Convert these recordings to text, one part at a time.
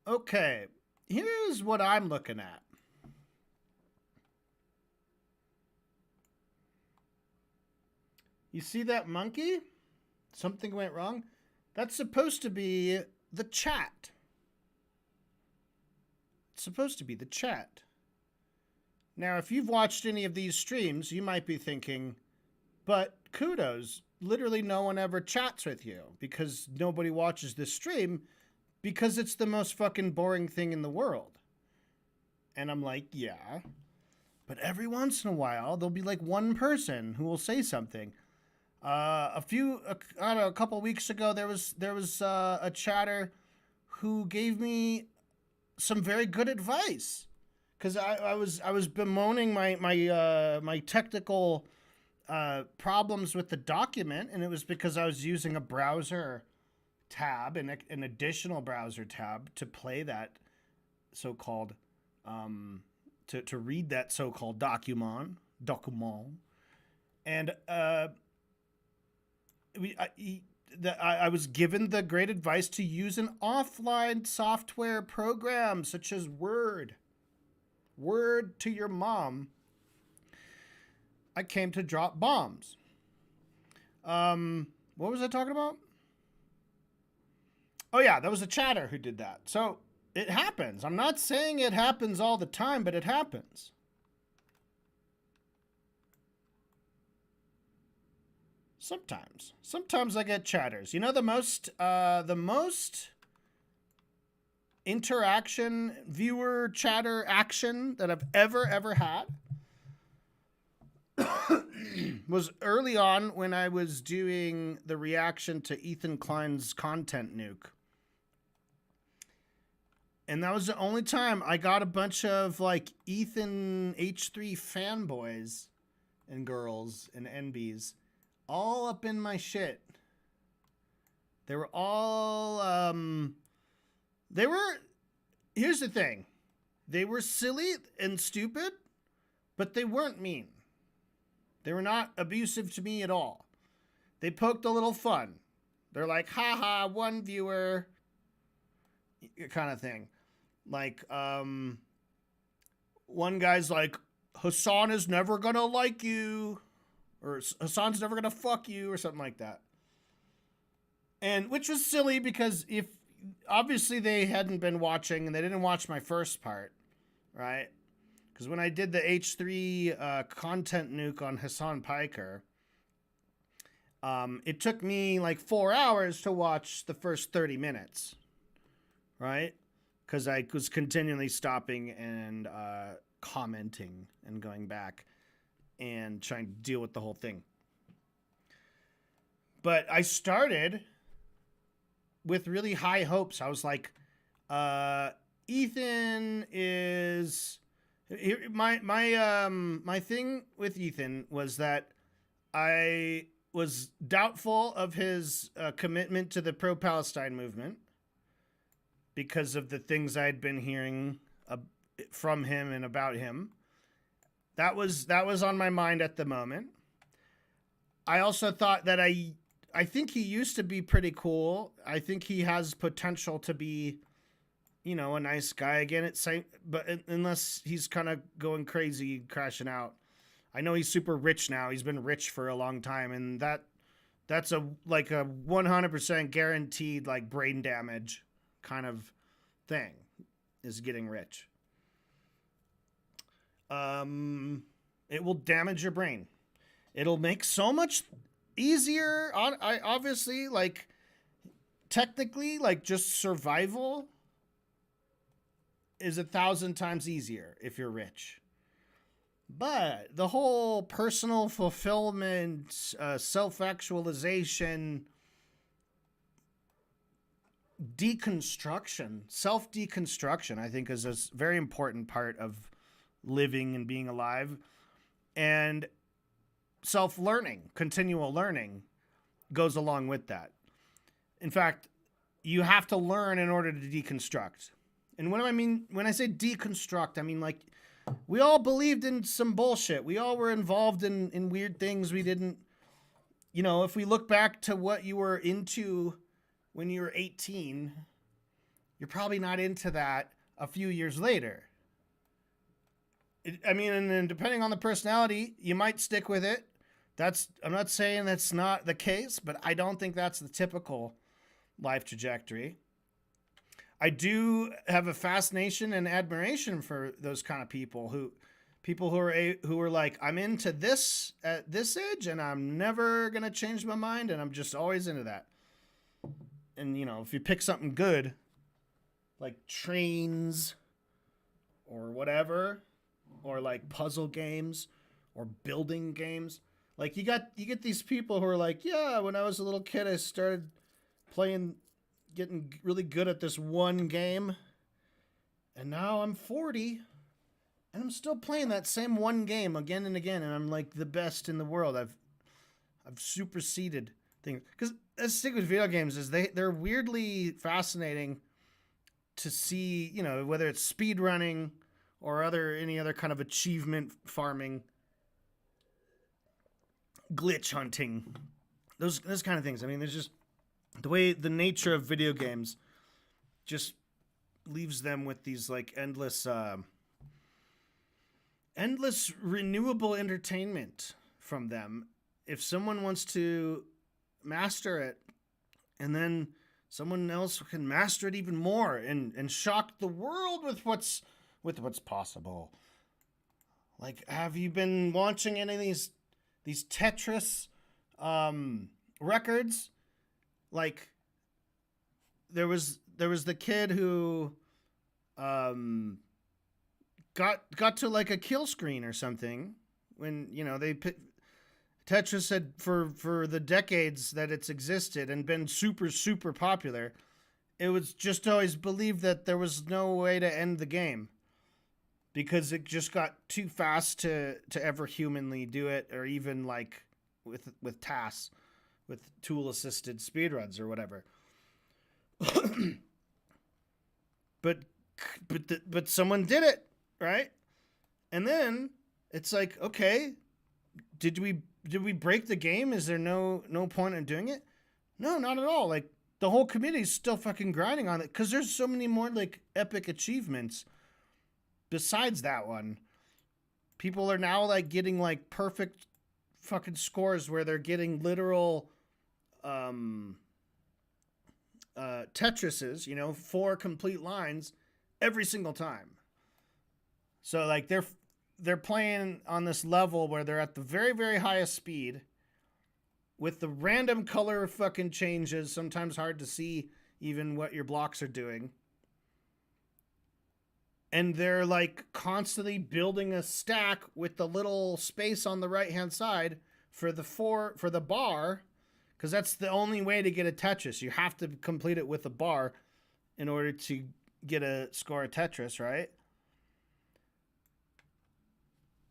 Okay, here's what I'm looking at. You see that monkey? Something went wrong. That's supposed to be the chat. It's supposed to be the chat. Now, if you've watched any of these streams, you might be thinking, but kudos, literally no one ever chats with you because nobody watches this stream because it's the most fucking boring thing in the world. And I'm like, yeah, but every once in a while, there'll be like one person who will say something. A couple weeks ago, there was a chatter who gave me some very good advice because I was bemoaning my technical problems with the document, and it was because I was using a browser tab and an additional browser tab to play that so-called to read that so-called document, and I was given the great advice to use an offline software program such as Word to your mom. I came to drop bombs. What was I talking about? Oh yeah, that was a chatter who did that. So it happens. I'm not saying it happens all the time, but it happens. Sometimes I get chatters. You know, the most interaction, viewer chatter action that I've ever had was early on when I was doing the reaction to Ethan Klein's content nuke. And that was the only time I got a bunch of like Ethan H3 fanboys and girls and NBs all up in my shit. They were all, here's the thing. They were silly and stupid, but they weren't mean. They were not abusive to me at all. They poked a little fun. They're like, haha, one viewer, kind of thing. Like, one guy's like, Hassan is never gonna like you, or Hassan's never gonna fuck you, or something like that. And which was silly because if obviously they hadn't been watching and they didn't watch my first part, right? Because when I did the H3 content nuke on Hassan Piker, it took me like 4 hours to watch the first 30 minutes, right? Because I was continually stopping and commenting and going back and trying to deal with the whole thing. But I started with really high hopes. I was like, Ethan is... My thing with Ethan was that I was doubtful of his commitment to the pro-Palestine movement because of the things I'd been hearing from him and about him. That was on my mind at the moment. I also thought that I think he used to be pretty cool. I think he has potential to be, you know, a nice guy again. But unless he's kind of going crazy, crashing out. I know he's super rich now. He's been rich for a long time, and that's a 100% guaranteed like brain damage kind of thing is getting rich. It will damage your brain. It'll make so much easier. I obviously, like, technically, like, just survival is 1,000 times easier if you're rich. But the whole personal fulfillment, self-actualization, deconstruction, self-deconstruction, I think is a very important part of living and being alive. And self-learning, continual learning goes along with that. In fact, you have to learn in order to deconstruct. And what do I mean when I say deconstruct? I mean, like, we all believed in some bullshit. We all were involved in weird things. We didn't, if we look back to what you were into when you were 18, you're probably not into that a few years later. And then depending on the personality, you might stick with it. I'm not saying that's not the case, but I don't think that's the typical life trajectory. I do have a fascination and admiration for those kind of people who are like, I'm into this at this age and I'm never going to change my mind and I'm just always into that. And, if you pick something good, like trains or whatever, or like puzzle games or building games, like you get these people who are like, yeah, when I was a little kid, I started getting really good at this one game. And now I'm 40 and I'm still playing that same one game again and again. And I'm like the best in the world. I've superseded things. Because the thing with video games is they're weirdly fascinating to see, whether it's speed running or any other kind of achievement farming, glitch hunting, those kind of things. I mean, there's just the way the nature of video games just leaves them with these like endless renewable entertainment from them. If someone wants to master it, and then someone else can master it even more and shock the world with what's possible. Like, have you been watching any of these Tetris records? Like, there was the kid who got to like a kill screen or something when Tetris had for the decades that it's existed and been super super popular. It was just always believed that there was no way to end the game because it just got too fast to ever humanly do it, or even like with tasks, with tool assisted speedruns or whatever. but someone did it, right? And then it's like, okay, did we break the game? Is there no point in doing it? No, not at all. Like, the whole community is still fucking grinding on it because there's so many more like epic achievements besides that one. People are now like getting like perfect fucking scores where they're getting literal Tetrises, 4 complete lines every single time. So like they're playing on this level where they're at the very, very highest speed with the random color fucking changes, sometimes hard to see even what your blocks are doing. And they're like constantly building a stack with the little space on the right-hand side for the bar, because that's the only way to get a Tetris. You have to complete it with a bar in order to get a score of Tetris, right?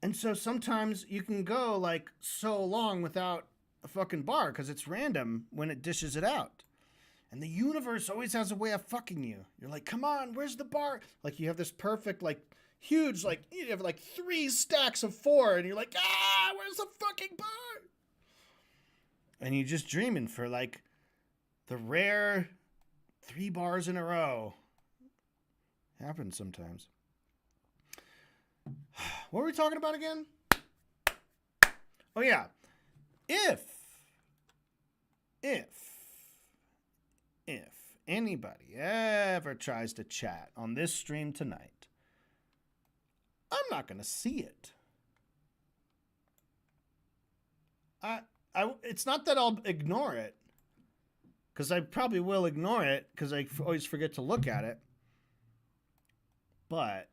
And so sometimes you can go like so long without a fucking bar because it's random when it dishes it out. And the universe always has a way of fucking you. You're like, come on, where's the bar? Like, you have this perfect, like, huge, like, you have like 3 stacks of 4, and you're like, where's the fucking bar? And you're just dreaming for like the rare 3 bars in a row. Happens sometimes. What were we talking about again? Oh yeah. If anybody ever tries to chat on this stream tonight, I'm not going to see it. It's not that I'll ignore it, because I probably will ignore it because I always forget to look at it. But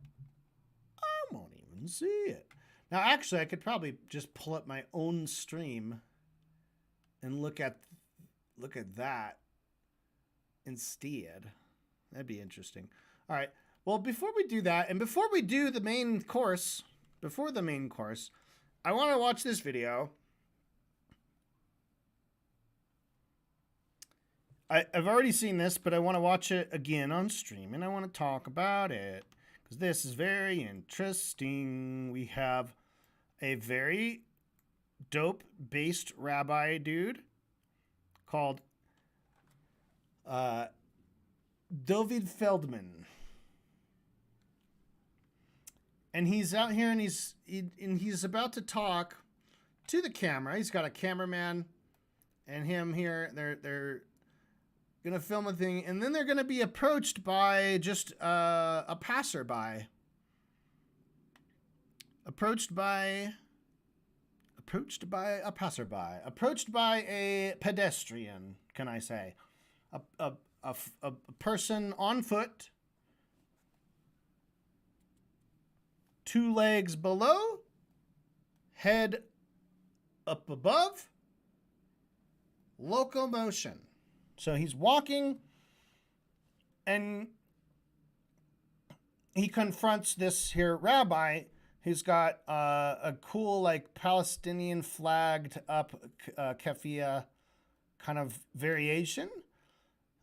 I won't even see it. Now, actually, I could probably just pull up my own stream and look at that instead. That'd be interesting. All right. Well, before we do that, and before we do the main course, I want to watch this video. I've already seen this, but I want to watch it again on stream, and I want to talk about it because this is very interesting. We have a very dope based rabbi dude called David Feldman. And he's out here and he's about to talk to the camera. He's got a cameraman and him here. They're gonna film a thing, and then they're gonna be approached by just a passerby. Approached by a pedestrian, can I say? A person on foot, 2 legs below, head up above, locomotion. So he's walking and he confronts this here rabbi who's got a cool, like, Palestinian flagged up keffiyeh kind of variation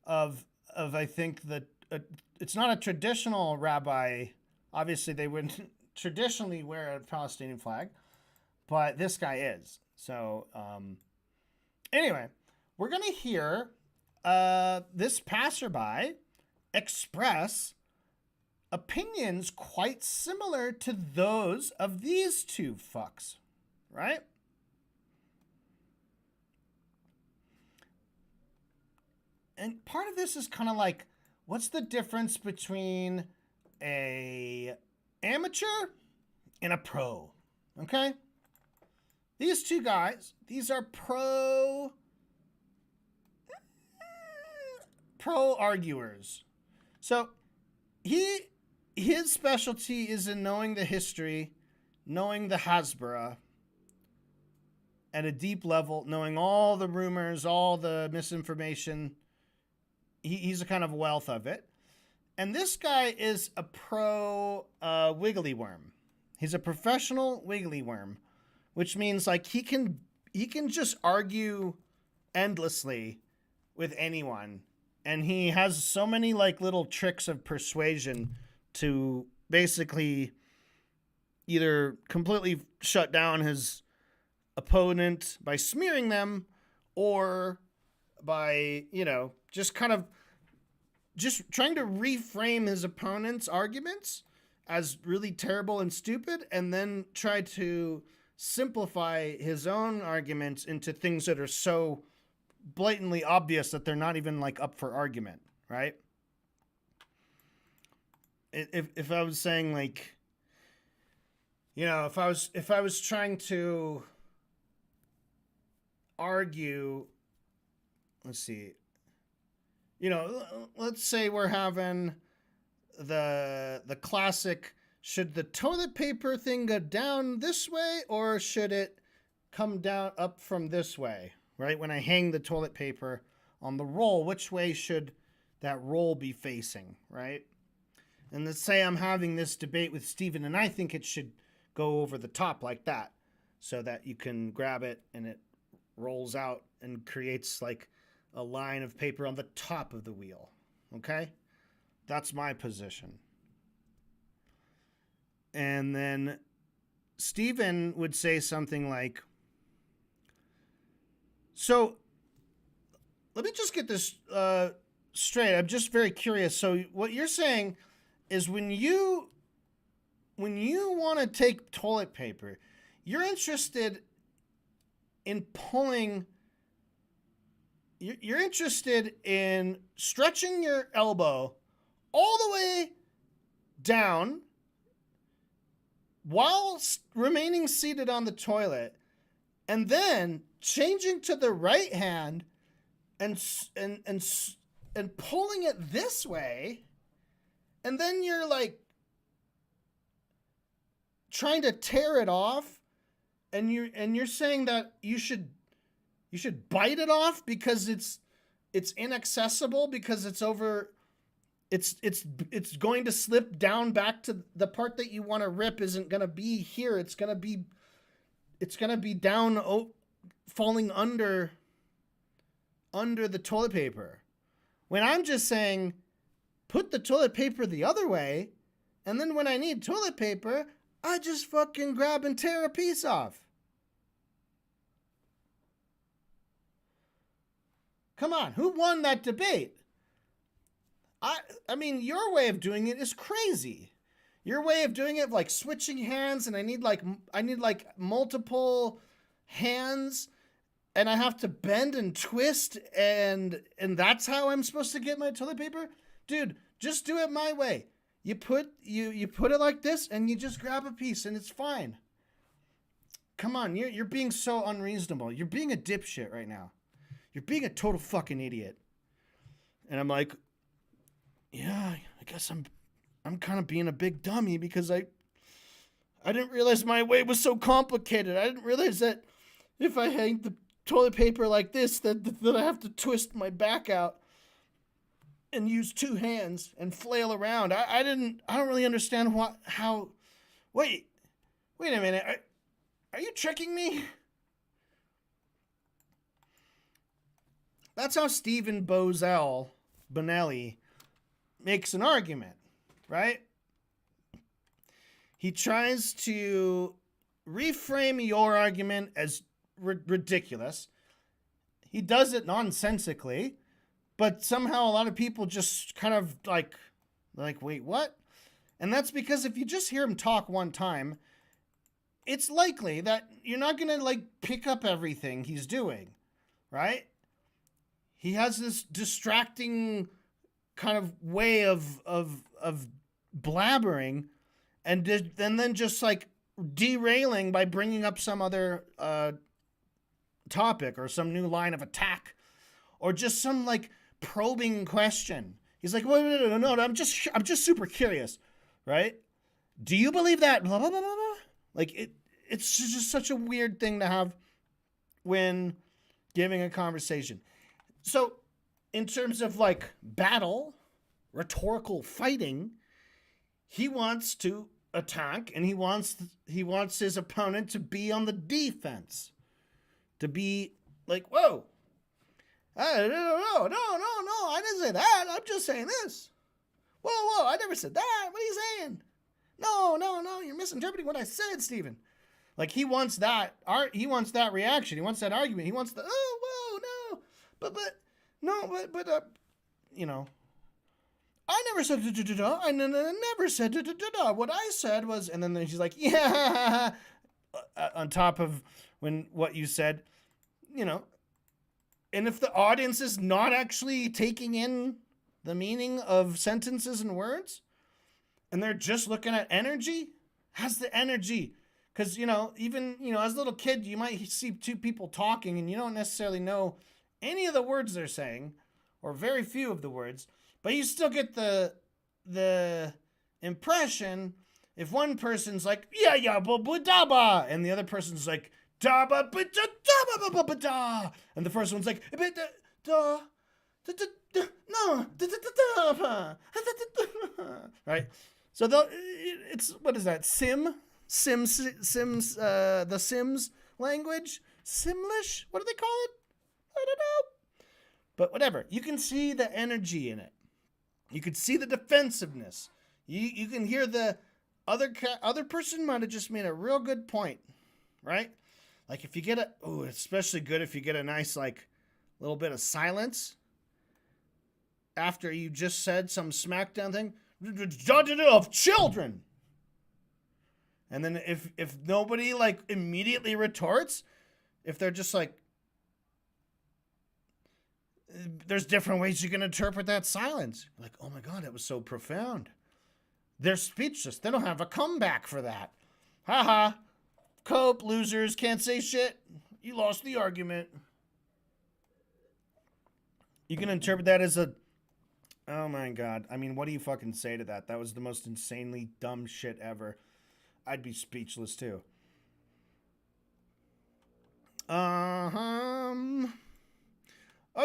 of I think that it's not a traditional rabbi. Obviously, they wouldn't traditionally wear a Palestinian flag, but this guy is. So anyway, we're going to hear this passerby express opinions quite similar to those of these two fucks, right? And part of this is kind of like, what's the difference between a amateur and a pro? Okay? These two guys, these are pro arguers. So his specialty is in knowing the history, knowing the Hasbara at a deep level, knowing all the rumors, all the misinformation. He's a kind of wealth of it. And this guy is a pro wiggly worm. He's a professional wiggly worm, which means like he can just argue endlessly with anyone. And he has so many like little tricks of persuasion to basically either completely shut down his opponent by smearing them, or by, just kind of just trying to reframe his opponent's arguments as really terrible and stupid, and then try to simplify his own arguments into things that are so blatantly obvious that they're not even like up for argument, right? If I was saying like, if I was trying to argue, let's see, let's say we're having the classic, should the toilet paper thing go down this way or should it come down up from this way, right? When I hang the toilet paper on the roll, which way should that roll be facing, right? And let's say I'm having this debate with Steven and I think it should go over the top like that so that you can grab it and it rolls out and creates like a line of paper on the top of the wheel. Okay? That's my position. And then Steven would say something like, so let me just get this straight. I'm just very curious. So what you're saying is when you want to take toilet paper, you're interested in you're interested in stretching your elbow all the way down while remaining seated on the toilet, and then changing to the right hand and pulling it this way, and then you're like trying to tear it off, and you're saying that you should bite it off because it's inaccessible, because it's over, it's going to slip down back to the part that you want to rip isn't going to be here. It's going to be down, falling under the toilet paper. When I'm just saying, put the toilet paper the other way, and then when I need toilet paper, I just fucking grab and tear a piece off. Come on, who won that debate? I mean, your way of doing it is crazy. Your way of doing it, like switching hands, and I need like multiple hands, and I have to bend and twist, and that's how I'm supposed to get my toilet paper? Dude, just do it my way. You put it like this, and you just grab a piece, and it's fine. Come on, you're being so unreasonable. You're being a dipshit right now. You're being a total fucking idiot. And I'm like, yeah, I guess I'm kind of being a big dummy because I didn't realize my way was so complicated. I didn't realize that if I hang the toilet paper like this, that I have to twist my back out and use two hands and flail around. I don't really understand how. Wait a minute. Are you tricking me? That's how Stephen Bonelli makes an argument, right? He tries to reframe your argument as ridiculous. He does it nonsensically, but somehow a lot of people just kind of like, wait, what? And that's because if you just hear him talk one time, it's likely that you're not going to like pick up everything he's doing, right? He has this distracting kind of way of blabbering and then just like derailing by bringing up some other topic or some new line of attack or just some like probing question. He's like, well, no, I'm just super curious, right? Do you believe that? Blah, blah, blah, blah, blah. Like it's just such a weird thing to have when giving a conversation. So in terms of like battle, rhetorical fighting, he wants to attack and he wants his opponent to be on the defense, to be like, whoa, no, I didn't say that. I'm just saying this. Whoa, I never said that. What are you saying? No, you're misinterpreting what I said, Stephen. Like he wants that reaction. He wants that argument. He wants the, you know, I never said da-da-da-da. I never said da-da-da-da. What I said was, and then she's like, yeah, on top of what you said, you know. And if the audience is not actually taking in the meaning of sentences and words, and they're just looking at energy, how's the energy? Because, you know, even, you know, as a little kid, you might see two people talking and you don't necessarily know any of the words they're saying, or very few of the words, but you still get the impression if one person's like, yeah, daba, and the other person's like, daba, da, and the first one's like, da, no, right? So it's, what is that? Sims, the Sims language? Simlish? What do they call it? I don't know. But whatever. You can see the energy in it. You can see the defensiveness. You can hear the other person might have just made a real good point, right? Like if you get it's especially good if you get a nice like little bit of silence after you just said some smackdown thing of children. And then if nobody like immediately retorts, if they're just like, there's different ways you can interpret that silence. Like, oh my God, that was so profound. They're speechless. They don't have a comeback for that. Haha. Cope, losers, can't say shit. You lost the argument. You can interpret that as oh my God. I mean, what do you fucking say to that? That was the most insanely dumb shit ever. I'd be speechless too. Oh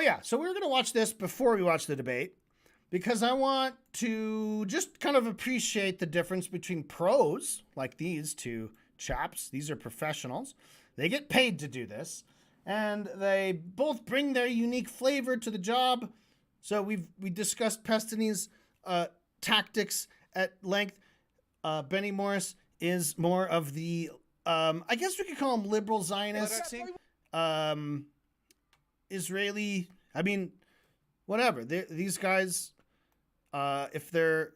yeah, so we're gonna watch this before we watch the debate because I want to just kind of appreciate the difference between pros like these two chaps. These are professionals. They get paid to do this, and they both bring their unique flavor to the job. So we discussed Pestyny's tactics at length. Benny Morris is more of the I guess we could call him liberal Zionist, Israeli. I mean, whatever. These guys, if they're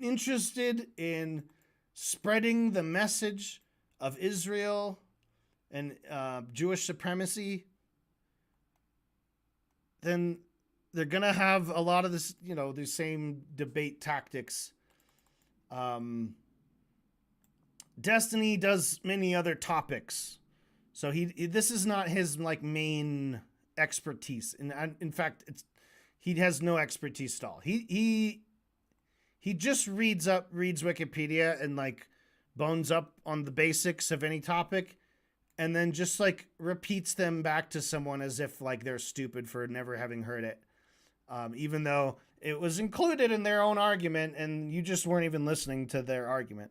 interested in spreading the message of Israel and Jewish supremacy, then they're gonna have a lot of this, the same debate tactics. Destiny does many other topics, so this is not his main expertise. In fact, he has no expertise at all. He just reads Wikipedia and bones up on the basics of any topic, and then just repeats them back to someone as if they're stupid for never having heard it, even though it was included in their own argument and you just weren't even listening to their argument.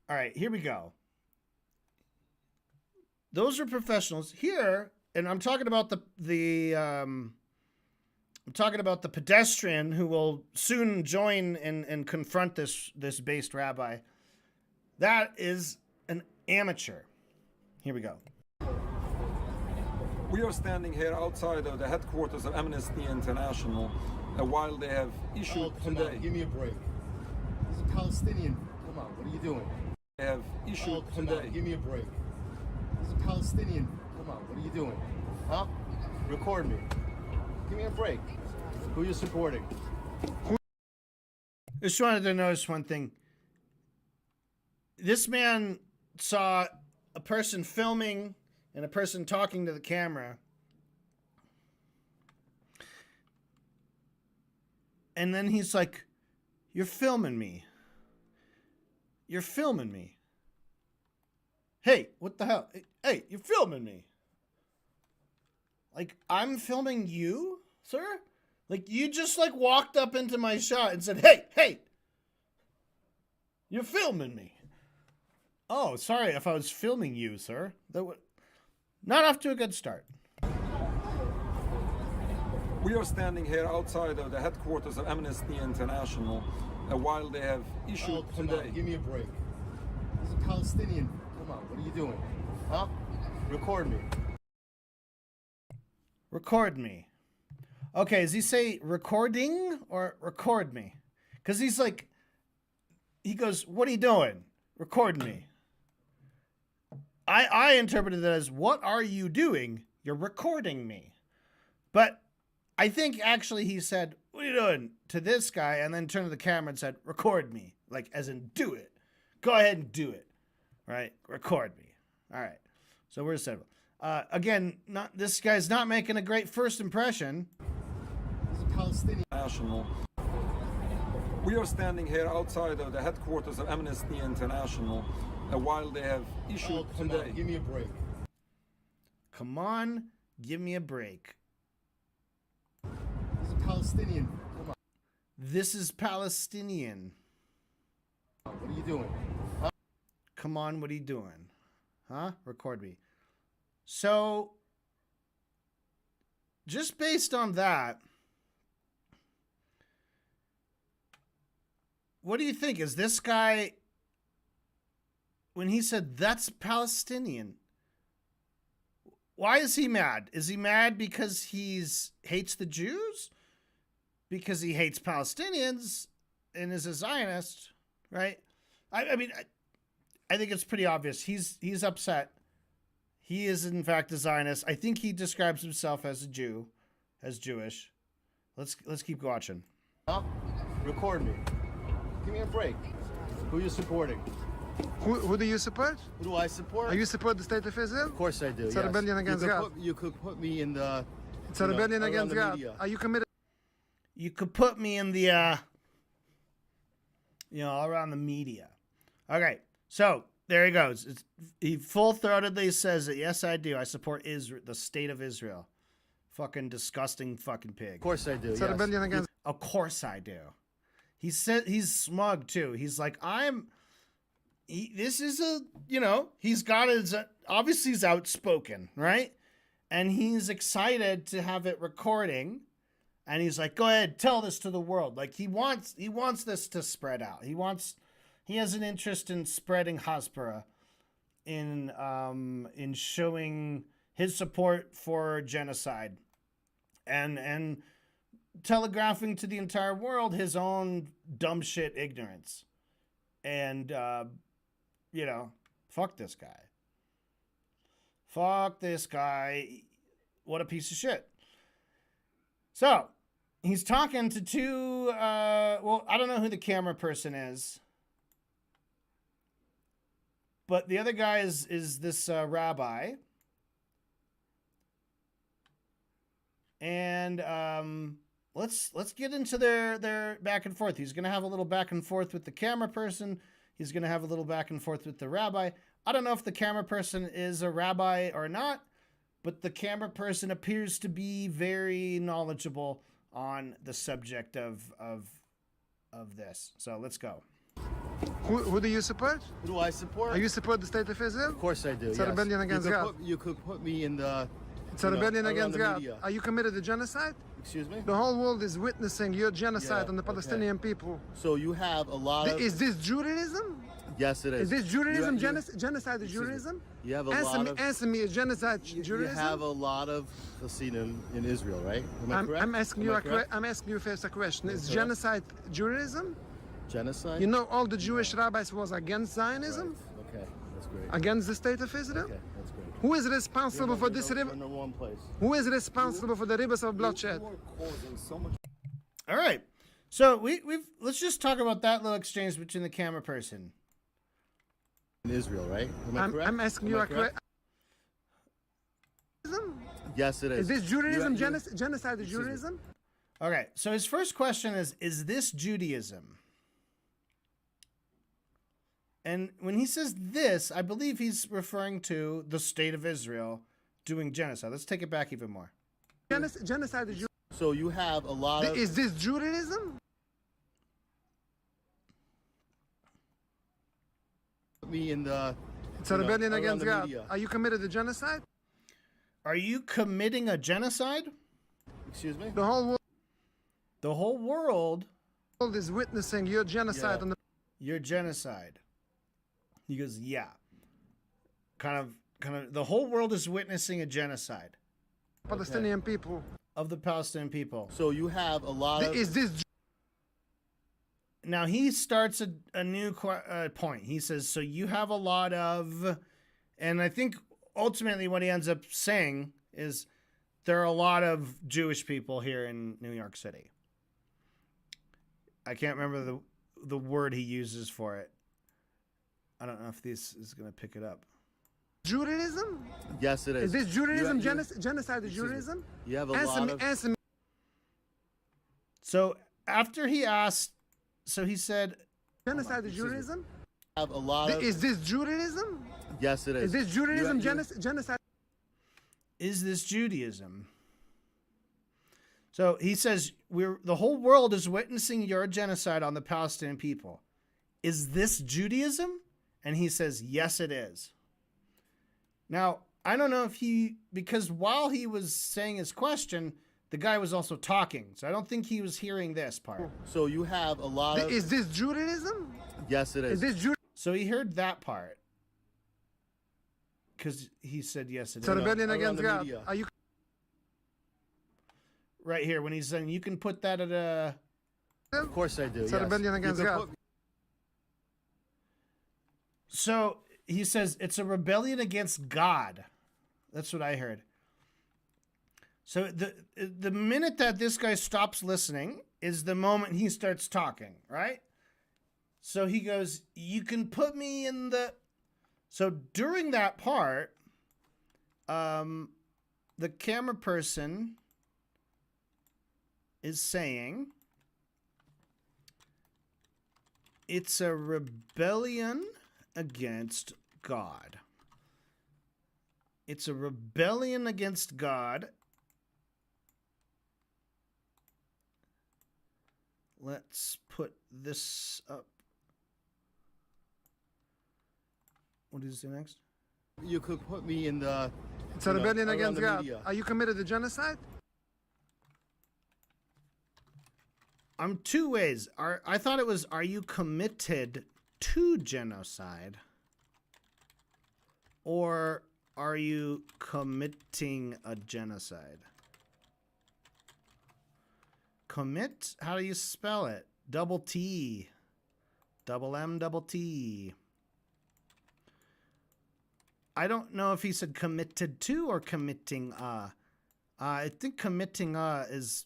All right, here we go. Those are professionals here, and I'm talking about the pedestrian who will soon join and confront this based rabbi. That is an amateur. Here we go. We are standing here outside of the headquarters of Amnesty International while they have issued today. Give me a break. He's a Palestinian. Come on, what are you doing? They have issued today. Give me a break. He's a Palestinian. Come on, what are you doing? Huh? Record me. Give me a break. Who are you supporting? Just wanted to notice one thing. This man saw a person filming and a person talking to the camera. And then he's like, "You're filming me. You're filming me. Hey, what the hell? Hey, you're filming me. I'm filming you, sir? You just walked up into my shot and said, hey, you're filming me. Oh, sorry if I was filming you, sir. That would not off to a good start." We are standing here outside of the headquarters of Amnesty International while they have issued today. Give me a break. He's a Palestinian. Come on, what are you doing? Huh? Record me. Record me. Okay, does he say recording or record me? Because he goes, "What are you doing? Record me." I interpreted that as, "What are you doing? You're recording me." But I think actually he said, "What are you doing?" to this guy, and then turned to the camera and said, "Record me." As in, do it. Go ahead and do it. Right? Record me. All right. So we're settled. Again, this guy's not making a great first impression. He's a Palestinian. National. We are standing here outside of the headquarters of Amnesty International while they have issued today. Give me a break. Come on, give me a break. He's a Palestinian. Come on. This is Palestinian. What are you doing? Huh? Come on, what are you doing? Huh? Record me. So, just based on that, what do you think? Is this guy, when he said that's Palestinian, why is he mad? Is he mad because he hates the Jews? Because he hates Palestinians and is a Zionist, right? I mean, I think it's pretty obvious. He's upset. He is in fact a Zionist. I think he describes himself as a Jew, as Jewish. Let's keep watching. Huh? Record me. Give me a break. Who are you supporting? Who do you support? Who do I support? Are you support the state of Israel? Of course I do. It's a rebellion against God. You could put me in the. It's a rebellion against God. Media. Are you committed? You could put me in the all around the media. Okay, so there he goes. He full-throatedly says that, yes, I do. I support Israel, the state of Israel. Fucking disgusting fucking pig. Of course I do. It's a rebellion against. Of course I do. He said he's smug too. He's like, this is a, he's got his, obviously he's outspoken, right? And he's excited to have it recording. And he's like, go ahead, tell this to the world. Like he wants this to spread out. He has an interest in spreading Hasbara, in showing his support for genocide and telegraphing to the entire world his own dumb shit ignorance. And, fuck this guy. Fuck this guy. What a piece of shit. So, he's talking to two, I don't know who the camera person is. But the other guy is this rabbi. And let's get into their back and forth. He's going to have a little back and forth with the camera person. He's going to have a little back and forth with the rabbi. I don't know if the camera person is a rabbi or not, but the camera person appears to be very knowledgeable on the subject of this. So let's go. Who do you support? Who do I support? Are you support the state of Israel? Of course I do. It's a rebellion against God. You could put me in the. It's a rebellion around against the God. media. Are you committed to genocide? Excuse me? The whole world is witnessing your genocide Yeah, on the okay. Palestinian people. So you have a lot of. Is this Judaism? Yes, it is. Is this Judaism? You- Genocide is excuse me. Judaism? You have a Answer lot me, of. answer me, is genocide You Judaism? have a lot of Hasidim in Israel, right? Am I correct? I'm asking Am you I correct? I'm asking you first a question. Is correct. genocide Judaism? Genocide? You know all the Jewish rabbis was against Zionism? Right. Okay, that's great. Against the state of Israel? Okay, that's great. Who is responsible for this You're river? in the wrong place. Who is responsible for the rivers of bloodshed? You are causing so much. All right. So let's just talk about that little exchange between the camera person. In Israel, right? Am I correct? I'm asking Am you I a question. Yes, it Is is. this Judaism? You- Genocide is Excuse me. Judaism? Okay. So his first question is this Judaism? And when he says this, I believe he's referring to the state of Israel doing genocide. Let's take it back even more. Genocide is Judaism? So you have a lot of. Is this Judaism? Me in the. It's a rebellion around against the God. media. Are you committed to genocide? Are you committing a genocide? Excuse me? The whole The whole world, world is witnessing your genocide Yeah. on the your genocide. He goes, yeah. Kind of the whole world is witnessing a genocide Palestinian people. of the Palestinian people. So you have a lot of. Is this Now he starts a new point. He says, so you have a lot of, and I think ultimately what he ends up saying is there are a lot of Jewish people here in New York City. I can't remember the word he uses for it. I don't know if this is going to pick it up. Judaism? Yes, it is. Is this Judaism? You- Genocide is excuse me. Judaism? You have a Answer lot me, of. answer me. So after he asked, so he said, Genocide is excuse me. Judaism? Have a lot of. Is this Judaism? Yes, it is. Is this Judaism? You- Genocide? is this Judaism? So he says, the whole world is witnessing your genocide on the Palestinian people. Is this Judaism? And he says, yes, it is. Now, I don't know if because while he was saying his question, the guy was also talking. So I don't think he was hearing this part. So you have a lot of. Is this Judaism? Yes, it Is is. this Judaism? So he heard that part. Because he said, yes, it It's a is. rebellion around against the God. media. Are you Right here, when he's saying, you can put that at a... Of course I do. It's a yes. rebellion You against could God. put- So he says it's a rebellion against God. That's what I heard. So the minute that this guy stops listening is the moment he starts talking, right? So he goes, you can put me in the... So during that part, the camera person is saying, It's a rebellion against God. It's a rebellion against God. Let's put this up. What does it say next? You could put me in the. It's a rebellion around against the God. media. Are you committed to genocide? I'm two ways. I thought it was, are you committed to genocide? Or are you committing a genocide? Commit? How do you spell it? Double T. Double M, double T. I don't know if he said committed to or committing I think committing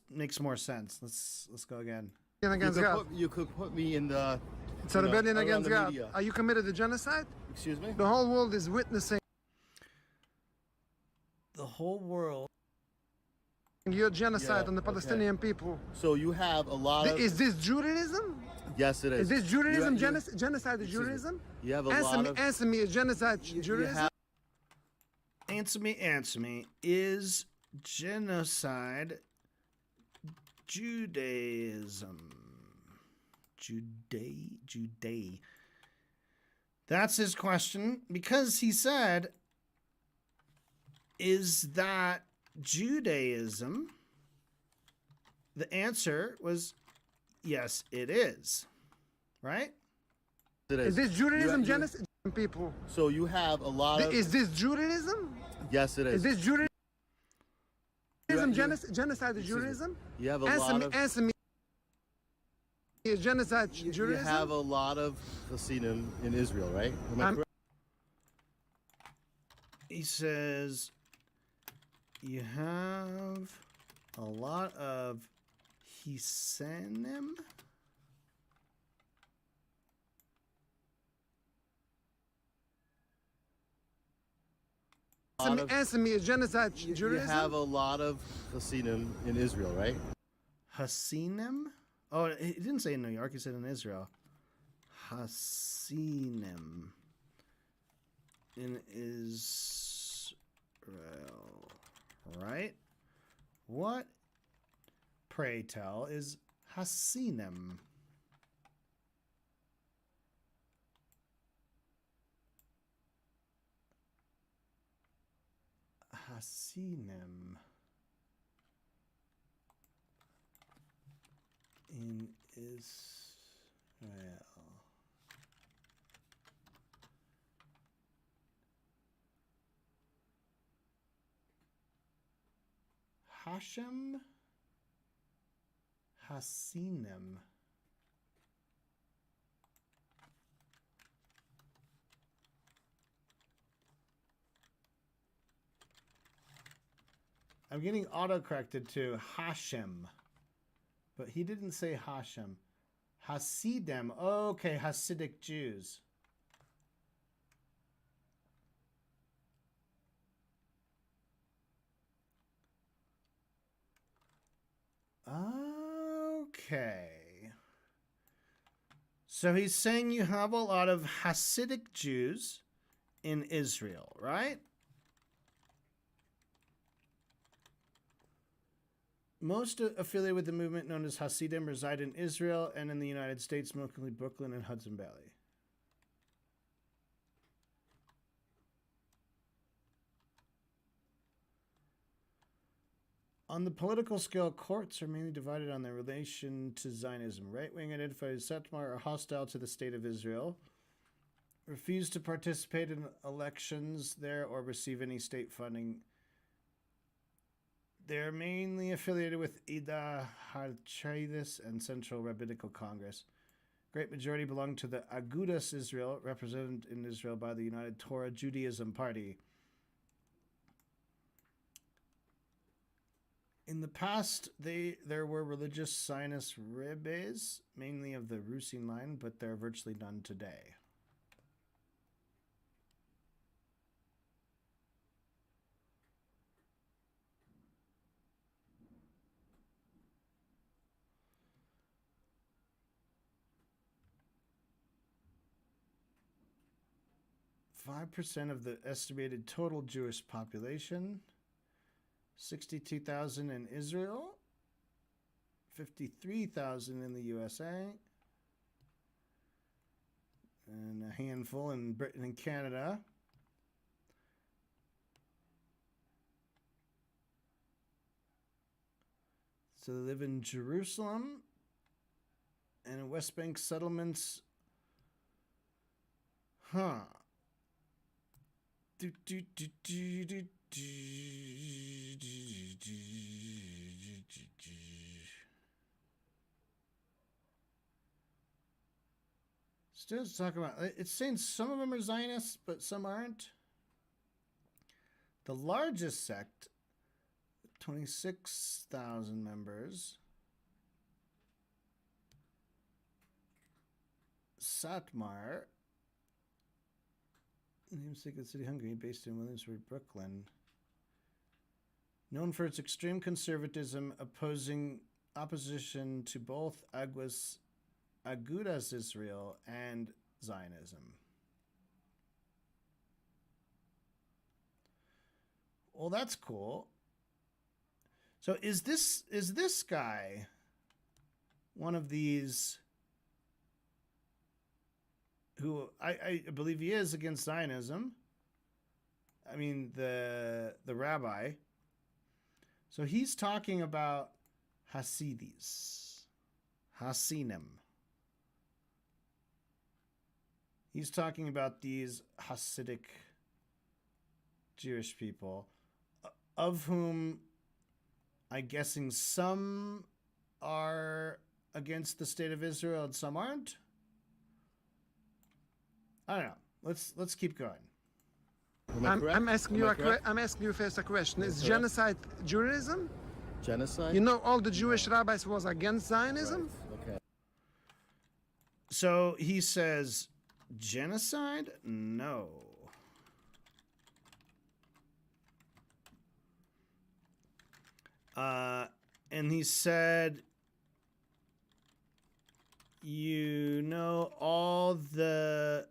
makes more sense. Let's go again. Against God. You could put me in the. It's a rebellion around against the God. media. Are you committed to genocide? Excuse me? The whole world is witnessing The whole world. your genocide Yeah, on the okay. Palestinian people. So you have a lot of. Is this Judaism? Yes, it is. Is this Judaism? You- Genocide is excuse me. Judaism? You have a Answer lot me, of. answer me, is genocide you Judaism? have- Answer me. Is genocide Judaism? Juday. That's his question, because he said, is that Judaism? The answer was, yes, it is. Right? It Is this Judaism? You- Genocide people. So you have a lot of. Is this Judaism? Yes, it Is is. this Judaism? you- Genocide is excuse me. Judaism? You have a Answer lot me, of. answer me. Is genocide You Judaism? have a lot of Hasidim in Israel, right? Am I I'm- correct? He says, you have a lot of Hisanim. Answer me, is genocide You Judaism? have a lot of Hasidim in Israel, right? Hasinim? Oh, he didn't say in New York. He said in Israel. Hasinim. In Israel. Right? What, pray tell, is Hasinim? Hasinim. In Israel. Hashem Hasinim. I'm getting auto-corrected to Hashem. But he didn't say Hashem. Hasidim. Okay, Hasidic Jews. Okay. So he's saying you have a lot of Hasidic Jews in Israel, right? Most affiliated with the movement known as Hasidim reside in Israel and in the United States, mostly Brooklyn and Hudson Valley. On the political scale, courts are mainly divided on their relation to Zionism. Right-wing identified as Satmar are hostile to the state of Israel, refuse to participate in elections there or receive any state funding. They're mainly affiliated with Ida Harchaidis and Central Rabbinical Congress. Great majority belong to the Agudas Israel, represented in Israel by the United Torah Judaism Party. In the past, there were religious Zionist rebbes, mainly of the Rusin line, but there are virtually none today. 5% of the estimated total Jewish population. 62,000 in Israel. 53,000 in the USA. And a handful in Britain and Canada. So they live in Jerusalem and in West Bank settlements. Huh. Still talking about, it's saying some of them are Zionists, but some aren't. The largest sect, 26,000 members. Satmar, namesake of the city Hungary, based in Williamsburg, Brooklyn. Known for its extreme conservatism, opposition to both Agudas Israel and Zionism. Well, that's cool. So is this guy one of these who I believe he is against Zionism? I mean the rabbi. So he's talking about Hasidis, Hasinim. He's talking about these Hasidic Jewish people, of whom I'm guessing some are against the state of Israel and some aren't. I don't know. Let's keep going. I'm asking you first a question. Is genocide Judaism? Genocide? You know, all the Jewish rabbis was against Zionism. Right. Okay. So he says, genocide? No. And he said, you know, all the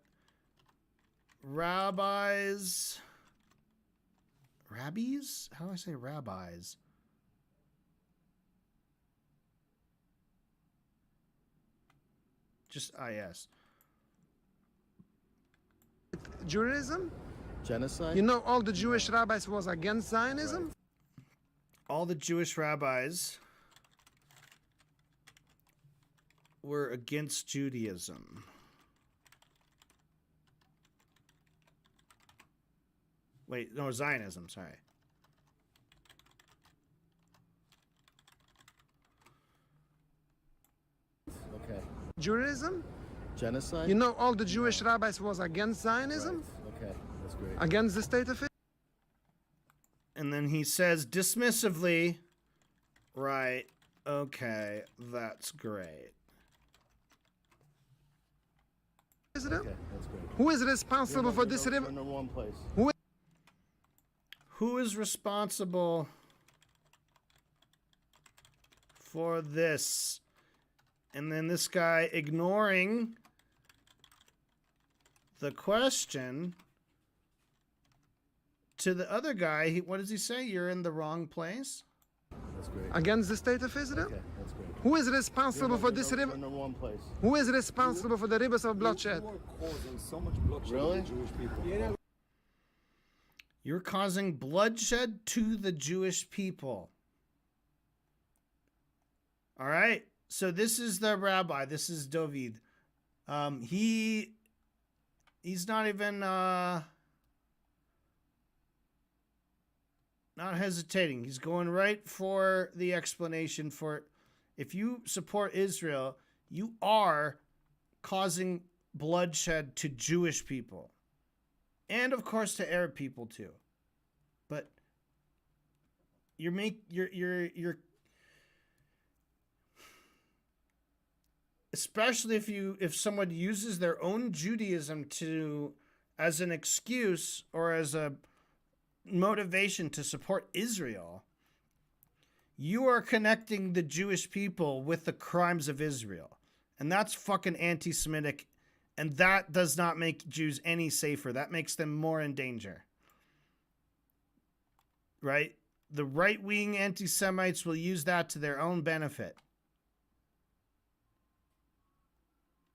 rabbis? How do I say rabbis? Just IS. Judaism? Genocide? You know, all the Jewish rabbis was against Zionism. Right. All the Jewish rabbis were against Judaism. Wait, no, Zionism, sorry. Okay. Judaism? Genocide? You know, all the Jewish rabbis was against Zionism. Right. Okay, that's great. Against the state of Israel. And then he says dismissively, right, okay, that's great. Okay, that's great. Who is responsible for this? We're in the wrong place. Who is responsible for this? And then this guy ignoring the question to the other guy. What does he say? You're in the wrong place? That's great. Against the state of Israel. Okay, that's great. Who is responsible for this? We're in the wrong place. Who is responsible for the rivers of bloodshed? You are causing so much bloodshed Really? to the Jewish people. You're causing bloodshed to the Jewish people. All right. So this is the rabbi. This is David. He's not even not hesitating. He's going right for the explanation for it. If you support Israel, you are causing bloodshed to Jewish people. And of course to Arab people too. But you're especially if someone uses their own Judaism as an excuse or as a motivation to support Israel, you are connecting the Jewish people with the crimes of Israel. And that's fucking anti-Semitic And that does not make Jews any safer. That makes them more in danger. Right? The right-wing anti-Semites will use that to their own benefit.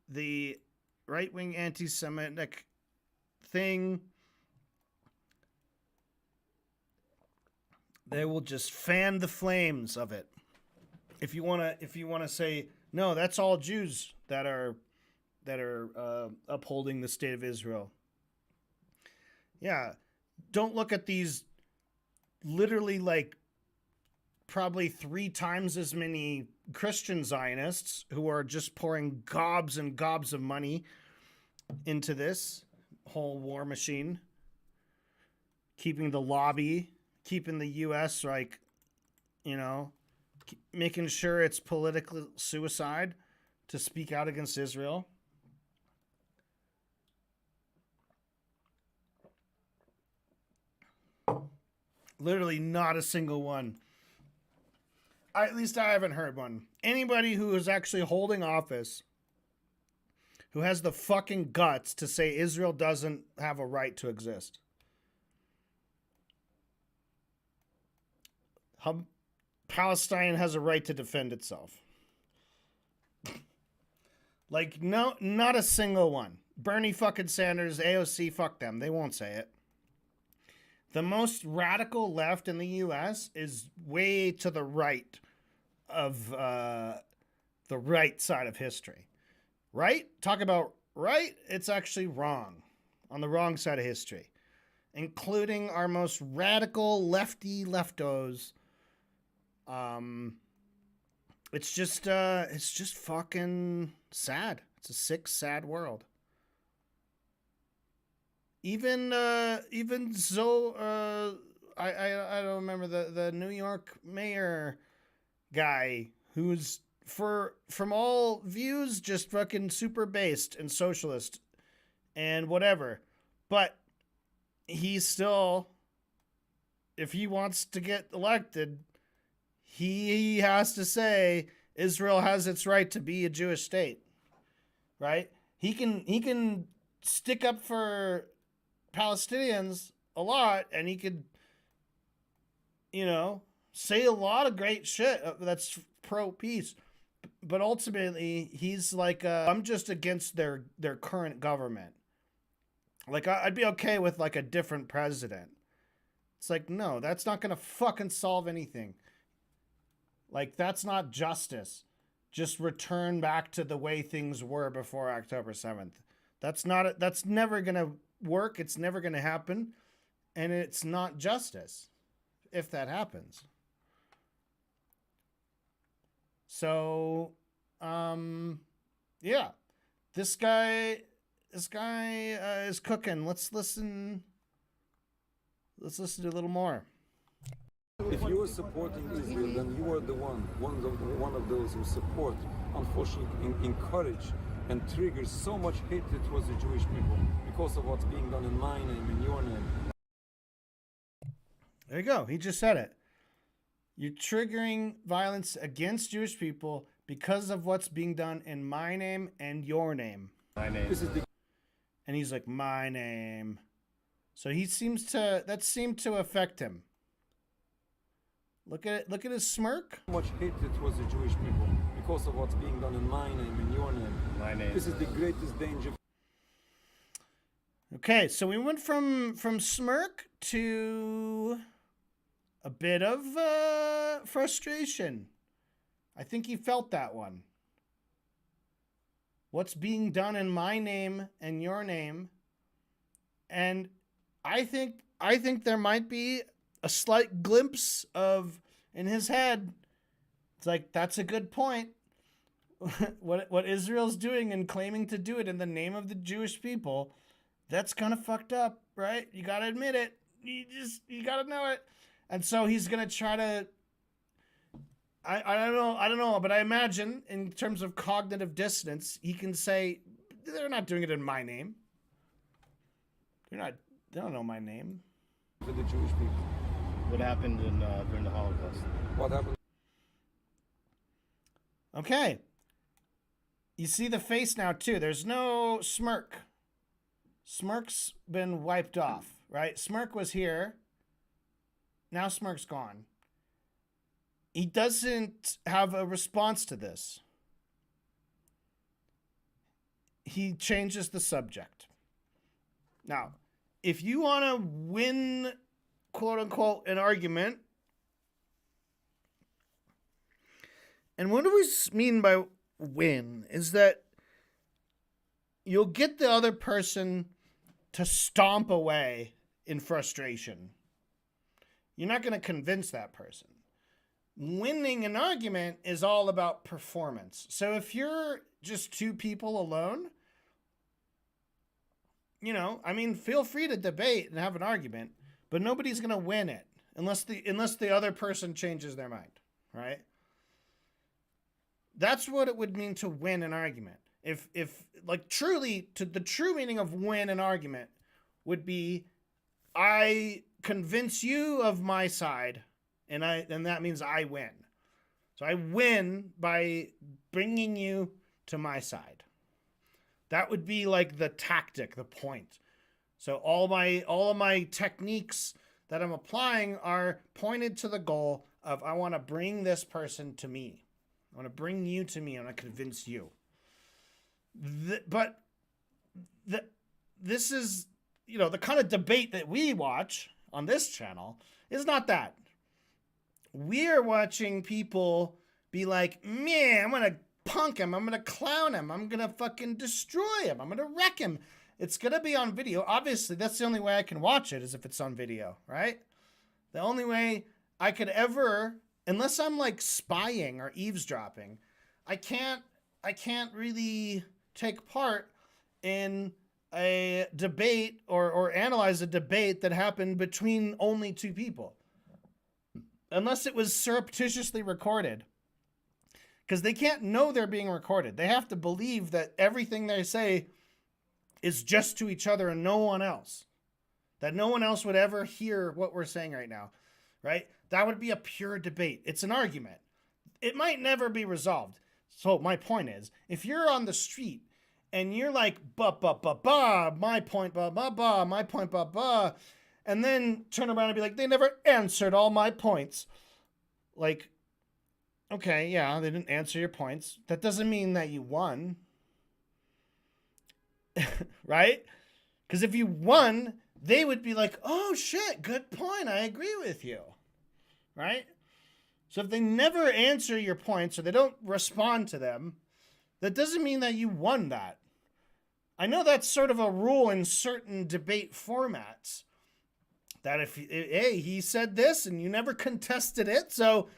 The right-wing anti-Semitic thing, they will just fan the flames of it. If you want to say, no, that's all Jews that are upholding the state of Israel. Yeah, don't look at these literally like probably 3 times as many Christian Zionists who are just pouring gobs and gobs of money into this whole war machine, keeping the lobby, keeping the U.S. like, you know, making sure it's political suicide to speak out against Israel. Literally not a single one. At least I haven't heard one. Anybody who is actually holding office, who has the fucking guts to say Israel doesn't have a right to exist. Palestine has a right to defend itself. Like, no, not a single one. Bernie fucking Sanders, AOC, fuck them. They won't say it. The most radical left in the U.S. is way to the right of the right side of history. Right? Talk about right? It's actually wrong. On the wrong side of history. Including our most radical lefty leftos. It's just fucking sad. It's a sick, sad world. Even I don't remember the New York mayor guy who's from all views just fucking super based and socialist and whatever. But he's still, if he wants to get elected, he has to say Israel has its right to be a Jewish state. Right? He can stick up for Palestinians a lot, and he could, you know, say a lot of great shit that's pro-peace, but ultimately he's like, I'm just against their current government. Like, I'd be okay with like a different president. It's like, no, that's not gonna fucking solve anything. Like, that's not justice. Just return back to the way things were before October 7th. That's never gonna work. It's never going to happen, and it's not justice if that happens. So yeah, this guy is cooking. Let's listen to a little more. If you are supporting Israel, then you are the one of those who support, unfortunately, encourage and triggers so much hatred towards the Jewish people because of what's being done in my name, in your name. There you go. He just said it. You're triggering violence against Jewish people because of what's being done in my name and your name. My name. And he's like, my name. So that seemed to affect him. Look at his smirk. So much hatred towards the Jewish people because of what's being done in my name, in your name. My name. This is the greatest danger. Okay, so we went from smirk to a bit of frustration. I think he felt that one. What's being done in my name and your name. And I think there might be a slight glimpse of, in his head, it's like, that's a good point. What Israel's doing and claiming to do it in the name of the Jewish people, that's kind of fucked up, right? You got to admit it. You got to know it. And so he's going to try to, I don't know, but I imagine in terms of cognitive dissonance, he can say, they're not doing it in my name. They don't know my name. For the Jewish people. What happened during the Holocaust? What happened? Okay. You see the face now too. There's no smirk. Smirk's been wiped off, right? Smirk was here. Now Smirk's gone. He doesn't have a response to this. He changes the subject. Now, if you want to win, quote unquote, an argument, and what do we mean by win is that you'll get the other person to stomp away in frustration. You're not going to convince that person. Winning an argument is all about performance. So if you're just two people alone, feel free to debate and have an argument, but nobody's going to win it unless the other person changes their mind, right? That's what it would mean to win an argument. If truly, to the true meaning of win an argument would be, I convince you of my side, and that means I win. So I win by bringing you to my side. That would be like the tactic, the point. So all of my techniques that I'm applying are pointed to the goal of, I want to bring this person to me. I want to bring you to me. I want to convince you. This is, the kind of debate that we watch on this channel is not that. We're watching people be like, man, I'm going to punk him. I'm going to clown him. I'm going to fucking destroy him. I'm going to wreck him. It's going to be on video. Obviously, that's the only way I can watch it is if it's on video, right? The only way I could ever, unless I'm like spying or eavesdropping, I can't really take part in a debate or analyze a debate that happened between only two people. Unless it was surreptitiously recorded. Because they can't know they're being recorded. They have to believe that everything they say is just to each other and no one else. That no one else would ever hear what we're saying right now. Right? That would be a pure debate. It's an argument. It might never be resolved. So my point is, if you're on the street and you're like, my point, my point, and then turn around and be like, they never answered all my points. Like, okay, yeah, they didn't answer your points. That doesn't mean that you won. Right? Because if you won, they would be like, oh shit, good point. I agree with you. Right? So if they never answer your points or they don't respond to them, that doesn't mean that you won that. I know that's sort of a rule in certain debate formats. That if, hey, he said this and you never contested it, so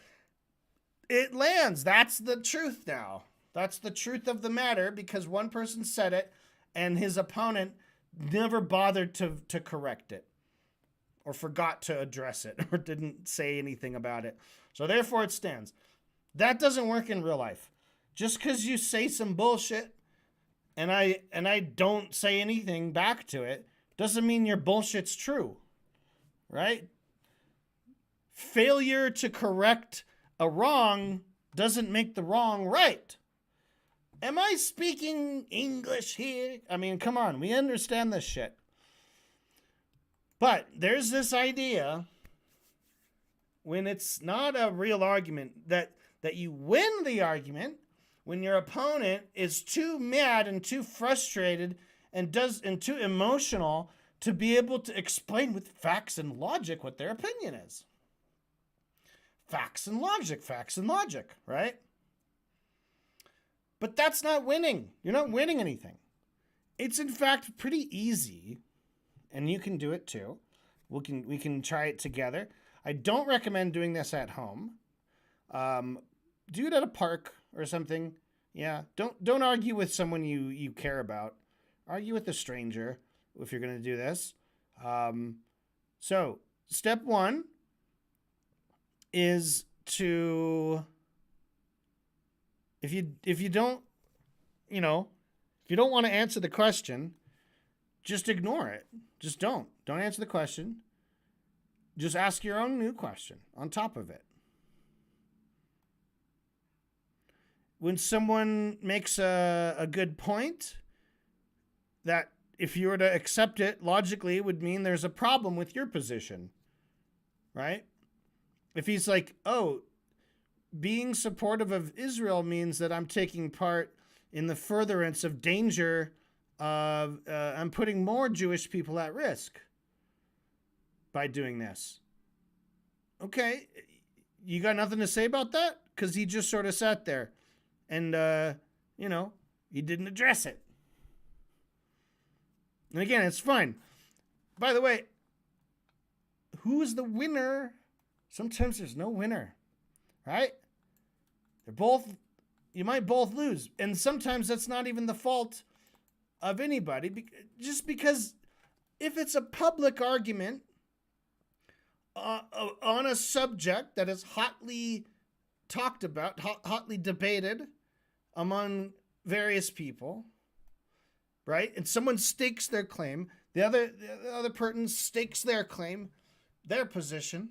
it lands. That's the truth now. That's the truth of the matter because one person said it and his opponent never bothered to correct it or forgot to address it or didn't say anything about it. So therefore it stands. That doesn't work in real life. Just because you say some bullshit and I don't say anything back to it doesn't mean your bullshit's true. Right? Failure to correct a wrong doesn't make the wrong right. Am I speaking English here? I mean, come on, we understand this shit. But there's this idea when it's not a real argument that you win the argument when your opponent is too mad and too frustrated and too emotional to be able to explain with facts and logic what their opinion is. Facts and logic, right? But that's not winning. You're not winning anything. It's in fact pretty easy, and you can do it too. We can try it together. I don't recommend doing this at home. Do it at a park or something. Yeah, don't argue with someone you care about. Argue with a stranger if you're going to do this. So step one is to, if you don't want to answer the question, just ignore it. Just don't answer the question. Just ask your own new question on top of it. when someone makes a good point, that if you were to accept it logically, it would mean there's a problem with your position, right? If he's like, oh, being supportive of Israel means that I'm taking part in the furtherance of danger of, I'm putting more Jewish people at risk by doing this. Okay, you got nothing to say about that? Because he just sort of sat there and, he didn't address it. And again, it's fine. By the way, who's the winner? Sometimes there's no winner, right? You might both lose. And sometimes that's not even the fault of anybody. Just because if it's a public argument on a subject that is hotly talked about, hotly debated among various people, right? And someone stakes their claim, the other person stakes their claim, their position,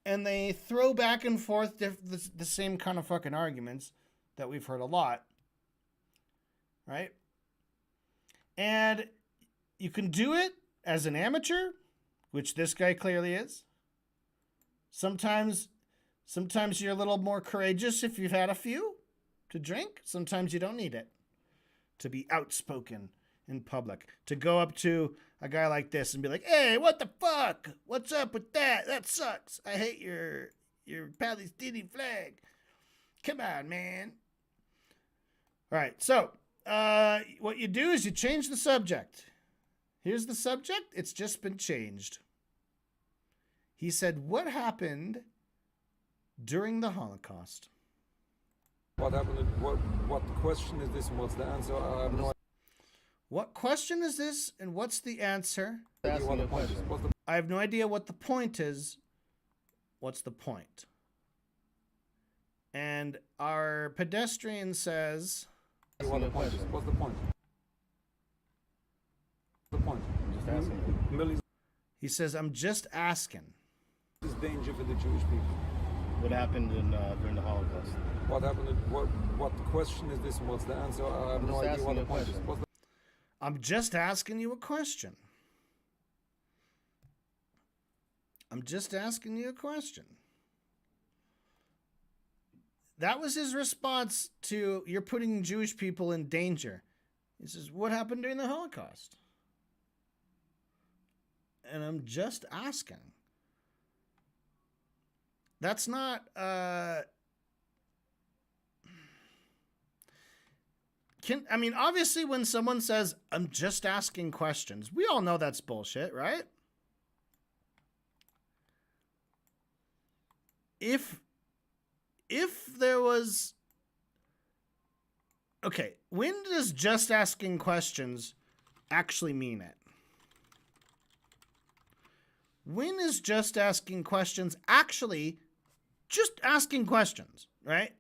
and they throw back and forth the same kind of fucking arguments that we've heard a lot, right? And you can do it as an amateur, which this guy clearly is. Sometimes you're a little more courageous if you've had a few to drink. Sometimes you don't need it to be outspoken in public. To go up to a guy like this and be like, hey, what the fuck? What's up with that? That sucks. I hate your Palestinian flag. Come on, man. All right, so what you do is you change the subject. Here's the subject. It's just been changed. He said, what happened during the Holocaust? What happened? What question is this and what's the answer? I have no idea. What question is this and what's the answer? What the point is. I have no idea what the point is. What's the point? And our pedestrian says... What the point is. What's the point? The point. Just asking. Millions He says, I'm just asking. is danger for the Jewish people. What happened during the Holocaust? What happened? What question is this and what's the answer? I have no idea what the point is. I'm just asking you a question. I'm just asking you a question. That was his response to, you're putting Jewish people in danger. He says, what happened during the Holocaust? And I'm just asking. That's not, obviously when someone says, I'm just asking questions, we all know that's bullshit, right? If there was... Okay, when does just asking questions actually mean it? When is just asking questions actually just asking questions, right?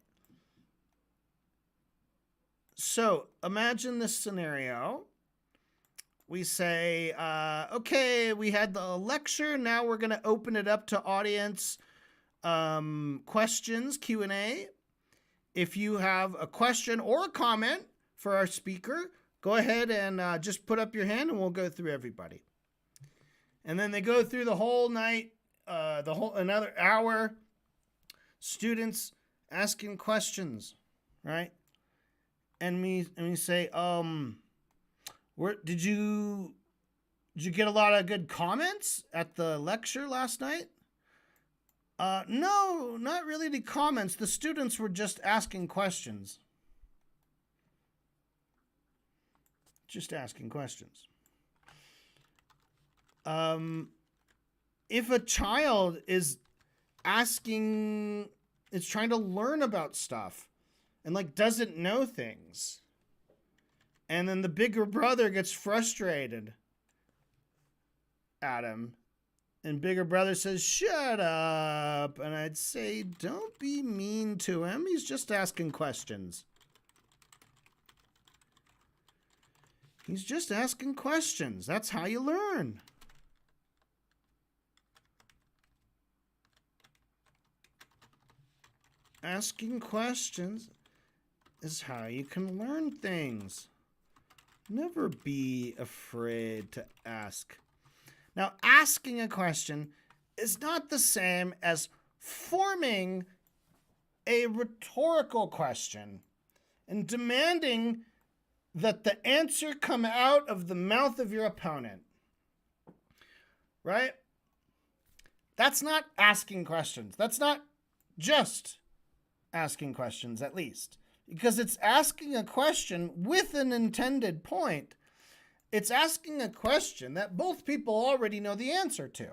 So imagine this scenario. We say, okay, we had the lecture. Now we're going to open it up to audience questions, Q&A. If you have a question or a comment for our speaker, go ahead and just put up your hand and we'll go through everybody. And then they go through the whole night, another hour, students asking questions, right? And we say, did you get a lot of good comments at the lecture last night? No, not really the comments. The students were just asking questions. Just asking questions. If a child is trying to learn about stuff and doesn't know things, and then the bigger brother gets frustrated at him, and bigger brother says, shut up. And I'd say, don't be mean to him. He's just asking questions. He's just asking questions. That's how you learn. Asking questions. is how you can learn things. Never be afraid to ask. Now, asking a question is not the same as forming a rhetorical question and demanding that the answer come out of the mouth of your opponent. Right? That's not asking questions. That's not just asking questions, at least. Because it's asking a question with an intended point. It's asking a question that both people already know the answer to.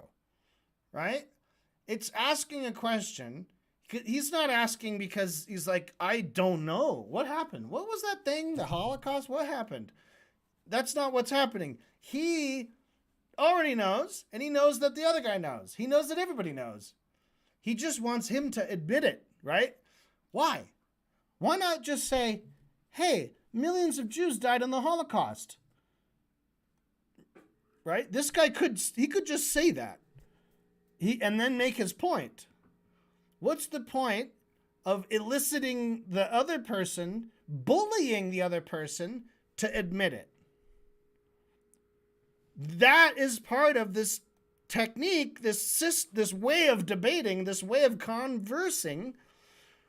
Right? It's asking a question. He's not asking because he's like, I don't know. What happened? What was that thing? The Holocaust? What happened? That's not what's happening. He already knows, and he knows that the other guy knows. He knows that everybody knows. He just wants him to admit it, right? Why? Why not just say, hey, millions of Jews died in the Holocaust? Right? This guy could just say that. And then make his point. What's the point of eliciting the other person, bullying the other person to admit it? That is part of this technique, this way of debating, this way of conversing,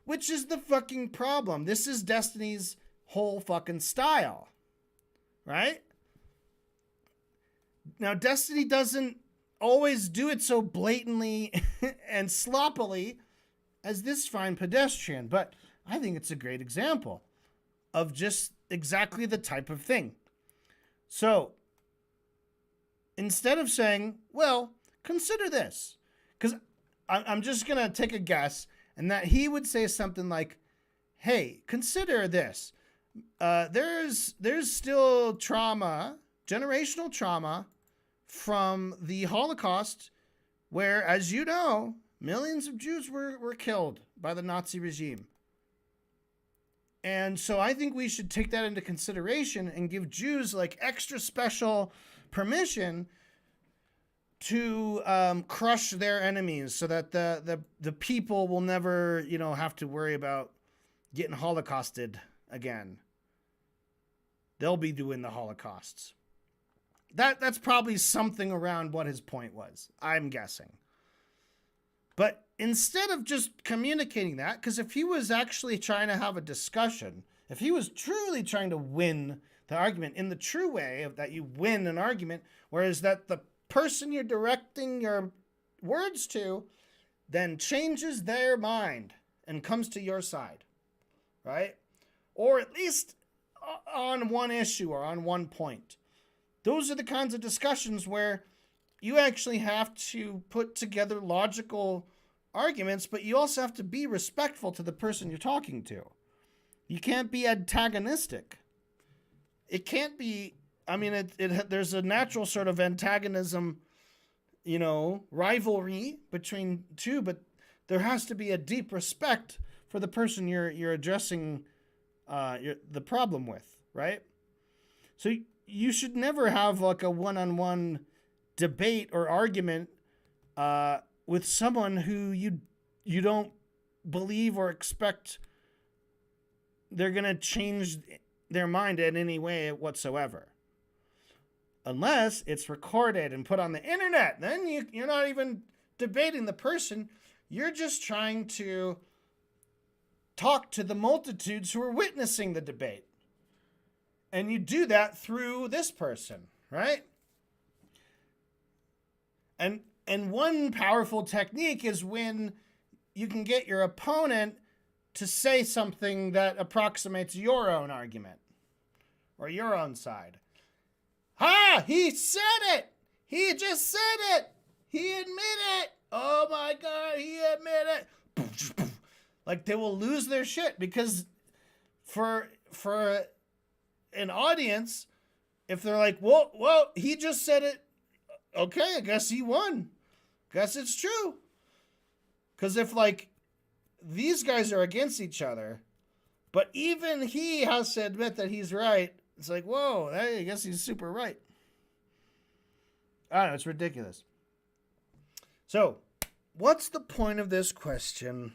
which is the fucking problem. This is Destiny's whole fucking style, right? Now, Destiny doesn't always do it so blatantly and sloppily as this fine pedestrian, but I think it's a great example of just exactly the type of thing. So, instead of saying, well, consider this, because I'm just going to take a guess, and that he would say something like, hey, consider this. There's still trauma, generational trauma from the Holocaust, where, as you know, millions of Jews were killed by the Nazi regime. And so I think we should take that into consideration and give Jews like extra special permission to crush their enemies so that the people will never, have to worry about getting holocausted again. They'll be doing the Holocausts. That's probably something around what his point was, I'm guessing. But instead of just communicating that, because if he was actually trying to have a discussion, if he was truly trying to win the argument in the true way of that you win an argument, whereas that the person you're directing your words to then changes their mind and comes to your side, right? Or at least on one issue or on one point. Those are the kinds of discussions where you actually have to put together logical arguments, but you also have to be respectful to the person you're talking to. You can't be antagonistic. It can't be, there's a natural sort of antagonism, rivalry between two, but there has to be a deep respect for the person you're addressing the problem with, right? So you should never have like a one-on-one debate or argument with someone who you don't believe or expect they're going to change their mind in any way whatsoever. Unless it's recorded and put on the internet. Then you're not even debating the person. You're just trying to talk to the multitudes who are witnessing the debate. And you do that through this person, right? And one powerful technique is when you can get your opponent to say something that approximates your own argument or your own side. Ha! He said it! He just said it! He admitted it! Oh my God, he admitted it! Like they will lose their shit because for an audience, if they're like, well, he just said it. Okay, I guess he won. Guess it's true. Because if like these guys are against each other, but even he has to admit that he's right, it's like, whoa, I guess he's super right. I don't know, it's ridiculous. So, what's the point of this question?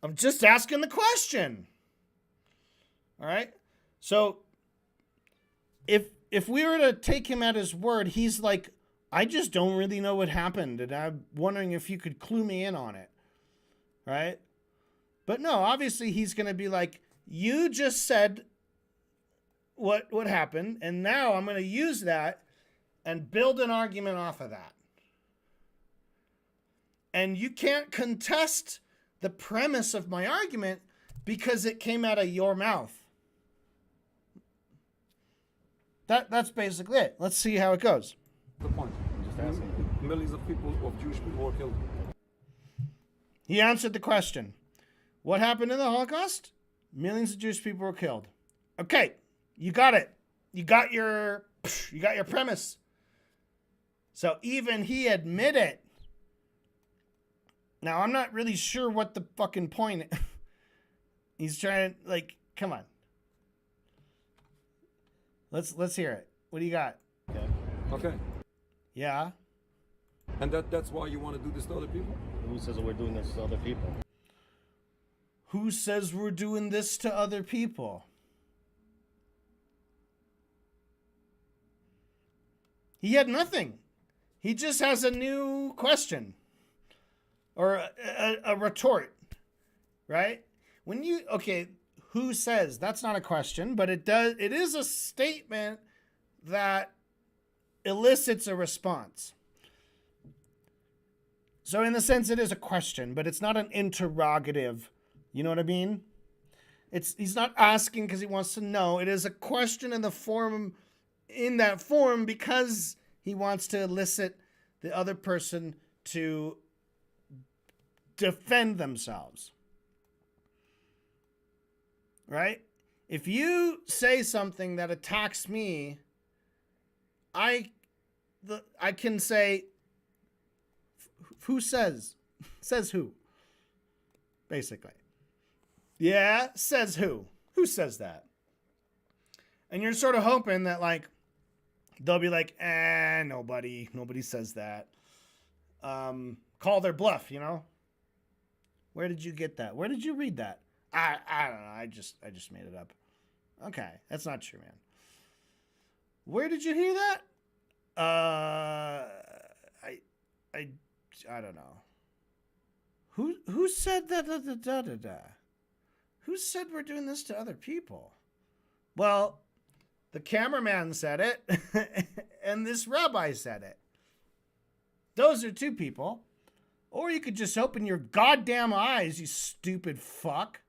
I'm just asking the question. All right? So if we were to take him at his word, he's like, I just don't really know what happened, and I'm wondering if you could clue me in on it. Right? But no, obviously he's going to be like, you just said what happened, and now I'm going to use that and build an argument off of that. And you can't contest the premise of my argument because it came out of your mouth. That's basically it. Let's see how it goes. The point. I'm just asking. Millions of people, of Jewish people, were killed. He answered the question. What happened in the Holocaust? Millions of Jewish people were killed. Okay, you got it. You got your premise. So even he admitted. Now, I'm not really sure what the fucking point is. He's trying to, like, come on. Let's hear it. What do you got? Okay. Yeah. And that's why you want to do this to other people? Who says that we're doing this to other people? Who says we're doing this to other people? He had nothing. He just has a new question. Or a retort. Right? Who says? That's not a question, but it is a statement that elicits a response. So in the sense it is a question, but it's not an interrogative. You know what I mean? He's not asking because he wants to know. It is a question in that form because he wants to elicit the other person to defend themselves. Right? If you say something that attacks me, I can say, who says? Says who? Basically. Yeah, says who? Who says that? And you're sort of hoping that, like, they'll be like, nobody says that. Call their bluff, you know? Where did you get that? Where did you read that? I don't know. I just made it up. Okay, that's not true, man. Where did you hear that? I don't know. Who said that? Who said we're doing this to other people? Well, the cameraman said it, and this rabbi said it. Those are two people. Or you could just open your goddamn eyes, you stupid fuck.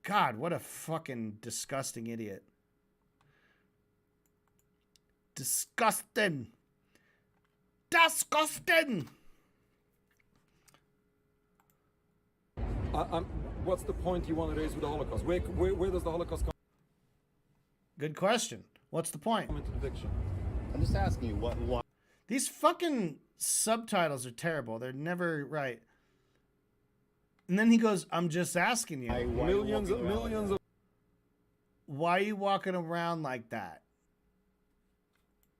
God, what a fucking disgusting idiot. Disgusting. Disgusting. What's the point you want to raise with the Holocaust? Where does the Holocaust come Good question. What's the point? into the picture? I'm just asking you why. These fucking subtitles are terrible. They're never right. And then he goes, I'm just asking you. Millions of Why are you walking around like that?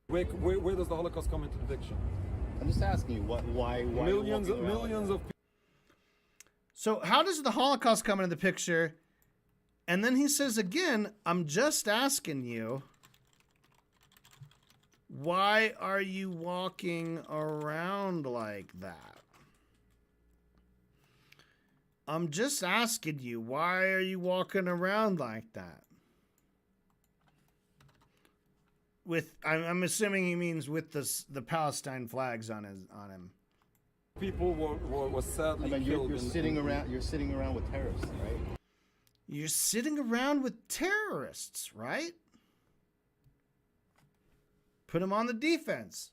where does the Holocaust come into the picture? I'm just asking you why Millions of people. So how does the Holocaust come into the picture? And then he says again, I'm just asking you, why are you walking around like that? I'm just asking you, why are you walking around like that? I'm assuming he means with the Palestine flags on him. People were sadly killed. You're sitting around with terrorists, right? You're sitting around with terrorists, right? Put them on the defense.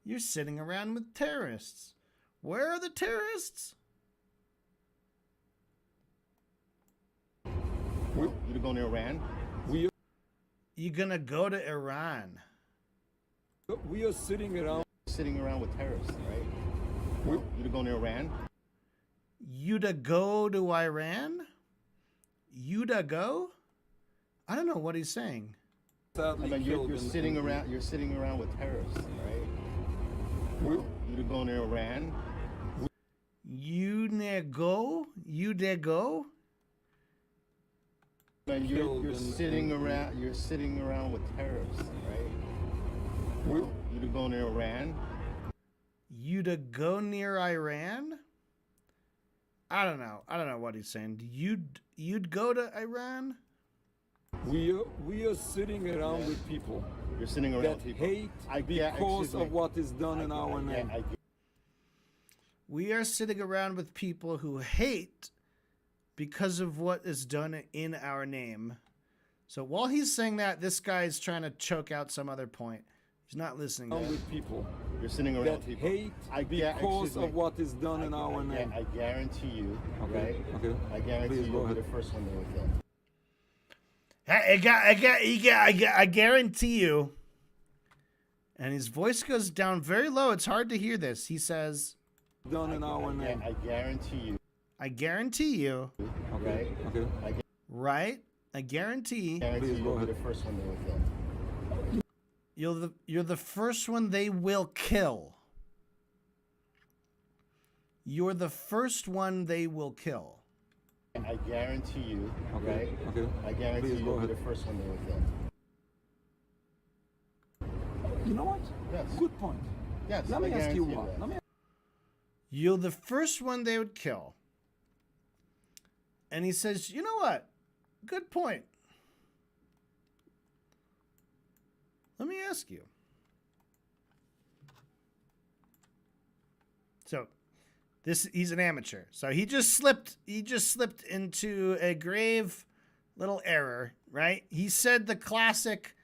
You're sitting around with terrorists. Where are the terrorists? You're going to Iran? You're gonna go to Iran. We are sitting around with terrorists, right? You're going to Iran? You to go to Iran? You to go? I don't know what he's saying. sadly killed. You're sitting around with terrorists, right? You're going to Iran? You there go? And you're sitting around. You're sitting around with terrorists, right? You to go near Iran. You to go near Iran? I don't know. I don't know what he's saying. You'd go to Iran? We are sitting around with people You're sitting around that people. hate because of what is done in our name. We are sitting around with people who hate because of what is done in our name. So while he's saying that, this guy's trying to choke out some other point. He's not listening. With people You're sitting around that people. hate because of what is done in our name. I guarantee you, Okay. right? Okay. I guarantee Please go you'll be ahead. the first one they will kill. I guarantee you. And his voice goes down very low. It's hard to hear this. He says, Done in our name. I guarantee you, I guarantee you. Okay. Okay. Right? I guarantee. Guarantee you'll be the first one they will kill. You're the first one they will kill. You're the first one they will kill. I guarantee you, Okay. right? Okay. I guarantee Please go you'll be ahead. the first one they will kill. You know what? Yes. Good point. Yes. Let I me ask you guarantee what. that. You're the first one they would kill. And he says, you know what? Good point. Let me ask you. So he's an amateur. So he just slipped into a grave little error, right? He said the classic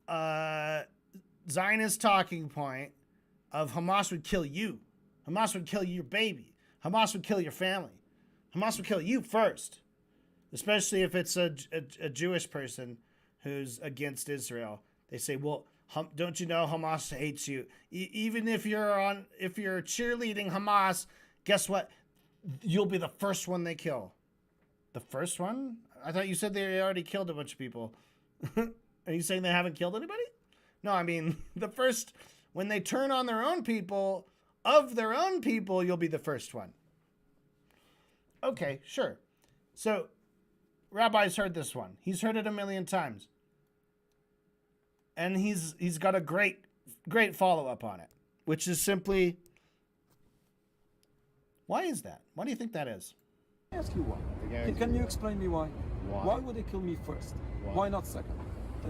Zionist talking point of Hamas would kill you. Hamas would kill your baby. Hamas would kill your family. Hamas would kill you first, especially if it's a Jewish person who's against Israel. They say, well, don't you know Hamas hates you? Even if you're cheerleading Hamas, guess what? You'll be the first one they kill. The first one? I thought you said they already killed a bunch of people. Are you saying they haven't killed anybody? No, I mean, the first, when they turn on their own people, of their own people, you'll be the first one. Okay, sure. So, Rabbi's heard this one. He's heard it a million times. And he's got a great follow-up on it, which is simply, why is that? Why do you think that is? Let me ask you why. guarantee Can you that. explain me why? Why? Why would they kill me first? Why not second?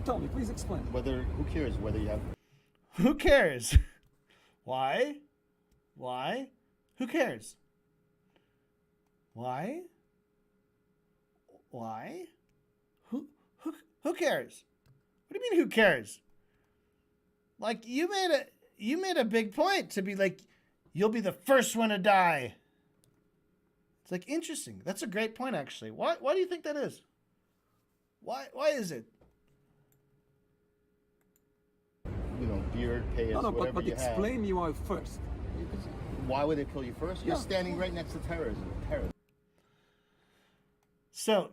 Tell me, please explain. Who cares whether you have. Who cares? Why? Who cares? Why? Who cares? What do you mean who cares? Like you made a big point to be like, you'll be the first one to die. It's like interesting. That's a great point actually. Why do you think that is? Why is it? Beard, payas, whatever but you explain me why first. have. Why would they kill you first? You're Yeah. standing right next to terrorism. So,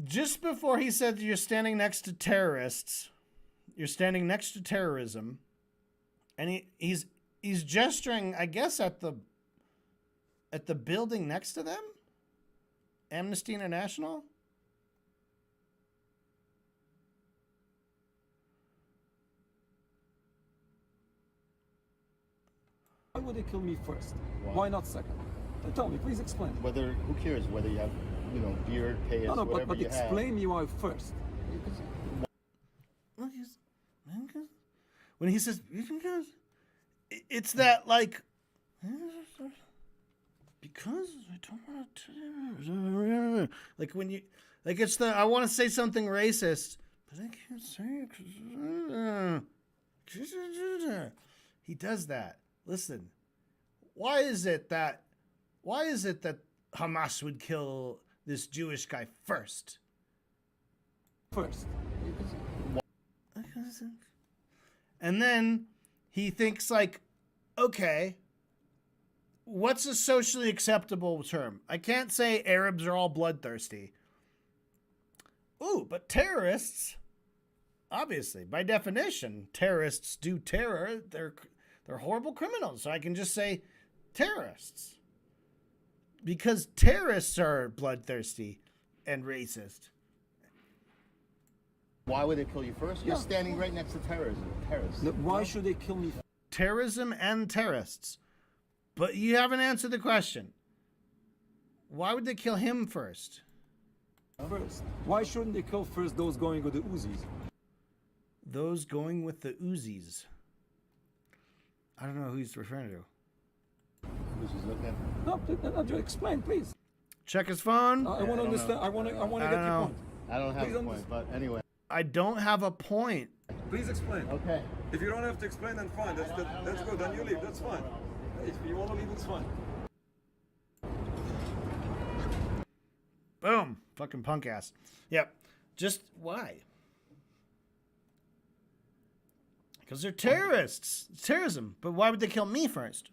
just before he said you're standing next to terrorists, you're standing next to terrorism, and he's gesturing, I guess, at the building next to them, Amnesty International. Why would they kill me first? Why not second? Tell me, please explain. Who cares whether you have, beard, payas, whatever but you have. explain me why first. When he says, it's that like, because I don't want to, like when you, like it's the, I want to say something racist, but I can't say it because he does that. Listen, why is it that Hamas would kill this Jewish guy first? And then he thinks like, okay, what's a socially acceptable term? I can't say Arabs are all bloodthirsty. Ooh, but terrorists, obviously, by definition, terrorists do terror. They're horrible criminals. So I can just say terrorists. Because terrorists are bloodthirsty and racist. Why would they kill you first? You're standing right next to terrorism. Terrorists. No, why should they kill me Terrorism and terrorists. But you haven't answered the question. Why would they kill him first? first? Why shouldn't they kill first those going with the Uzis? Those going with the Uzis. I don't know who he's referring to. No, just explain, please. Check his phone. I want to understand. I want to get your know. point. I don't have Please a point, but anyway. I don't have a point. Please explain. Okay. If you don't have to explain, then fine. That's good. Then you leave. That's fine. If you want to leave, it's fine. Boom. Fucking punk ass. Yep. Just why? Because they're terrorists. It's terrorism. But why would they kill me first?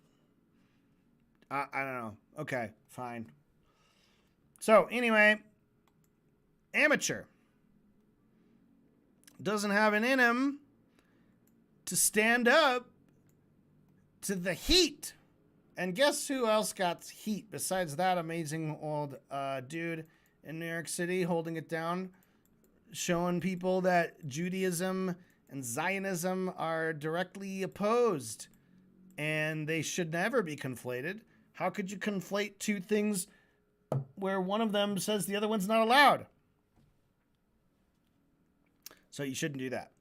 I don't know. Okay, fine. So, anyway, amateur. Doesn't have it in him to stand up to the heat. And guess who else got heat besides that amazing old dude in New York City holding it down, showing people that Judaism and Zionism are directly opposed and they should never be conflated. How could you conflate two things where one of them says the other one's not allowed? So you shouldn't do that.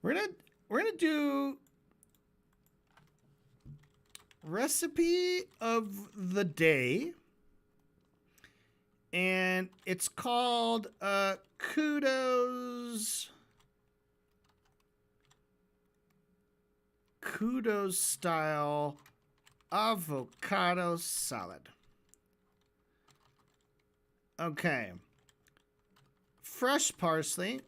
We're gonna do recipe of the day, and it's called kudos style avocado salad. Okay. Fresh parsley.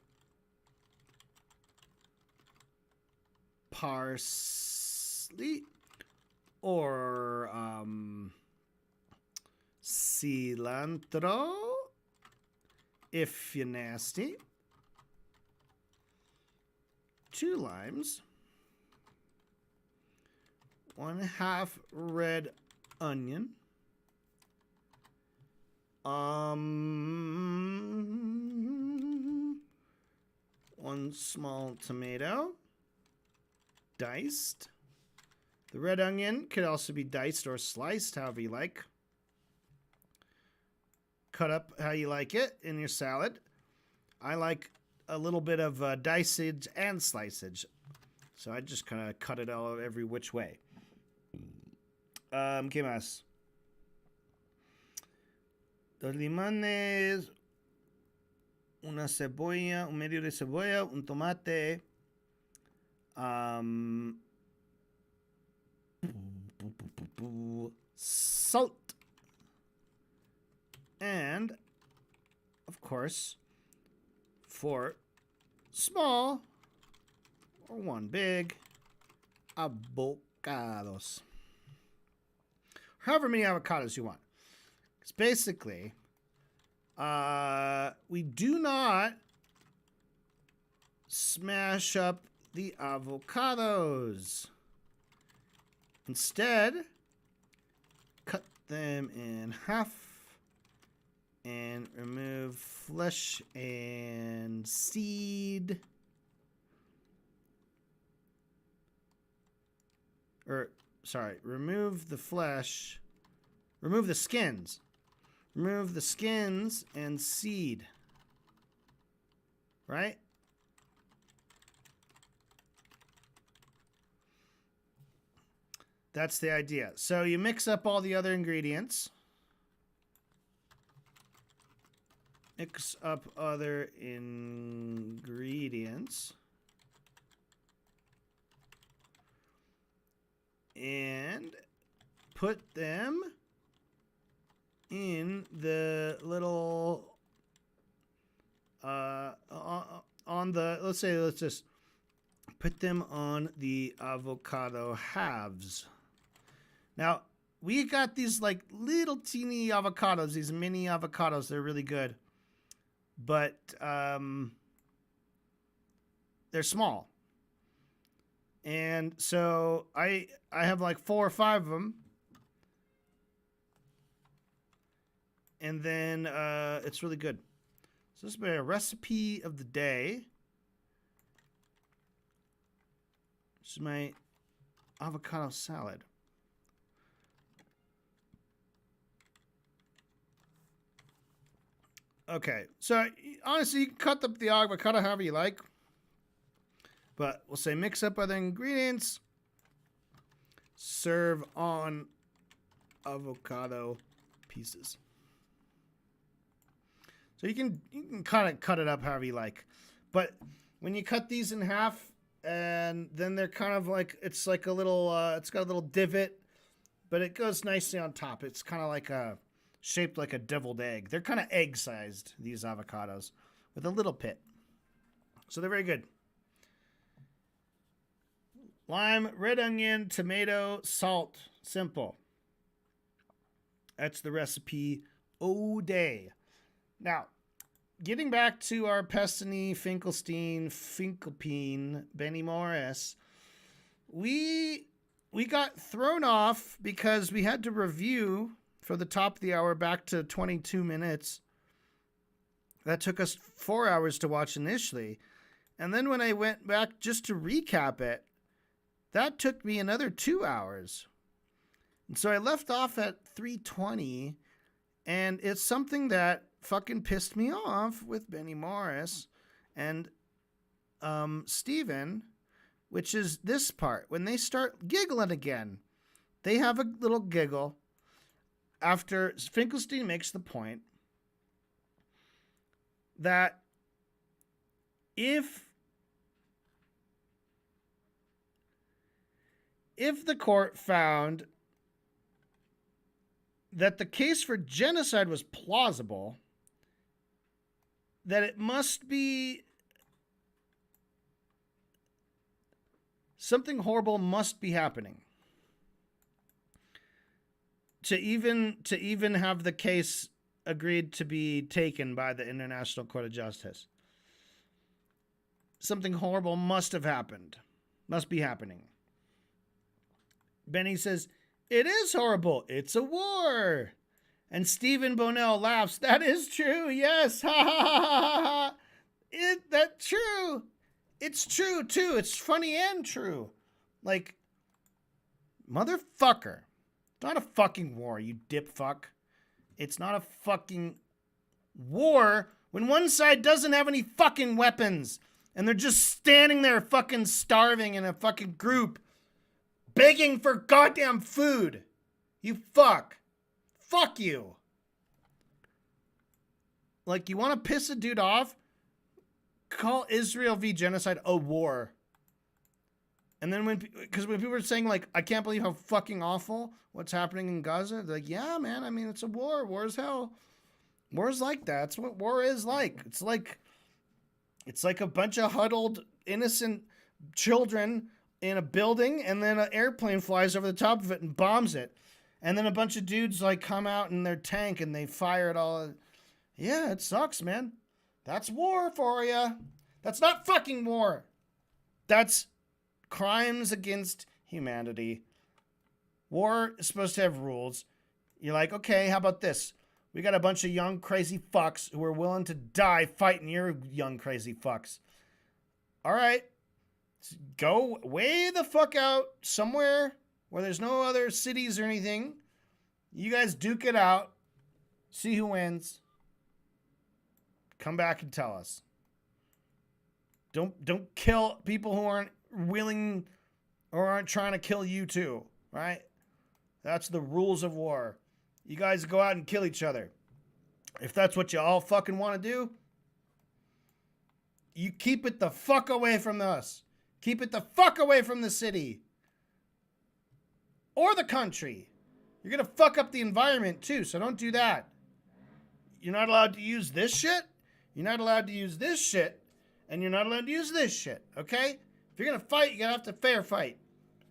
Or cilantro if you're nasty. 2 limes. 1/2 red onion. 1 small tomato. Diced. The red onion could also be diced or sliced, however you like. Cut up how you like it in your salad. I like a little bit of dicage and slicage, so I just kind of cut it all every which way. ¿Qué más? 2 limones, una cebolla, un medio de cebolla, un tomate. Salt. And, of course, 4 small or 1 big avocados. However many avocados you want. Because basically, we do not smash up the avocados. Instead, cut them in half and remove flesh and seed. Remove the flesh. Remove the skins. Remove the skins and seed. Right? That's the idea. So you mix up all the other ingredients. Mix up other ingredients. And put them in the little on the, let's just put them on the avocado halves. Now, we got these like little teeny avocados, these mini avocados. They're really good. But they're small. And so I have like 4 or 5 of them. And then it's really good. So this is my recipe of the day. This is my avocado salad. Okay, so honestly, you can cut up the avocado however you like. But we'll say mix up other ingredients. Serve on avocado pieces. So you can kind of cut it up however you like. But when you cut these in half, and then they're kind of like, it's like a little, it's got a little divot, but it goes nicely on top. It's kind of like shaped like a deviled egg. They're kind of egg-sized, these avocados, with a little pit. So they're very good. Lime, red onion, tomato, salt. Simple. That's the recipe all day. Now, getting back to our Pestiny, Finkelstein, Benny Morris, we got thrown off because we had to review for the top of the hour back to 22 minutes. That took us 4 hours to watch initially. And then when I went back just to recap it, that took me another 2 hours. And so I left off at 3:20, and it's something that fucking pissed me off with Benny Morris and Steven, which is this part. When they start giggling again, they have a little giggle after Finkelstein makes the point that if the court found that the case for genocide was plausible, that it must be something horrible must be happening to even have the case agreed to be taken by the International Court of Justice. Something horrible must have happened. Must be happening. Benny says, "It is horrible. It's a war." And Stephen Bonnell laughs. "That is true. Yes. Ha ha ha ha ha. That's true. It's true too. It's funny and true." Like, motherfucker. It's not a fucking war, you dip fuck. It's not a fucking war when one side doesn't have any fucking weapons and they're just standing there fucking starving in a fucking group begging for goddamn food. You fuck. Fuck you. Like, you want to piss a dude off? Call Israel v. genocide a war. And then because when people are saying, like, I can't believe how fucking awful what's happening in Gaza, they're like, yeah, man, I mean, it's a war. War is hell. War is like that. That's what war is like. It's like a bunch of huddled, innocent children in a building, and then an airplane flies over the top of it and bombs it. And then a bunch of dudes, like, come out in their tank and they fire it all. Yeah, it sucks, man. That's war for you. That's not fucking war. That's crimes against humanity. War is supposed to have rules. You're like, okay, how about this? We got a bunch of young crazy fucks who are willing to die fighting your young crazy fucks. All right. Go way the fuck out somewhere where there's no other cities or anything. You guys duke it out. See who wins. Come back and tell us. Don't kill people who aren't willing or aren't trying to kill you too, right? That's the rules of war. You guys go out and kill each other. If that's what you all fucking want to do, you keep it the fuck away from us. Keep it the fuck away from the city. Or the country. You're going to fuck up the environment too, so don't do that. You're not allowed to use this shit. You're not allowed to use this shit. And you're not allowed to use this shit, okay? If you're going to fight, you're going to have to fair fight,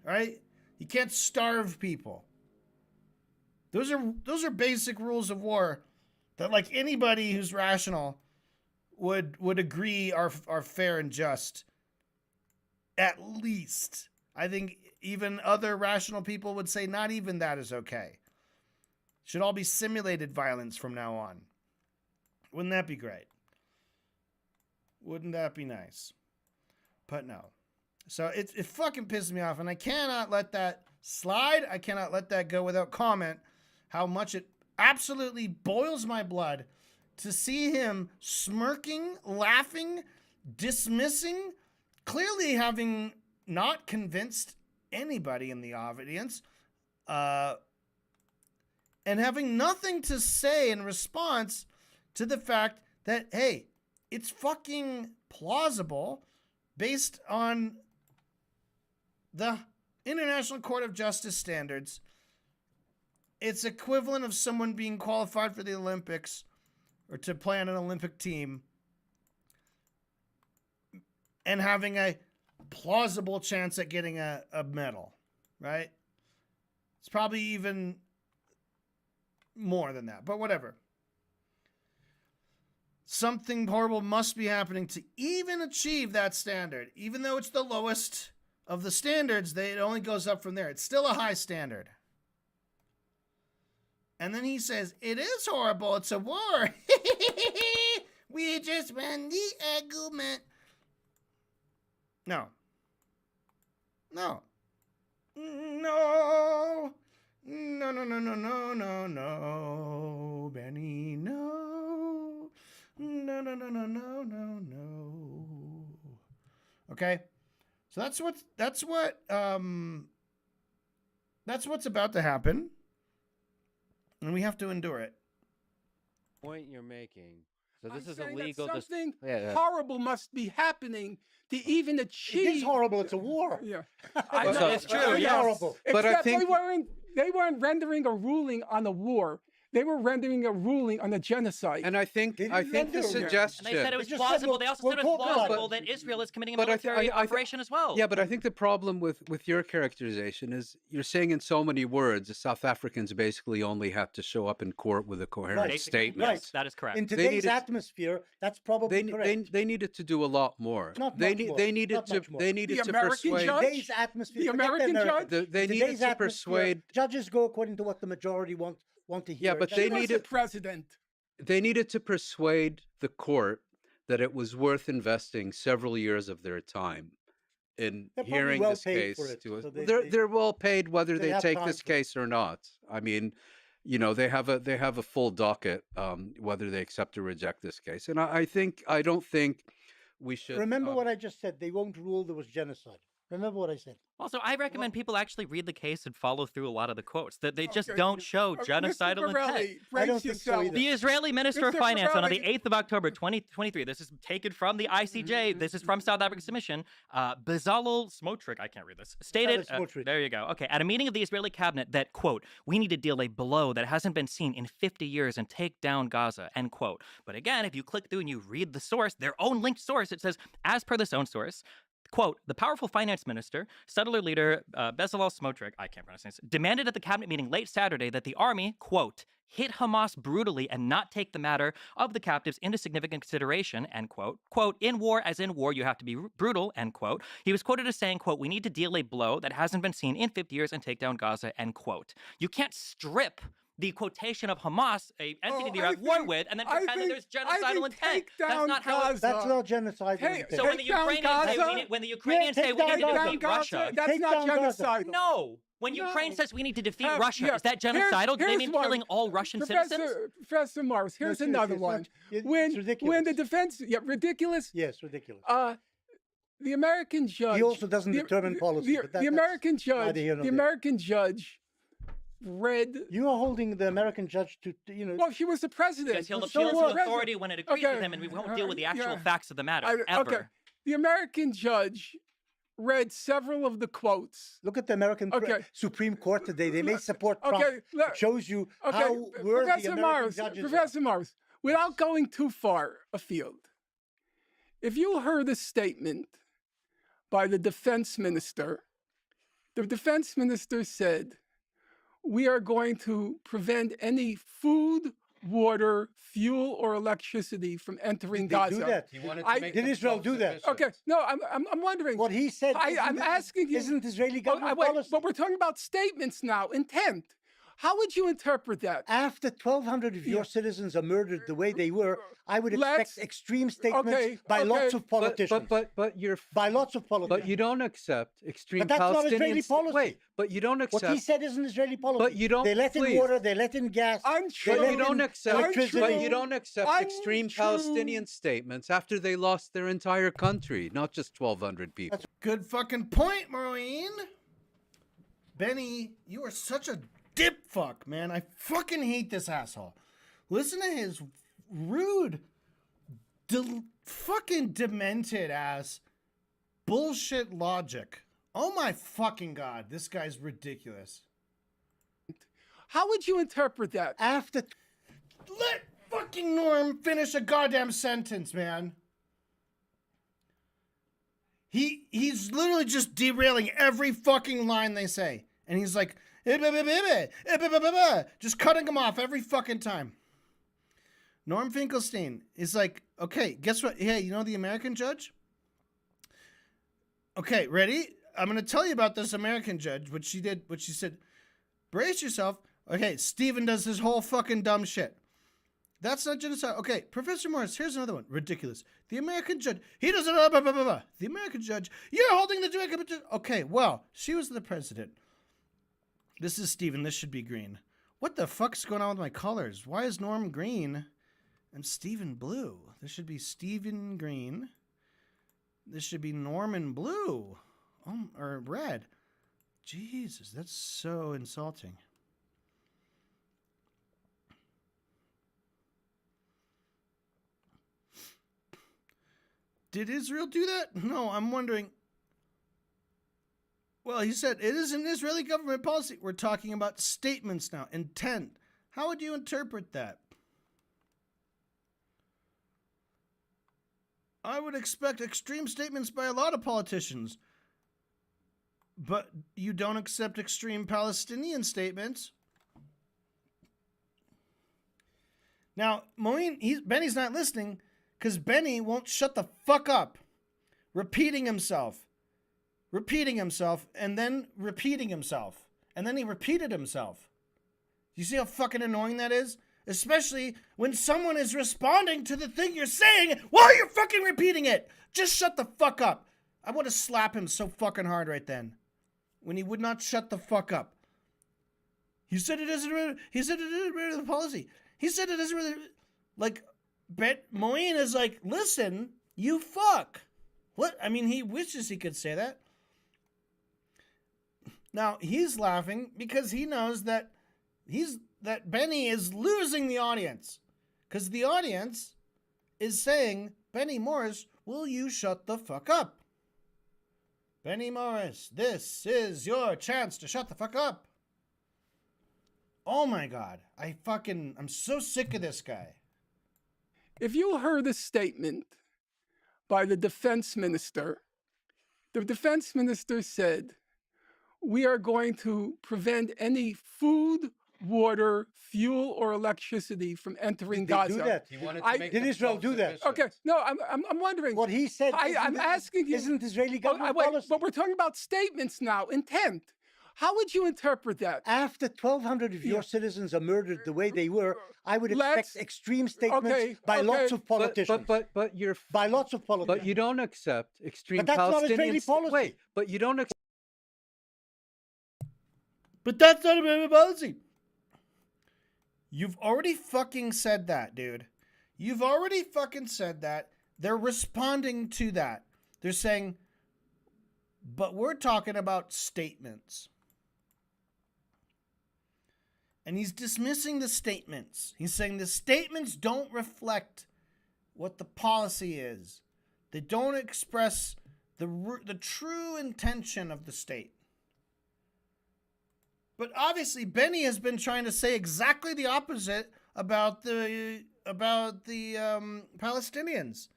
all right? You can't starve people. Those are basic rules of war that, like, anybody who's rational would agree are fair and just. At least. I think even other rational people would say not even that is okay. Should all be simulated violence from now on. Wouldn't that be great? Wouldn't that be nice? But no. So it fucking pisses me off, and I cannot let that slide. I cannot let that go without comment. How much it absolutely boils my blood to see him smirking, laughing, dismissing, clearly having not convinced anybody in the audience, and having nothing to say in response to the fact that, hey, it's fucking plausible based on the International Court of Justice standards. It's equivalent of someone being qualified for the Olympics or to play on an Olympic team and having a plausible chance at getting a medal, right? It's probably even more than that, but whatever. Something horrible must be happening to even achieve that standard. Even though it's the lowest of the standards, it only goes up from there. It's still a high standard. And then he says, it is horrible. It's a war. We just won the argument. No. No. No. No, no, no, no, no, no, no. Benny, no. No, no, no, no, no, no, no. Okay? So that's what's about to happen. And we have to endure it. Point you're making. So this I'm is saying illegal. that something Yeah. horrible must be happening to even achieve. It is horrible. It's a war. Yeah, I know, it's true. Yes. Horrible. But I Except think- they weren't rendering a ruling on a war. They were rendering a ruling on a genocide. And I think They the didn't do it. suggestion. And they said it was They just said, plausible. They also we'll said it was talk about it. plausible that Israel is committing a But I military I operation as well. Yeah, but I think the problem with your characterization is you're saying in so many words the South Africans basically only have to show up in court with a coherent Right. Basically, statement. yes, that is correct. In They today's needed- atmosphere, that's probably correct. They needed to do a lot more. Not they much more. they needed Not to much more. they needed The to American persuade. judge? Today's atmosphere. The forget American American. judge? They needed Today's to atmosphere, persuade. Judges go according to what the majority want to hear. Yeah, but She they was needed- the president. They needed to persuade the court that it was worth investing several years of their time in They're probably hearing well this paid case. for it, To us. so they- They're well paid whether they they have take time this for it. case or not. I mean, you know, they have a full docket whether they accept or reject this case. And I don't think we should Remember what I just said. They won't rule there was genocide. Remember what I said. Also, I recommend people actually read the case and follow through a lot of the quotes. That they just Okay. don't show Mr. genocidal intent. Borelli, brace I don't think so yourself. either. The Israeli Minister of Mr. Finance on the Borelli. 8th of October, 2023. This is taken from the ICJ. This is from South Africa's submission. Bezalel Smotrich, I can't read this, stated, Smotrich. there you go. Okay, at a meeting of the Israeli cabinet that, quote, we need to deal a blow that hasn't been seen in 50 years and take down Gaza, end quote. But again, if you click through and you read the source, their own linked source, it says, as per this own source, quote, the powerful finance minister, settler leader Bezalel Smotrich, I can't pronounce this, demanded at the cabinet meeting late Saturday that the army, quote, hit Hamas brutally and not take the matter of the captives into significant consideration, end quote. Quote, in war, as in war, you have to be brutal, end quote. He was quoted as saying, quote, we need to deal a blow that hasn't been seen in 50 years and take down Gaza, end quote. You can't strip the quotation of Hamas, a entity that you're at war with, and then pretend that there's genocidal intent. That's not how it... That's not genocide. Hey, So when the Take down Ukrainians say Gaza? we need, when the Ukrainians say take we need to down defeat Gaza, Russia, that's Take not down Gaza. genocidal. no. When No. Ukraine says we need to defeat Uh, Russia, yeah. is that genocidal? Do they Here's mean one. killing all Russian citizens? Professor Morris, here's it's- another it's one. not- it's when ridiculous. the defense, ridiculous. Yes, ridiculous. The American judge. He also doesn't determine policy. but The American judge. neither here nor The there. American judge read. You are holding the American judge to Well, she was the president. Because he'll So appeal what? to authority when it agrees Okay. with him, and we won't deal with the actual Yeah. facts of the matter, Okay. ever. The American judge read several of the quotes. Look at the American Okay. Supreme Court today. They may support Trump. Okay, look- It shows you Okay, how worthy Professor American Morris, judges Professor Morris, without going too far afield, if you heard a statement by the defense minister said, we are going to prevent any food, water, fuel, or electricity from entering Did they Gaza. do that? He wanted I- to make Did them Israel do that? self-sufficient. Okay, no, I'm wondering. What he said. I'm asking you. Isn't Israeli Oh, government wait, policy? but we're talking about statements now, intent. How would you interpret that? After 1,200 of your citizens are murdered the way they were, I would expect extreme statements by lots of politicians. But you're by lots of politicians. But you don't accept extreme But that's not Israeli Palestinian. policy. Wait, but you don't accept. What he said isn't Israeli policy. But you don't. They let in please. water, they let in gas. Untrue. But you don't accept. electricity. But you don't accept extreme Untrue. Palestinian statements after they lost their entire country, not just 1,200 people. Good fucking point, Maureen. Benny, you are such a dip fuck, man. I fucking hate this asshole. Listen to his rude, fucking demented ass bullshit logic. Oh my fucking God, this guy's ridiculous. How would you interpret that? After Let fucking Norm finish a goddamn sentence, man. He's literally just derailing every fucking line they say. And he's like, just cutting them off every fucking time. Norm Finkelstein is like, okay, guess what? Hey, you know the American judge? Okay, ready? I'm going to tell you about this American judge, what she said. Brace yourself. Okay, Stephen does his whole fucking dumb shit. That's not genocide. Okay, Professor Morris, here's another one. Ridiculous. The American judge, he doesn't know, blah, blah, blah, blah. The American judge, you're holding the American judge. Okay, well, she was the president. This is Stephen. This should be green. What the fuck's going on with my colors? Why is Norm green and Stephen blue? This should be Stephen green. This should be Norman blue. Or red. Jesus, that's so insulting. Did Israel do that? No, I'm wondering. Well, he said it is an Israeli government policy. We're talking about statements now, intent. How would you interpret that? I would expect extreme statements by a lot of politicians. But you don't accept extreme Palestinian statements. Now, Benny's not listening because Benny won't shut the fuck up. Repeating himself, and then repeating himself. And then he repeated himself. You see how fucking annoying that is? Especially when someone is responding to the thing you're saying while you're fucking repeating it. Just shut the fuck up. I want to slap him so fucking hard right then. When he would not shut the fuck up. He said it isn't really the policy. He said it isn't really... Like, Moeen is like, listen, you fuck. What? I mean, he wishes he could say that. Now, he's laughing because he knows that Benny is losing the audience. Because the audience is saying, Benny Morris, will you shut the fuck up? Benny Morris, this is your chance to shut the fuck up. Oh my God. I'm so sick of this guy. If you heard a statement by the defense minister said, we are going to prevent any food, water, fuel, or electricity from entering Gaza. Do that? He wanted to make Did Israel do that? Okay, no, I'm wondering. What he said. I'm asking you. Isn't Israeli government wait, policy? but we're talking about statements now, intent. How would you interpret that? After 1,200 of your citizens are murdered the way they were, I would expect extreme statements by lots of politicians. But you're by lots of politicians. But you don't accept extreme But that's not Palestinian. Israeli policy. Wait, but you don't accept. But that's not American policy. You've already fucking said that, dude. You've already fucking said that. They're responding to that. They're saying, but we're talking about statements. And he's dismissing the statements. He's saying the statements don't reflect what the policy is. They don't express the true intention of the state. But obviously, Benny has been trying to say exactly the opposite about the Palestinians.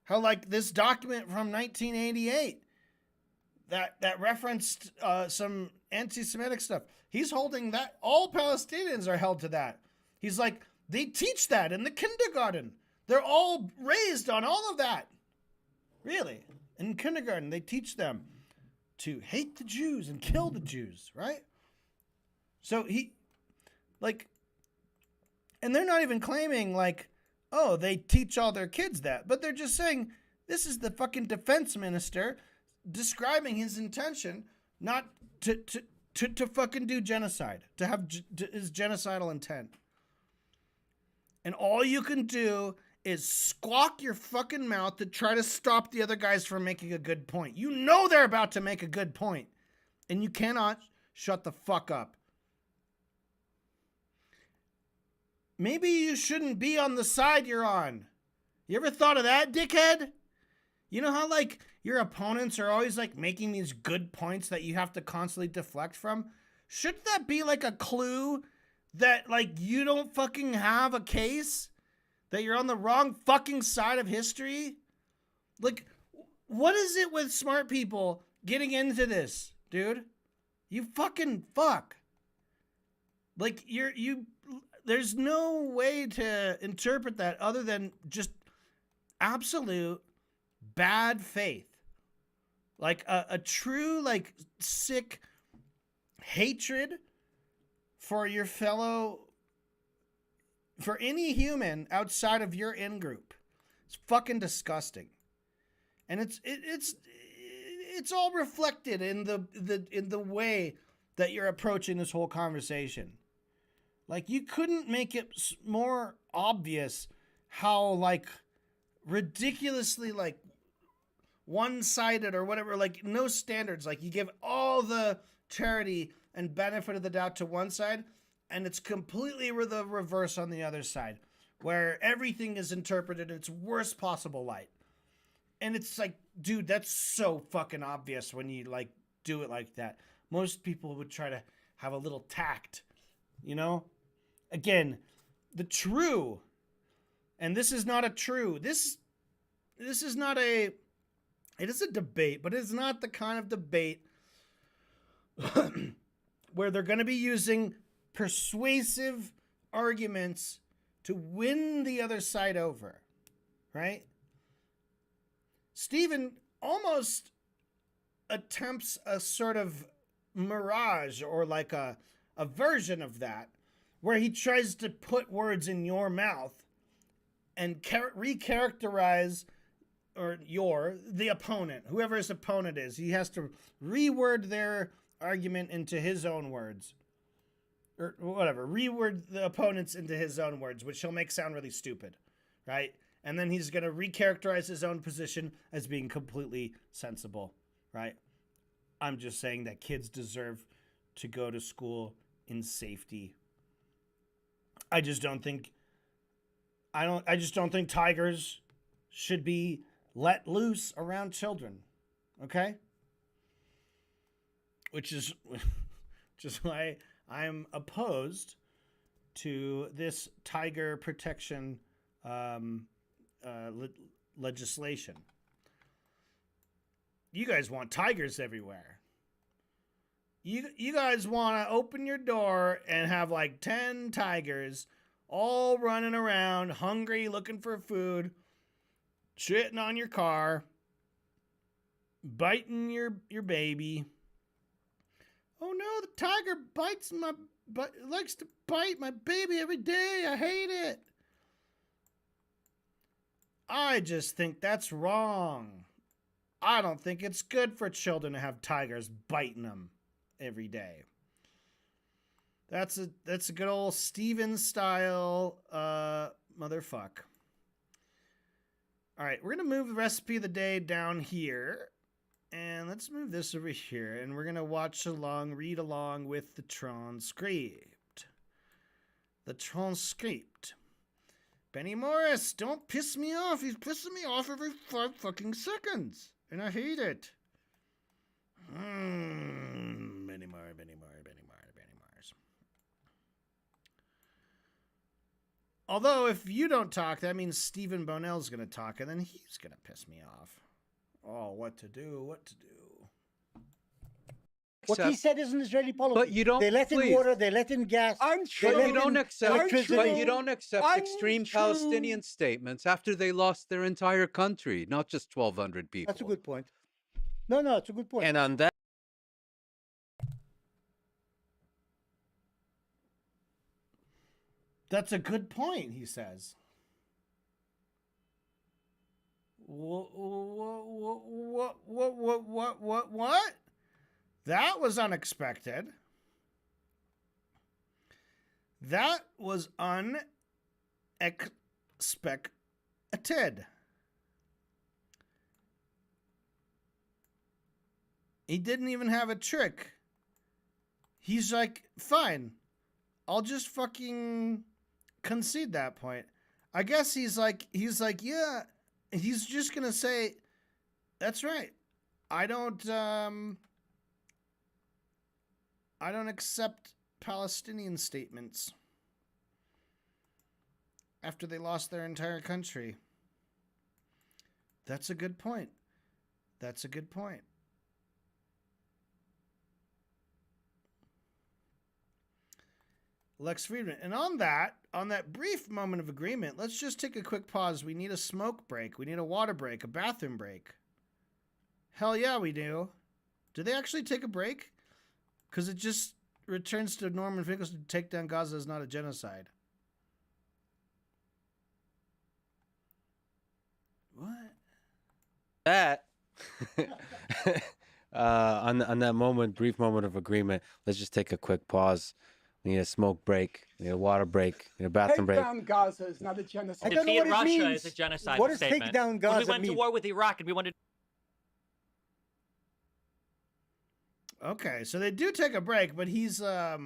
How, like, this document from 1988 that referenced some anti-Semitic stuff. He's holding that. All Palestinians are held to that. He's like, they teach that in the kindergarten. They're all raised on all of that. Really. In kindergarten, they teach them to hate the Jews and kill the Jews, right? So Like, and they're not even claiming like, oh, they teach all their kids that, but they're just saying this is the fucking defense minister describing his intention not to fucking do genocide, to have his genocidal intent. And all you can do is squawk your fucking mouth to try to stop the other guys from making a good point. You know they're about to make a good point, and you cannot shut the fuck up. Maybe you shouldn't be on the side you're on. You ever thought of that, dickhead? You know how, like, your opponents are always, like, making these good points that you have to constantly deflect from? Shouldn't that be, like, a clue that, like, you don't fucking have a case? That you're on the wrong fucking side of history? Like, what is it with smart people getting into this, dude? You fucking fuck. Like, there's no way to interpret that other than just absolute bad faith. Like a true, like, sick hatred for your fellow, for any human outside of your in-group. It's fucking disgusting. And it's all reflected in the way that you're approaching this whole conversation. Like, you couldn't make it more obvious how, like, ridiculously, like, one-sided or whatever, like, no standards. Like, you give all the charity and benefit of the doubt to one side, and it's completely the reverse on the other side, where everything is interpreted in its worst possible light. And it's like, dude, that's so fucking obvious when you, like, do it like that. Most people would try to have a little tact, you know? Again, the true, and this is not a true, this is not a, it is a debate, but it's not the kind of debate where they're going to be using persuasive arguments to win the other side over, right? Stephen almost attempts a sort of mirage, or like a version of that, where he tries to put words in your mouth and recharacterize the opponent, whoever his opponent is. He has to reword their argument into his own words, or whatever, reword the opponents into his own words, which he'll make sound really stupid, right? And then he's going to recharacterize his own position as being completely sensible, right? I'm just saying that kids deserve to go to school in safety. I just don't think tigers should be let loose around children. Okay? Which is why I'm opposed to this tiger protection legislation. You guys want tigers everywhere. You guys want to open your door and have like 10 tigers all running around, hungry, looking for food, shitting on your car, biting your baby. Oh no, the tiger likes to bite my baby every day. I hate it. I just think that's wrong. I don't think it's good for children to have tigers biting them every day. That's a good old Steven style motherfuck. All right, we're going to move the recipe of the day down here. And let's move this over here. And we're going to read along with the transcript. The transcript. Benny Morris, don't piss me off. He's pissing me off every 5 fucking seconds. And I hate it. Benny Morris. Although, if you don't talk, that means Stephen Bonell's going to talk, and then he's going to piss me off. Oh, what to do. What he said is an Israeli policy. But you don't. They let in water. They let in gas. You don't accept extreme Palestinian statements after they lost their entire country, not just 1,200 people. That's a good point. No, it's a good point. And on that. That's a good point, he says. What? That was unexpected. That was unexpected. He didn't even have a trick. He's like, fine, I'll just fucking concede that point. I guess he's like, yeah, he's just gonna say, that's right. I don't accept Palestinian statements after they lost their entire country. That's a good point. That's a good point. Lex Friedman. And on that brief moment of agreement, let's just take a quick pause. We need a smoke break. We need a water break, a bathroom break. Hell yeah, we do. Do they actually take a break? Because it just returns to Norman Finkelstein to take down Gaza is not a genocide. What? That on that brief moment of agreement, let's just take a quick pause. We need a smoke break. We need a water break. We need a bathroom break. Take down Gaza is not a genocide. I don't know what Russia it means. is a genocide What does statement. take down Gaza When we went mean? to war with Iraq and we wanted. Okay, so they do take a break, but he's they're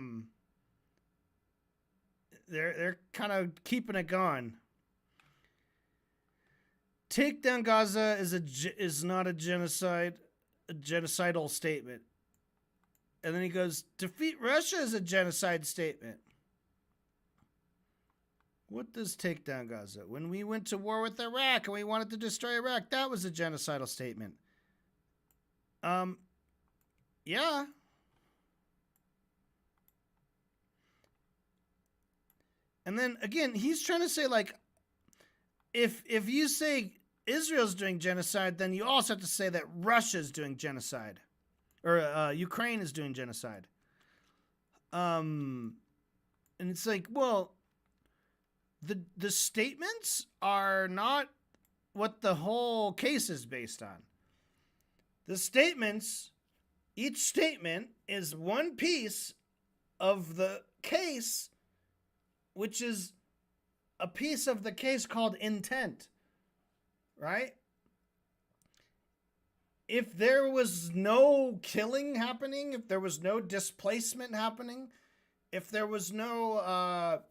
kind of keeping it going. Take down Gaza is not a genocidal statement. And then he goes, defeat Russia is a genocide statement. What does take down Gaza? When we went to war with Iraq and we wanted to destroy Iraq, that was a genocidal statement. Yeah. And then again, he's trying to say, like, if you say Israel's doing genocide, then you also have to say that Russia's doing genocide. Or Ukraine is doing genocide. And it's like, well, the statements are not what the whole case is based on. The statements, each statement is one piece of the case, which is a piece of the case called intent, right? If there was no killing happening, if there was no displacement happening, if there was no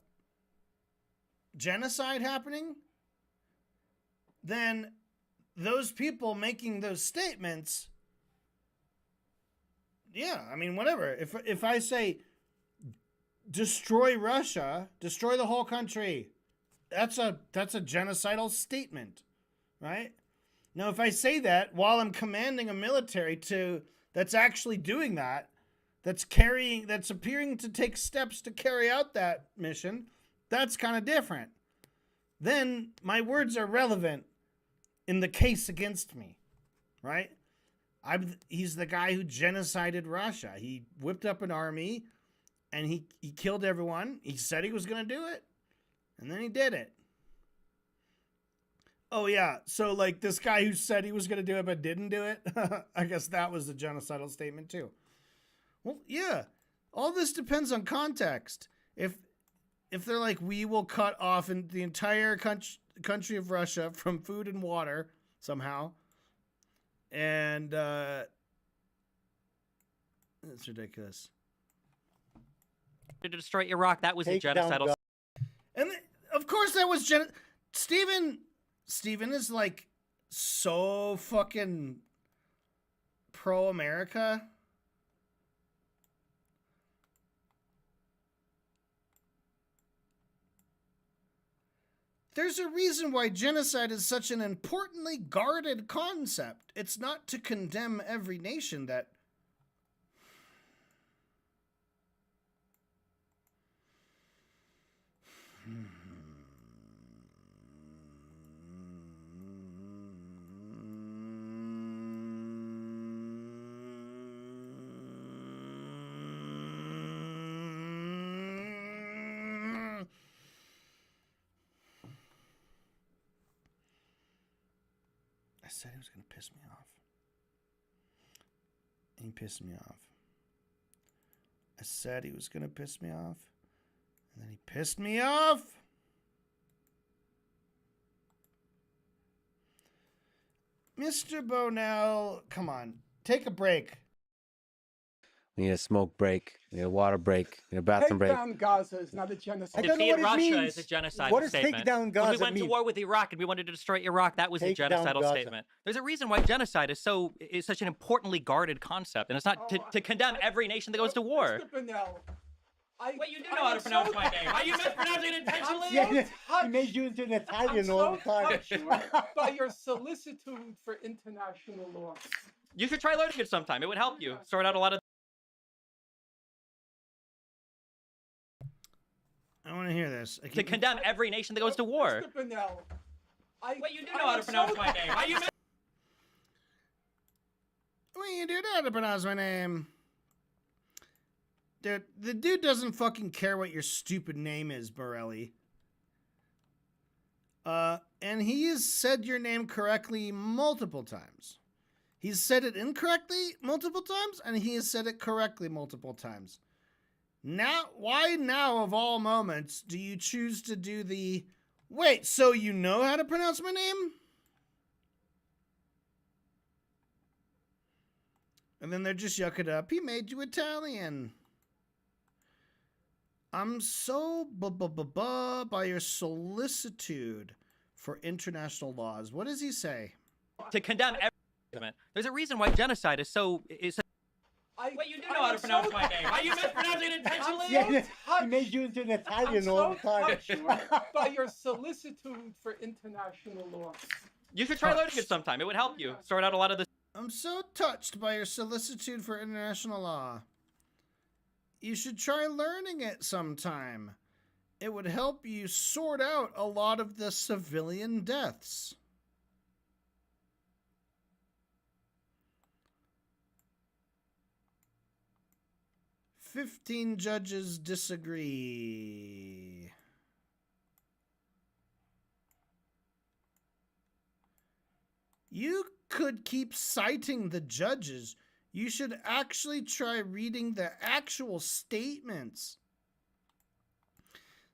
genocide happening, then those people making those statements, yeah, I mean, whatever. If I say destroy Russia, destroy the whole country, that's a genocidal statement, right? Now, if I say that while I'm commanding a military that's actually doing that, that's appearing to take steps to carry out that mission, that's kind of different. Then my words are relevant in the case against me, right? He's the guy who genocided Russia. He whipped up an army and he killed everyone. He said he was going to do it, and then he did it. Oh, yeah. So, like, this guy who said he was going to do it but didn't do it, I guess that was a genocidal statement, too. Well, yeah. All this depends on context. If they're like, we will cut off the entire country of Russia from food and water somehow, and it's ridiculous. To destroy Iraq, that was a genocidal. And of course that was Steven is like so fucking pro-America. There's a reason why genocide is such an importantly guarded concept. It's not to condemn every nation that I said he was going to piss me off. He pissed me off. I said he was going to piss me off. And then he pissed me off. Mr. Bonell, come on. Take a break. We need a smoke break. We need a water break. We need a bathroom break. Take down Gaza is not a genocide. I don't know what it Russia means. is a genocidal What does statement. take down Gaza When we went mean? to war with Iraq and we wanted to destroy Iraq, that was Take a down genocidal Gaza. statement. There's a reason why genocide is such an importantly guarded concept, and it's not to condemn every nation that goes to war. Mr. Bonnell, Wait, you do know how to pronounce my name. Are you mispronouncing it intentionally? Yeah, he made you into an Italian all the time. by your solicitude for international law. You should try learning it sometime. It would help you sort out a lot of. I want to hear this. To condemn every nation that goes to war. Mr. Bonnell, Wait, you do know how to pronounce my name. Are you? Wait, you do know how to pronounce my name. Dude, the dude doesn't fucking care what your stupid name is, Borelli. And he has said your name correctly multiple times. He's said it incorrectly multiple times, and he has said it correctly multiple times. Now, why now of all moments do you choose to do the, wait, so you know how to pronounce my name? And then they're just yuck it up. He made you Italian. I'm so by your solicitude for international laws. What does he say? To condemn every. There's a reason why genocide is so. Wait, you do know how to pronounce my name. Are you mispronouncing it intentionally? Yeah, he made you into an Italian all the time. by your solicitude for international law. You should try learning it sometime. It would help you sort out a lot of this. I'm so touched by your solicitude for international law. You should try learning it sometime. It would help you sort out a lot of the civilian deaths. "15 judges disagree." You could keep citing the judges. You should actually try reading the actual statements.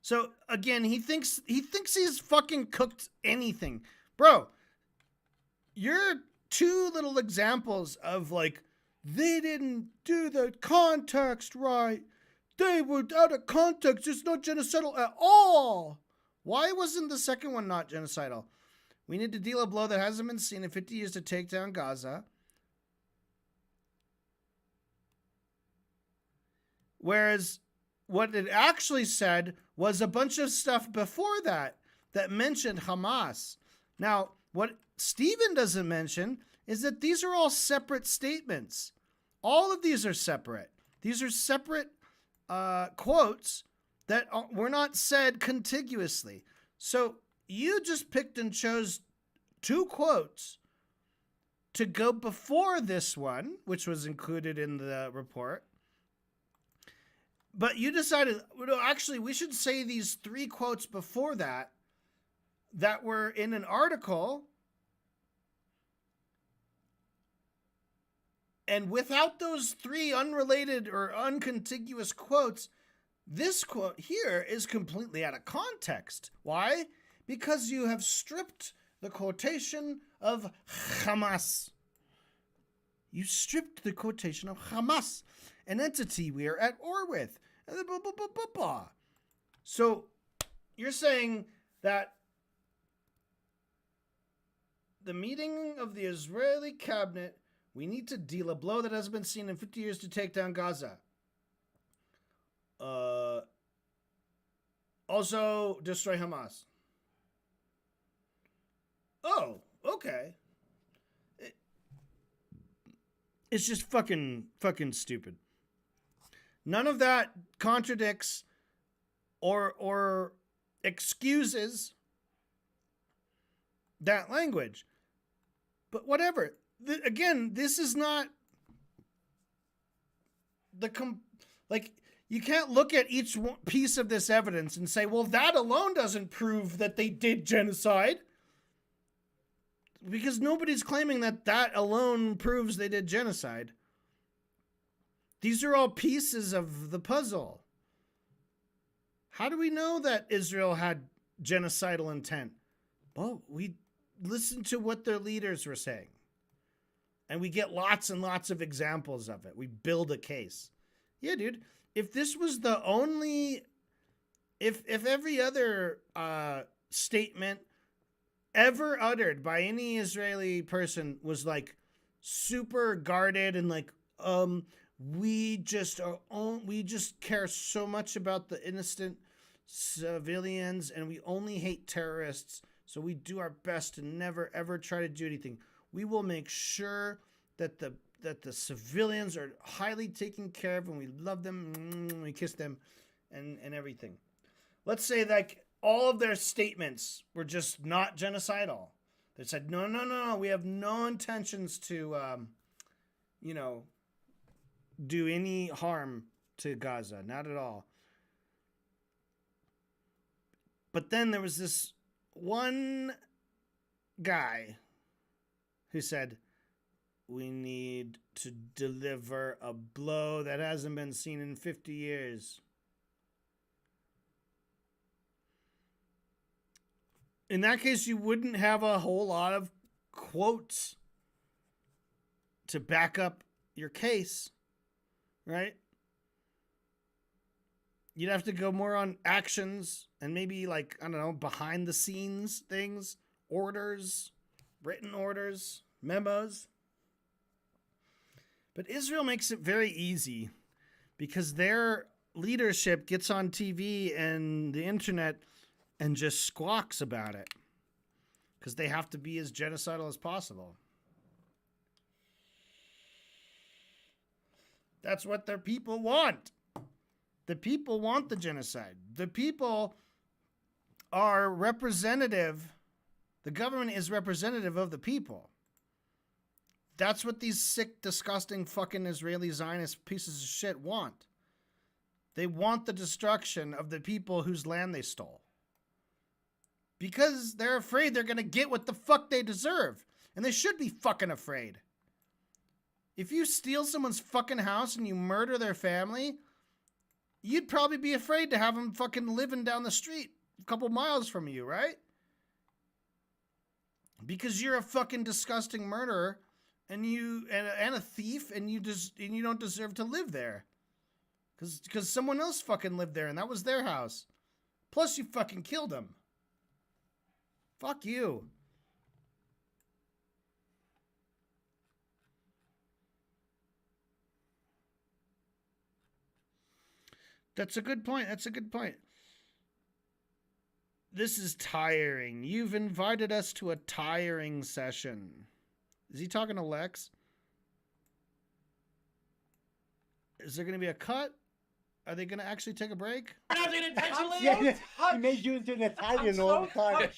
So again, he thinks he's fucking cooked anything. Bro, you're two little examples of like, they didn't do the context right. They were out of context. It's not genocidal at all. Why wasn't the second one not genocidal? We need to deal a blow that hasn't been seen in 50 years to take down Gaza. Whereas what it actually said was a bunch of stuff before that mentioned Hamas. Now, what Stephen doesn't mention is that these are all separate statements. All of these are separate. These are separate quotes that were not said contiguously. So you just picked and chose two quotes to go before this one, which was included in the report. But you decided, well, actually, we should say these three quotes before that were in an article. And without those three unrelated or uncontiguous quotes, this quote here is completely out of context. Why? Because you have stripped the quotation of Hamas. You stripped the quotation of Hamas, an entity we are at war with. So you're saying that the meeting of the Israeli cabinet, we need to deal a blow that hasn't been seen in 50 years to take down Gaza. Also destroy Hamas. Oh, okay. It's just fucking stupid. None of that contradicts or excuses that language. But whatever. Again, this is not you can't look at each piece of this evidence and say, well, that alone doesn't prove that they did genocide. Because nobody's claiming that that alone proves they did genocide. These are all pieces of the puzzle. How do we know that Israel had genocidal intent? Well, we listened to what their leaders were saying. And we get lots and lots of examples of it. We build a case. Yeah, dude. If this was the only... If every other statement ever uttered by any Israeli person was like super guarded and like, we just care so much about the innocent civilians and we only hate terrorists, so we do our best to never ever try to do anything. We will make sure that the civilians are highly taken care of and we love them, we kiss them and everything. Let's say like all of their statements were just not genocidal. They said, no, we have no intentions to, do any harm to Gaza. Not at all. But then there was this one guy who said, we need to deliver a blow that hasn't been seen in 50 years. In that case, you wouldn't have a whole lot of quotes to back up your case, right? You'd have to go more on actions and maybe like, I don't know, behind the scenes things, orders, written orders, memos. But Israel makes it very easy because their leadership gets on TV and the internet and just squawks about it because they have to be as genocidal as possible. That's what their people want. The people want the genocide. The people are representative. The government is representative of the people. That's what these sick, disgusting fucking Israeli Zionist pieces of shit want. They want the destruction of the people whose land they stole. Because they're afraid they're going to get what the fuck they deserve. And they should be fucking afraid. If you steal someone's fucking house and you murder their family, you'd probably be afraid to have them fucking living down the street a couple miles from you, right? Because you're a fucking disgusting murderer and a thief and you don't deserve to live there. Because someone else fucking lived there and that was their house. Plus you fucking killed them. Fuck you. That's a good point. This is tiring. You've invited us to a tiring session. Is he talking to Lex? Is there going to be a cut? Are they going to actually take a break? Yeah, he made you into an Italian all the time.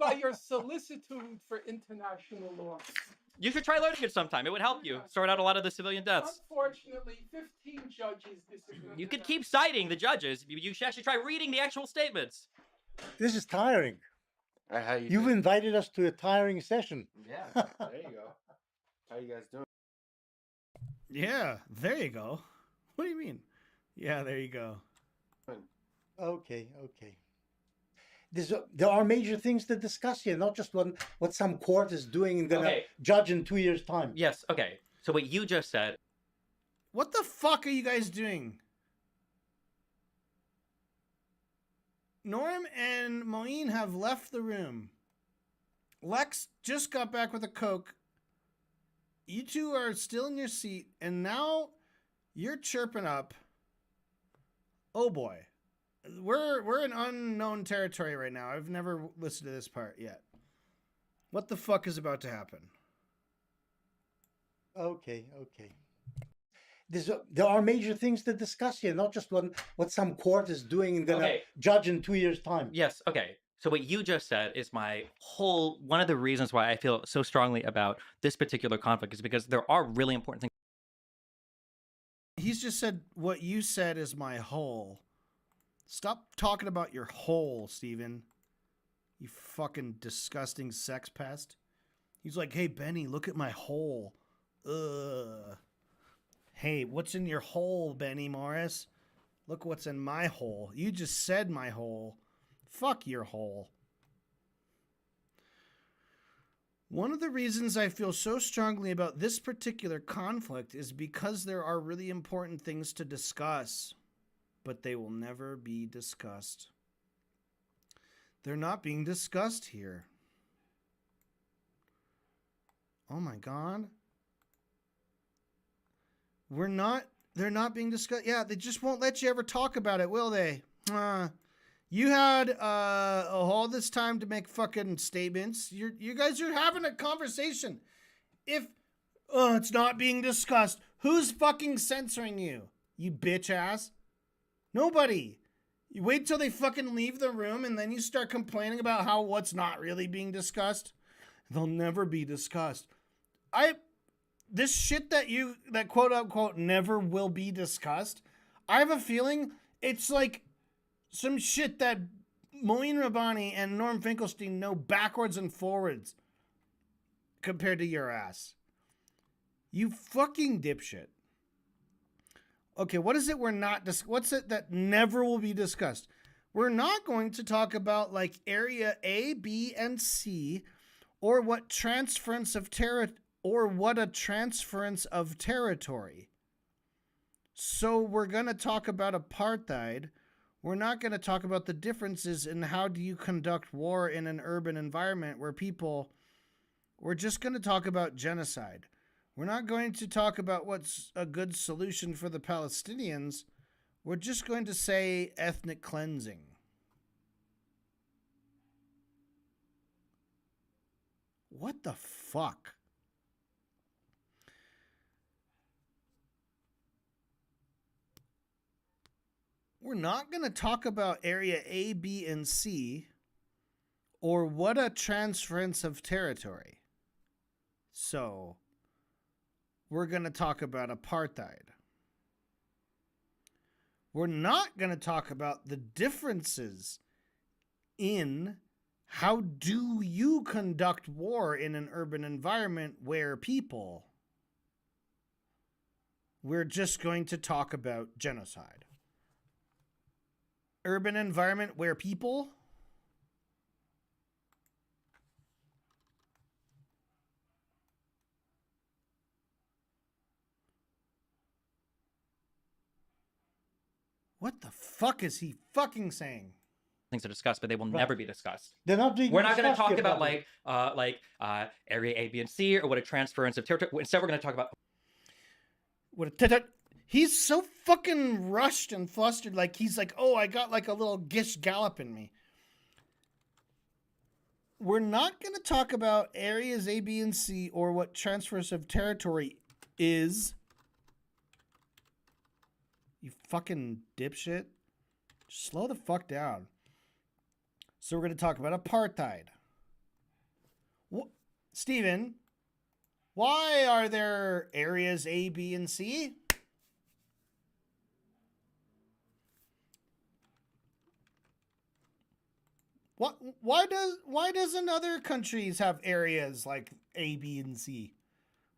By your solicitude for international law. You should try learning it sometime. It would help you sort out a lot of the civilian deaths. Unfortunately, 15 judges disagree. You could keep citing the judges. You should actually try reading the actual statements. This is tiring. You've invited us to a tiring session. Yeah, there you go. How you guys doing? Yeah, there you go. What do you mean? Yeah, there you go. Okay. There are major things to discuss here, not just what some court is doing and gonna judge in 2 years' time. Yes, okay. So what you just said. What the fuck are you guys doing? Norm and Moeen have left the room. Lex just got back with a Coke. You two are still in your seat, and now you're chirping up. Oh boy. We're in unknown territory right now. I've never listened to this part yet. What the fuck is about to happen? Okay. There are major things to discuss here, not just what some court is doing and gonna judge in 2 years' time. Yes, okay. So what you just said is one of the reasons why I feel so strongly about this particular conflict is because there are really important things. He's just said, what you said is my whole. Stop talking about your whole, Steven. You fucking disgusting sex pest. He's like, hey, Benny, look at my hole. Ugh. Hey, what's in your hole, Benny Morris? Look what's in my hole. You just said my hole. Fuck your hole. One of the reasons I feel so strongly about this particular conflict is because there are really important things to discuss, but they will never be discussed. They're not being discussed here. Oh my God. They're not being discussed. Yeah, they just won't let you ever talk about it, will they? You had all this time to make fucking statements. You guys are having a conversation. If it's not being discussed, who's fucking censoring you? You bitch ass. Nobody. You wait till they fucking leave the room and then you start complaining about how what's not really being discussed. They'll never be discussed. This shit that quote unquote never will be discussed, I have a feeling it's like some shit that Moeen Rabbani and Norm Finkelstein know backwards and forwards compared to your ass. You fucking dipshit. Okay, what is it what's it that never will be discussed? We're not going to talk about like area A, B, and C, or what a transference of territory. So we're going to talk about apartheid. We're not going to talk about the differences in how do you conduct war in an urban environment where we're just going to talk about genocide. We're not going to talk about what's a good solution for the Palestinians. We're just going to say ethnic cleansing. What the fuck? We're not going to talk about area A, B, and C, or what a transference of territory. So, we're going to talk about apartheid. We're not going to talk about the differences in how do you conduct war in an urban environment where people. We're just going to talk about genocide. Urban environment where people. What the fuck is he fucking saying? Things to discuss, but they will never be discussed. They're not being We're not going to discussed talk about yet. area A, B, and C, or what a transference of territory. Instead, we're going to talk about He's so fucking rushed and flustered. Like he's like, oh, I got like a little gish gallop in me. We're not going to talk about areas A, B, and C or what transfers of territory is. You fucking dipshit. Slow the fuck down. So we're going to talk about apartheid. Steven, why are there areas A, B, and C? Why doesn't other countries have areas like A, B, and C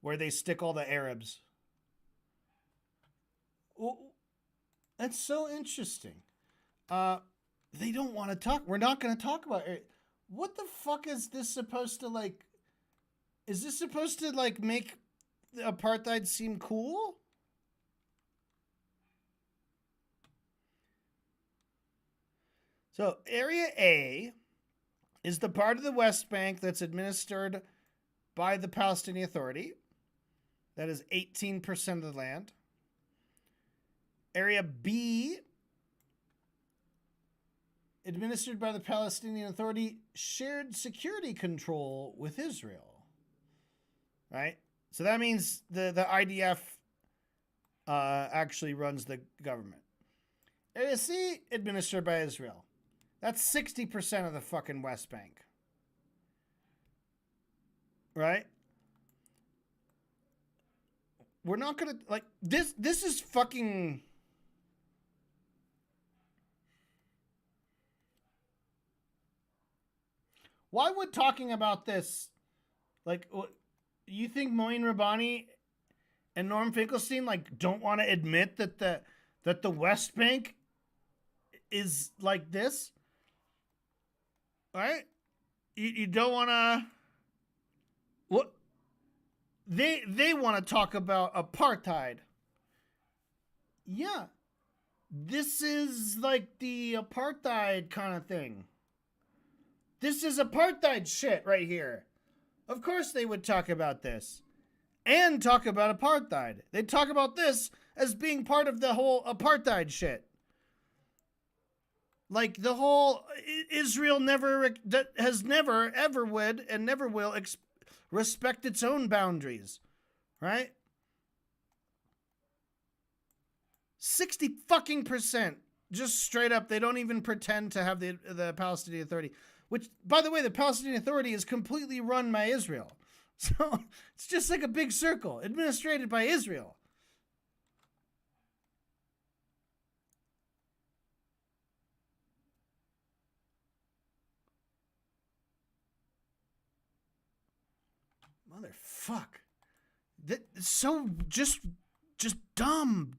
where they stick all the Arabs? Well, that's so interesting. They don't want to talk. We're not going to talk about it. What the fuck is this supposed to like? Is this supposed to like make the apartheid seem cool? So Area A is the part of the West Bank that's administered by the Palestinian Authority. That is 18% of the land. Area B, administered by the Palestinian Authority, shared security control with Israel. Right? So that means the IDF actually runs the government. Area C, administered by Israel. That's 60% of the fucking West Bank. Right? We're not going to, like, this is fucking... Why would talking about this Like, you think Moeen Rabbani and Norm Finkelstein like don't want to admit that the West Bank is like this? Right? You don't want to. What? They want to talk about apartheid. Yeah. This is like the apartheid kind of thing. This is apartheid shit right here. Of course they would talk about this. And talk about apartheid. They'd talk about this as being part of the whole apartheid shit. Like the whole Israel has never, ever would, and never will respect its own boundaries. Right? 60% just straight up, they don't even pretend to have the Palestinian Authority, which, by the way, the Palestinian Authority is completely run by Israel. So it's just like a big circle administrated by Israel. Motherfuck. That's so just dumb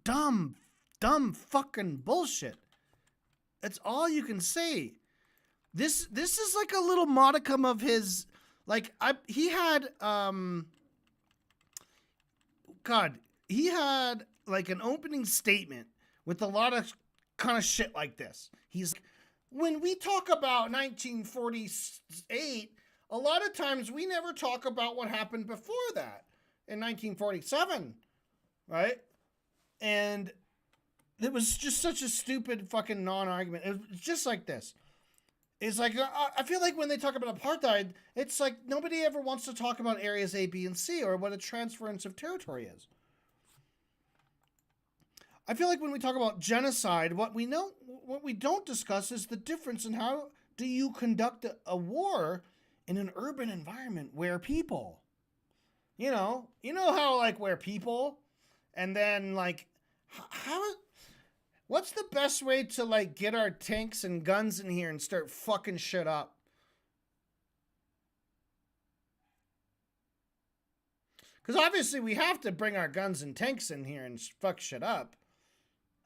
fucking bullshit. That's all you can say. This is like a little modicum of his, like, he had like an opening statement with a lot of kind of shit like this. He's, when we talk about 1948, a lot of times we never talk about what happened before that in 1947, right? And it was just such a stupid fucking non-argument. It's just like this. It's like, I feel like when they talk about apartheid, it's like nobody ever wants to talk about areas A, B, and C, or what a transference of territory is. I feel like when we talk about genocide, what we don't discuss is the difference in how do you conduct a war in an urban environment where people, you know how, like, where people, and then, like, what's the best way to, like, get our tanks and guns in here and start fucking shit up? Because obviously we have to bring our guns and tanks in here and fuck shit up.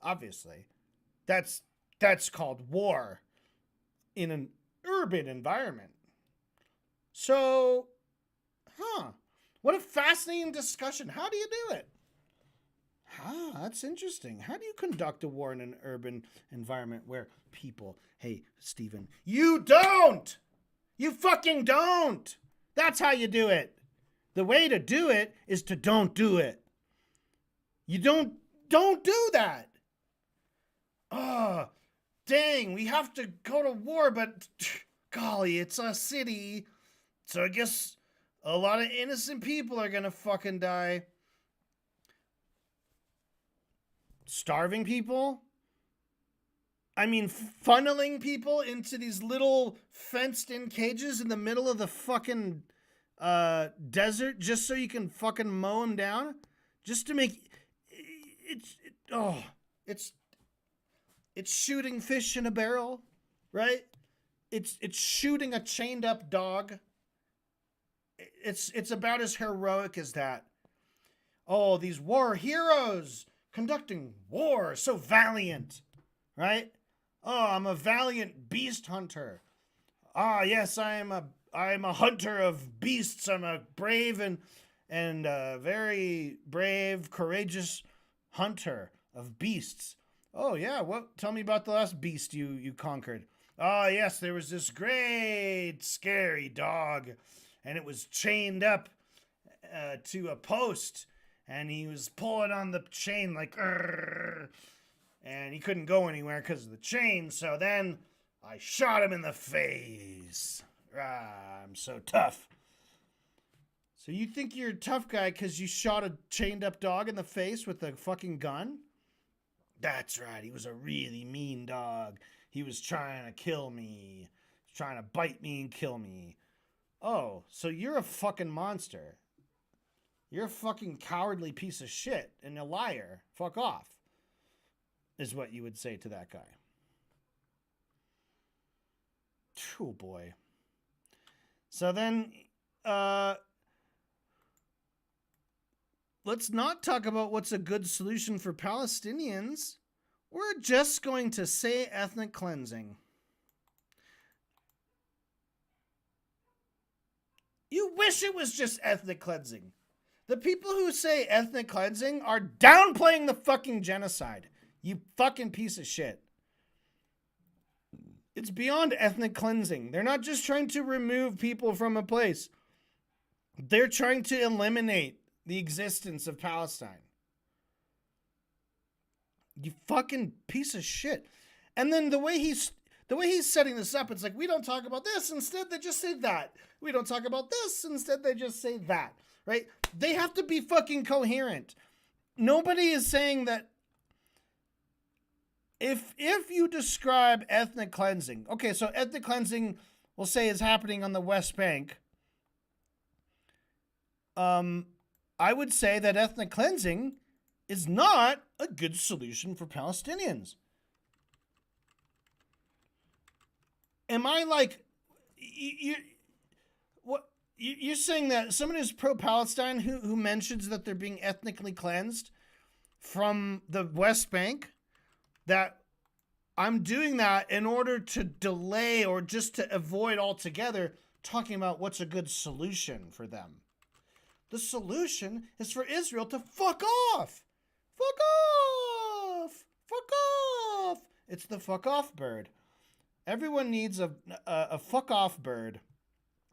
Obviously. That's called war in an urban environment. So, what a fascinating discussion. How do you do it? That's interesting. How do you conduct a war in an urban environment where people... Hey, Stephen, you don't! You fucking don't! That's how you do it. The way to do it is to don't do it. You don't do that. Oh, dang, we have to go to war, but golly, it's a city. So I guess a lot of innocent people are gonna fucking die. Starving people? I mean, funneling people into these little fenced-in cages in the middle of the fucking desert just so you can fucking mow them down? Just to make... It's shooting fish in a barrel, right? It's shooting a chained-up dog. It's about as heroic as that. Oh, these war heroes conducting war, so valiant, right? Oh, I'm a valiant beast hunter. Ah, yes, I'm a hunter of beasts. I'm a brave and very brave, courageous hunter of beasts. Oh yeah, tell me about the last beast you conquered. Ah, yes, there was this great, scary dog, and it was chained up to a post. And he was pulling on the chain like, and he couldn't go anywhere because of the chain. So then I shot him in the face. I'm so tough. So you think you're a tough guy because you shot a chained up dog in the face with a fucking gun? That's right. He was a really mean dog. He was trying to kill me. He was trying to bite me and kill me. Oh, so you're a fucking monster. You're a fucking cowardly piece of shit and a liar. Fuck off, is what you would say to that guy. Oh, boy. So then, let's not talk about what's a good solution for Palestinians. We're just going to say ethnic cleansing. You wish it was just ethnic cleansing. The people who say ethnic cleansing are downplaying the fucking genocide. You fucking piece of shit. It's beyond ethnic cleansing. They're not just trying to remove people from a place. They're trying to eliminate the existence of Palestine. You fucking piece of shit. And then the way he's setting this up, it's like, we don't talk about this, instead they just say that. We don't talk about this, instead they just say that. Right? They have to be fucking coherent. Nobody is saying that if you describe ethnic cleansing, okay, so ethnic cleansing, we'll say, is happening on the West Bank. I would say that ethnic cleansing is not a good solution for Palestinians. Am I like, you're saying that someone who's pro-Palestine who mentions that they're being ethnically cleansed from the West Bank, that I'm doing that in order to delay or just to avoid altogether talking about what's a good solution for them. The solution is for Israel to fuck off. Fuck off. Fuck off. It's the fuck off bird. Everyone needs a fuck off bird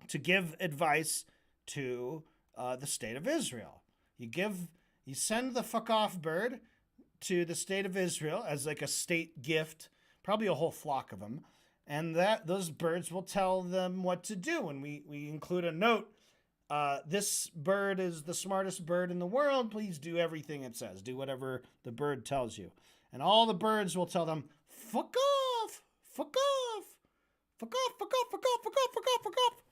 to give advice to the state of Israel. You send the fuck off bird to the state of Israel as like a state gift, probably a whole flock of them, and those birds will tell them what to do. And we include a note. This bird is the smartest bird in the world. Please do everything it says. Do whatever the bird tells you. And all the birds will tell them, fuck off, fuck off, fuck off, fuck off, fuck off, fuck off, fuck off, fuck off.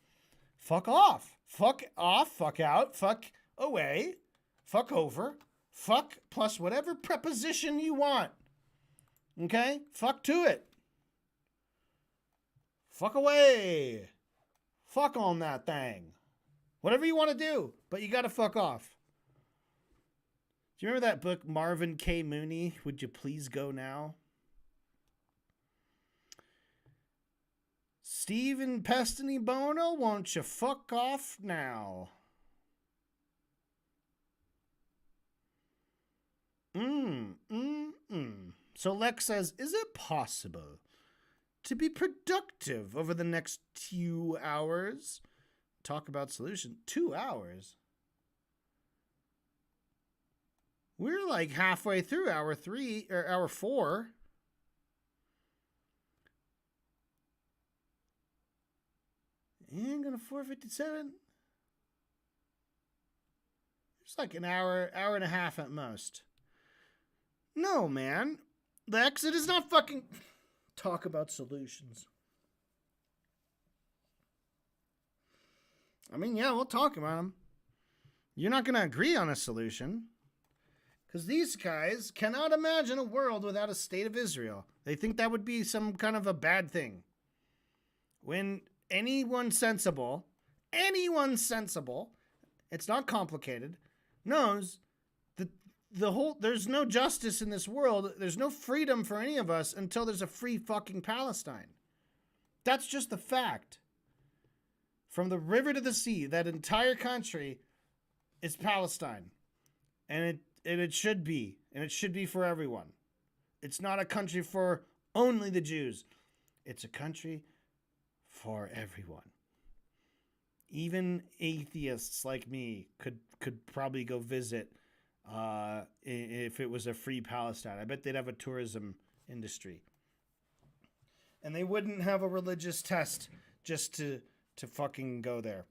Fuck off, fuck off, fuck out, fuck away, fuck over, fuck plus whatever preposition you want. Okay? Fuck to it. Fuck away. Fuck on that thing. Whatever you want to do, but you got to fuck off. Do you remember that book, Marvin K. Mooney, Would You Please Go Now? Stephen Pestiny Bono, won't you fuck off now? So Lex says, is it possible to be productive over the next 2 hours? Talk about solution. 2 hours? We're like halfway through hour 3 or hour 4. Ain't gonna 4:57. It's like an hour and a half at most. No, man. Lex, it is not fucking talk about solutions. I mean, yeah, we'll talk about them. You're not gonna agree on a solution. Because these guys cannot imagine a world without a state of Israel. They think that would be some kind of a bad thing. When anyone sensible, it's not complicated, knows that there's no justice in this world, there's no freedom for any of us until there's a free fucking Palestine. That's just the fact. From the river to the sea, that entire country is Palestine. And it should be. And it should be for everyone. It's not a country for only the Jews. It's a country for everyone. Even atheists like me could probably go visit if it was a free Palestine. I bet they'd have a tourism industry. And they wouldn't have a religious test just to fucking go there.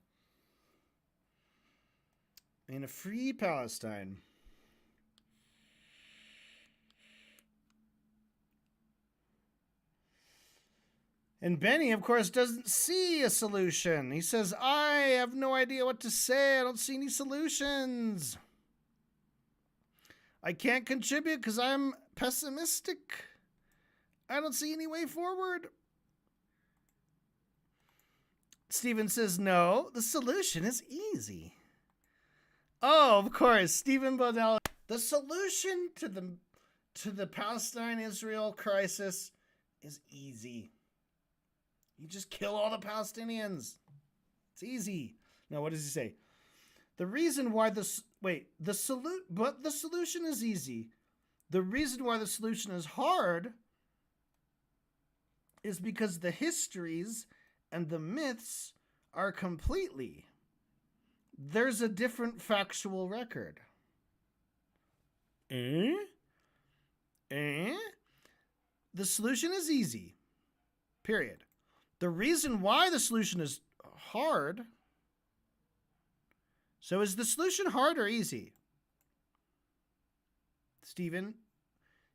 In a free Palestine. And Benny, of course, doesn't see a solution. He says, I have no idea what to say. I don't see any solutions. I can't contribute because I'm pessimistic. I don't see any way forward. Steven says, no, the solution is easy. Oh, of course, Stephen Bodell. The solution to the Palestine-Israel crisis is easy. You just kill all the Palestinians. It's easy. Now, what does he say? The reason why the solution is easy. The reason why the solution is hard is because the histories and the myths are completely. There's a different factual record. The solution is easy. Period. The reason why the solution is hard. So is the solution hard or easy? Stephen,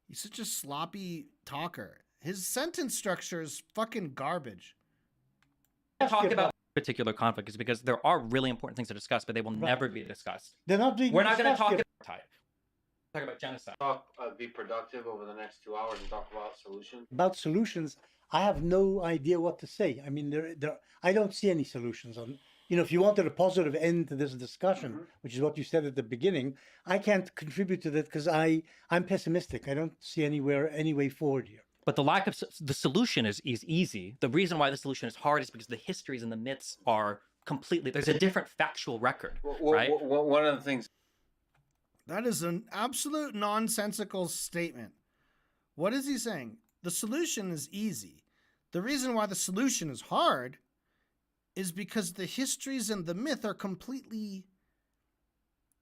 he's such a sloppy talker. His sentence structure is fucking garbage. Talk about particular conflict is because there are really important things to discuss, but they will never be discussed. They're not being We're not going to talk discussed about talk about genocide. Be productive over the next 2 hours and talk about solutions. About solutions, I have no idea what to say. I mean, I don't see any solutions on. If you wanted a positive end to this discussion, which is what you said at the beginning, I can't contribute to that because I'm pessimistic. I don't see any way forward here. But the lack of the solution is easy. The reason why the solution is hard is because the histories and the myths are completely. There's a different factual record, right? One of the things. That is an absolute nonsensical statement. What is he saying? The solution is easy. The reason why the solution is hard is because the histories and the myth are completely.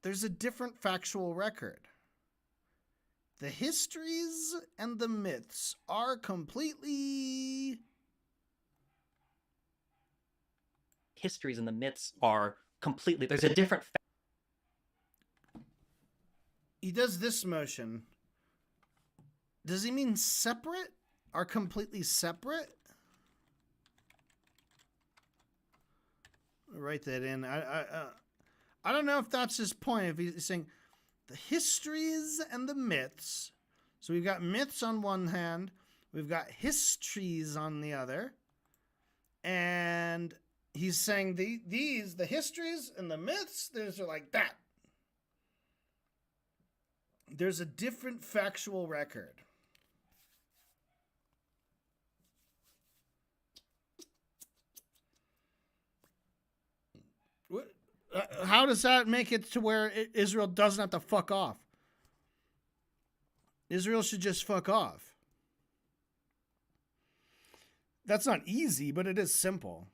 There's a different factual record. The histories and the myths are completely. Histories and the myths are completely. There's a different. He does this motion. Does he mean separate? Are completely separate? I'll write that in. I don't know if that's his point. If he's saying the histories and the myths. So we've got myths on one hand, we've got histories on the other, and he's saying the histories and the myths, those are like that. There's a different factual record. How does that make it to where Israel doesn't have to fuck off? Israel should just fuck off. That's not easy, but it is simple.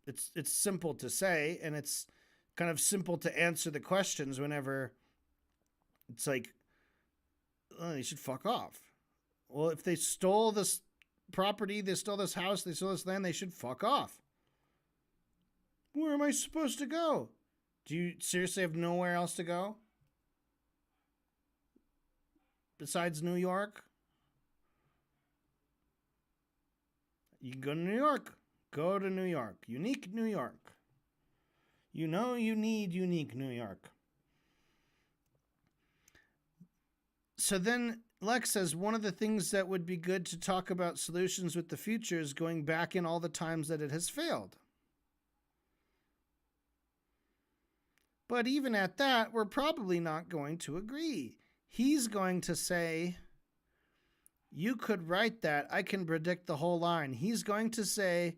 It's simple to say, and it's kind of simple to answer the questions whenever it's like, oh, they should fuck off. Well, if they stole this property, they stole this house, they stole this land, they should fuck off. Where am I supposed to go? Do you seriously have nowhere else to go? Besides New York? You can go to New York. Go to New York. Unique New York. You know you need unique New York. So then Lex says one of the things that would be good to talk about solutions with the future is going back in all the times that it has failed. But even at that, we're probably not going to agree. He's going to say, you could write that. I can predict the whole line. He's going to say,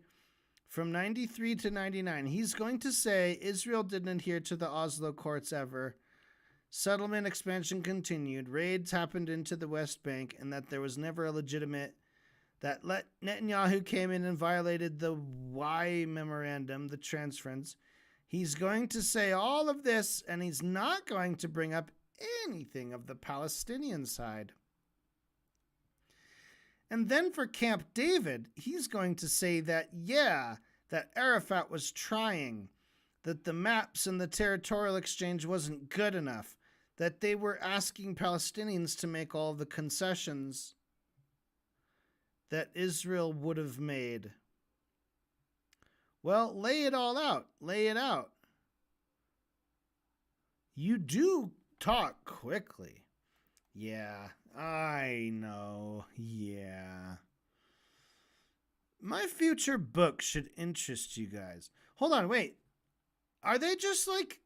from 93 to 99, he's going to say Israel didn't adhere to the Oslo courts ever. Settlement expansion continued. Raids happened into the West Bank, and that there was never a legitimate. That Netanyahu came in and violated the Y memorandum, the transference. He's going to say all of this, and he's not going to bring up anything of the Palestinian side. And then for Camp David, he's going to say that, yeah, that Arafat was trying, that the maps and the territorial exchange wasn't good enough, that they were asking Palestinians to make all the concessions that Israel would have made. Well, lay it all out. Lay it out. You do talk quickly. Yeah, I know. Yeah. My future book should interest you guys. Hold on, wait. Are they just like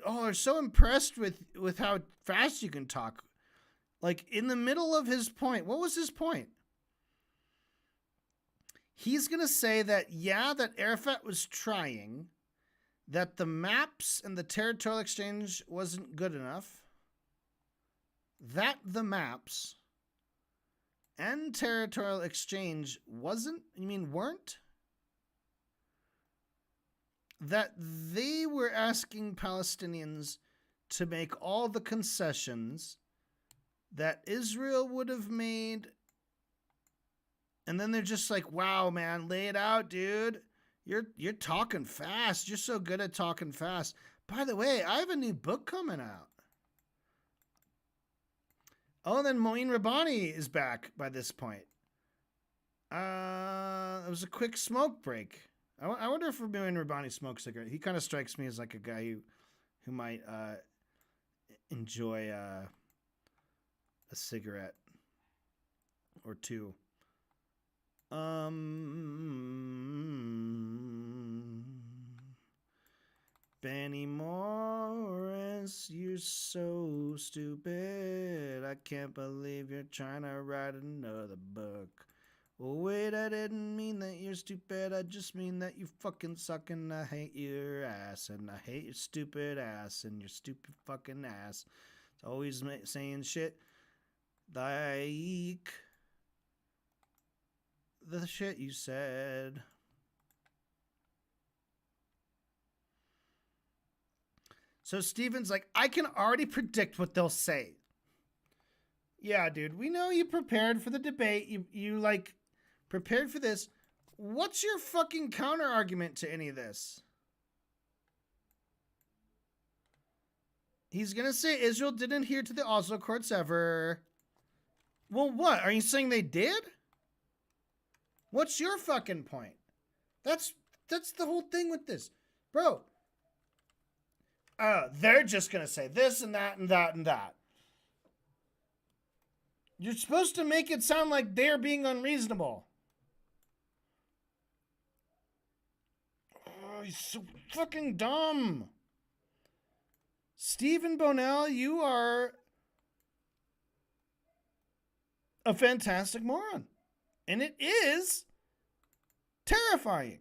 are so impressed with how fast you can talk. Like, in the middle of his point, what was his point? He's going to say that, yeah, that Arafat was trying, that the maps and the territorial exchange wasn't good enough, that the maps and territorial exchange weren't? That they were asking Palestinians to make all the concessions that Israel would have made. And then they're just like, wow, man, lay it out, dude. You're talking fast. You're so good at talking fast. By the way, I have a new book coming out. Oh, and then Moeen Rabbani is back by this point. It was a quick smoke break. I wonder if Moeen Rabbani smokes a cigarette. He kind of strikes me as like a guy who might enjoy a cigarette or two. Benny Morris, you're so stupid. I can't believe you're trying to write another book. Oh, wait, I didn't mean that you're stupid. I just mean that you fucking suck and I hate your ass. And I hate your stupid ass and your stupid fucking ass. It's always saying shit like the shit you said. So Steven's like, I can already predict what they'll say. Yeah, dude, we know you prepared for the debate. You like prepared for this. What's your fucking counter argument to any of this? He's going to say Israel didn't adhere to the Oslo courts ever. Well, what? Are you saying they did? What's your fucking point? That's the whole thing with this. Bro, they're just going to say this and that and that and that. You're supposed to make it sound like they're being unreasonable. Oh, he's so fucking dumb. Stephen Bonnell, you are a fantastic moron. And it is terrifying.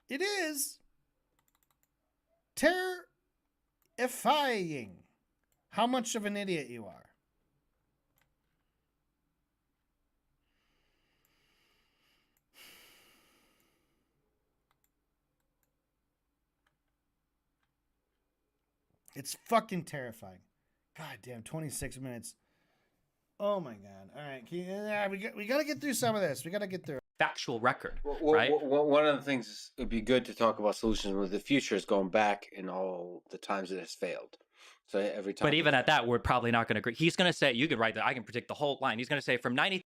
It is terrifying how much of an idiot you are. It's fucking terrifying. God damn, 26 minutes. Oh my God. All right. We got to get through some of this. We got to get through. Factual record, Well, right? one of the things it would be good to talk about solutions with the future is going back in all the times it has failed. So every time. But even at that, we're probably not going to agree. He's going to say, you could write that. I can predict the whole line. He's going to say from 90.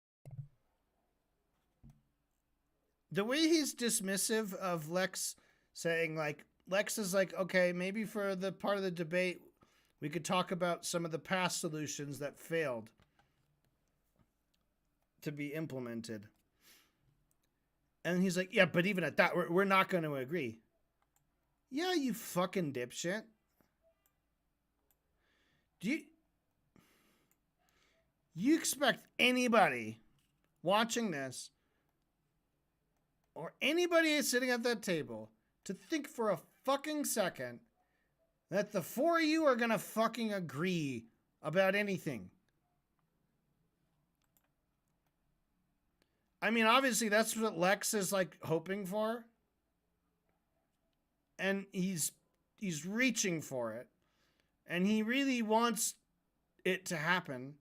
The way he's dismissive of Lex saying, like, Lex is like, okay, maybe for the part of the debate, we could talk about some of the past solutions that failed to be implemented. And he's like, yeah, but even at that, we're not going to agree. Yeah, you fucking dipshit. Do you expect anybody watching this or anybody sitting at that table to think for a fucking second that the four of you are going to fucking agree about anything? I mean, obviously that's what Lex is like hoping for. And he's reaching for it. And he really wants it to happen.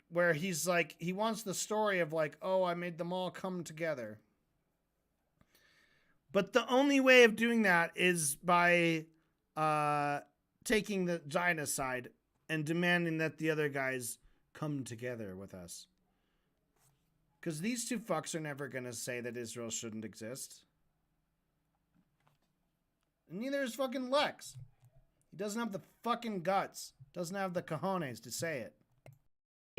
Where he's like, he wants the story of like, oh, I made them all come together. But the only way of doing that is by taking the Zionist side and demanding that the other guys come together with us. Because these two fucks are never going to say that Israel shouldn't exist. And neither is fucking Lex. He doesn't have the fucking guts. Doesn't have the cojones to say it.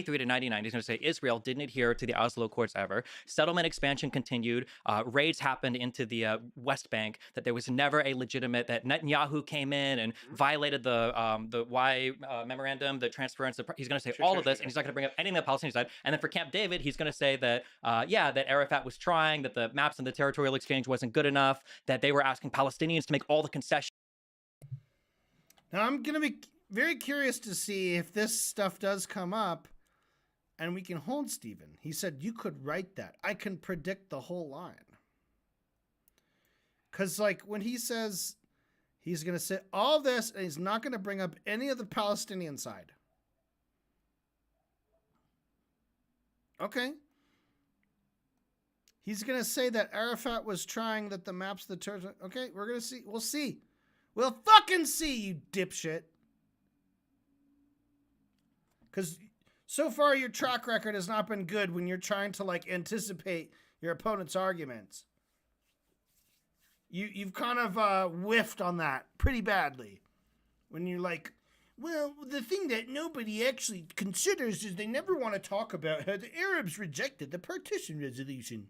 to 99, he's going to say Israel didn't adhere to the Oslo Accords ever. Settlement expansion continued. Raids happened into the West Bank. That there was never a legitimate. That Netanyahu came in and violated the Y memorandum, the transference. He's going to say all of this, and he's not going to bring up anything on the Palestinian side. And then for Camp David, he's going to say that that Arafat was trying, that the maps and the territorial exchange wasn't good enough, that they were asking Palestinians to make all the concessions. Now I'm going to be very curious to see if this stuff does come up. And we can hold Stephen. He said, you could write that. I can predict the whole line. Because, like, when he says he's going to say all this, and he's not going to bring up any of the Palestinian side. Okay. He's going to say that Arafat was trying, that the maps, the territory. Okay, we're going to see. We'll see. We'll fucking see, you dipshit. Because so far, your track record has not been good when you're trying to, like, anticipate your opponent's arguments. You've kind of whiffed on that pretty badly. When you're like, well, the thing that nobody actually considers is they never want to talk about how the Arabs rejected the partition resolution.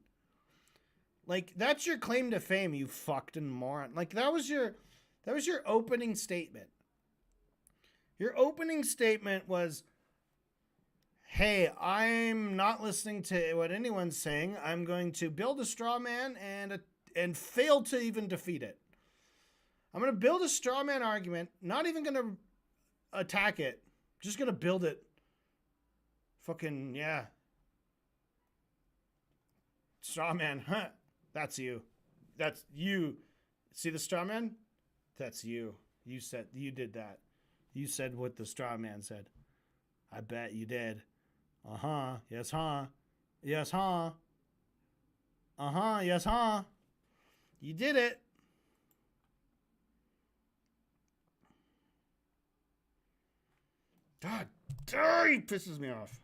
Like, that's your claim to fame, you fucking moron. Like, that was your opening statement. Your opening statement was, hey, I'm not listening to what anyone's saying. I'm going to build a straw man and fail to even defeat it. I'm going to build a straw man argument, not even going to attack it. Just going to build it. Fucking, yeah. Straw man, huh? That's you. That's you. See the straw man? That's you. You did that. You said what the straw man said. I bet you did. Uh-huh. Yes, huh? Yes, huh? Uh-huh. Yes, huh? You did it. God, he pisses me off.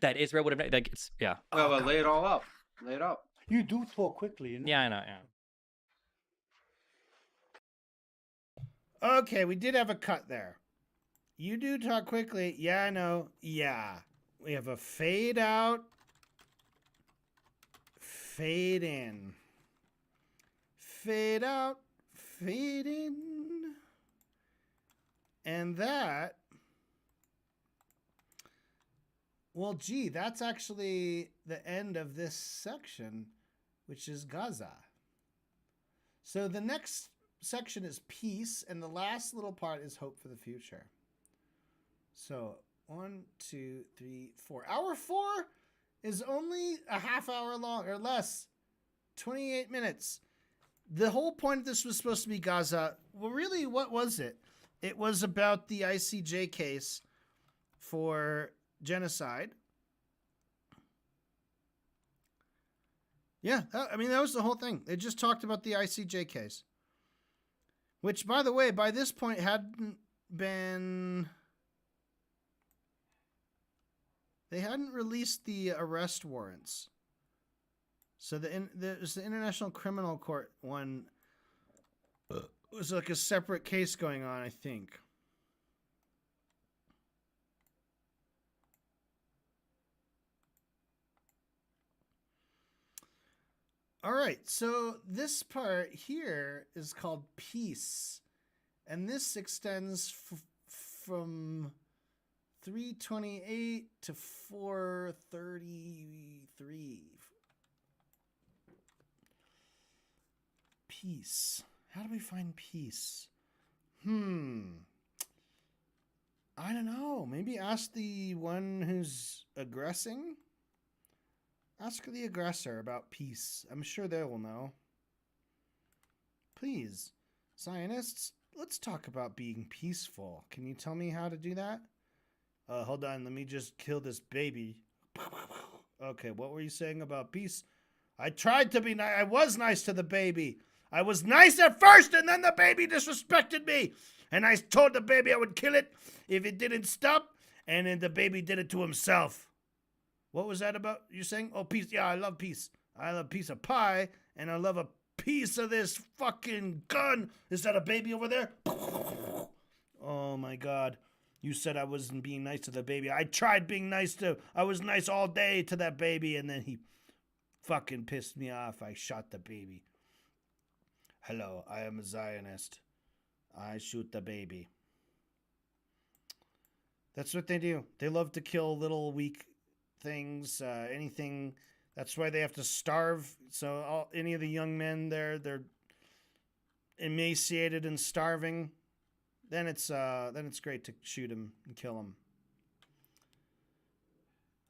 That Israel would have, like, it's, yeah. Well, lay it all out. Lay it out. You do talk quickly, you know? Yeah, I know, yeah. Okay, we did have a cut there. You do talk quickly. Yeah, I know. Yeah. We have a fade out, fade in. Fade out, fade in. And that, well, gee, that's actually the end of this section, which is Gaza. So the next section is peace, and the last little part is hope for the future. So 1, 2, 3, 4. Hour 4 is only a half hour long or less. 28 minutes. The whole point of this was supposed to be Gaza. Well, really, what was it? It was about the ICJ case for genocide. Yeah, I mean, that was the whole thing. They just talked about the ICJ case. Which, by the way, by this point hadn't been... They hadn't released the arrest warrants. So there's the International Criminal Court one. It was like a separate case going on, I think. All right, so this part here is called peace. And this extends from 328 to 433. Peace. How do we find peace? I don't know. Maybe ask the one who's aggressing? Ask the aggressor about peace. I'm sure they will know. Please, Zionists, let's talk about being peaceful. Can you tell me how to do that? Hold on, let me just kill this baby. Okay, what were you saying about peace? I tried to be nice. I was nice to the baby. I was nice at first, and then the baby disrespected me. And I told the baby I would kill it if it didn't stop, and then the baby did it to himself. What was that about? You're saying? Oh, peace. Yeah, I love peace. I love a piece of pie, and I love a piece of this fucking gun. Is that a baby over there? Oh, my God. You said I wasn't being nice to the baby. I tried being I was nice all day to that baby, and then he fucking pissed me off. I shot the baby. Hello, I am a Zionist. I shoot the baby. That's what they do. They love to kill little weak things, anything. That's why they have to starve. So any of the young men there, they're emaciated and starving. Then it's great to shoot them and kill them.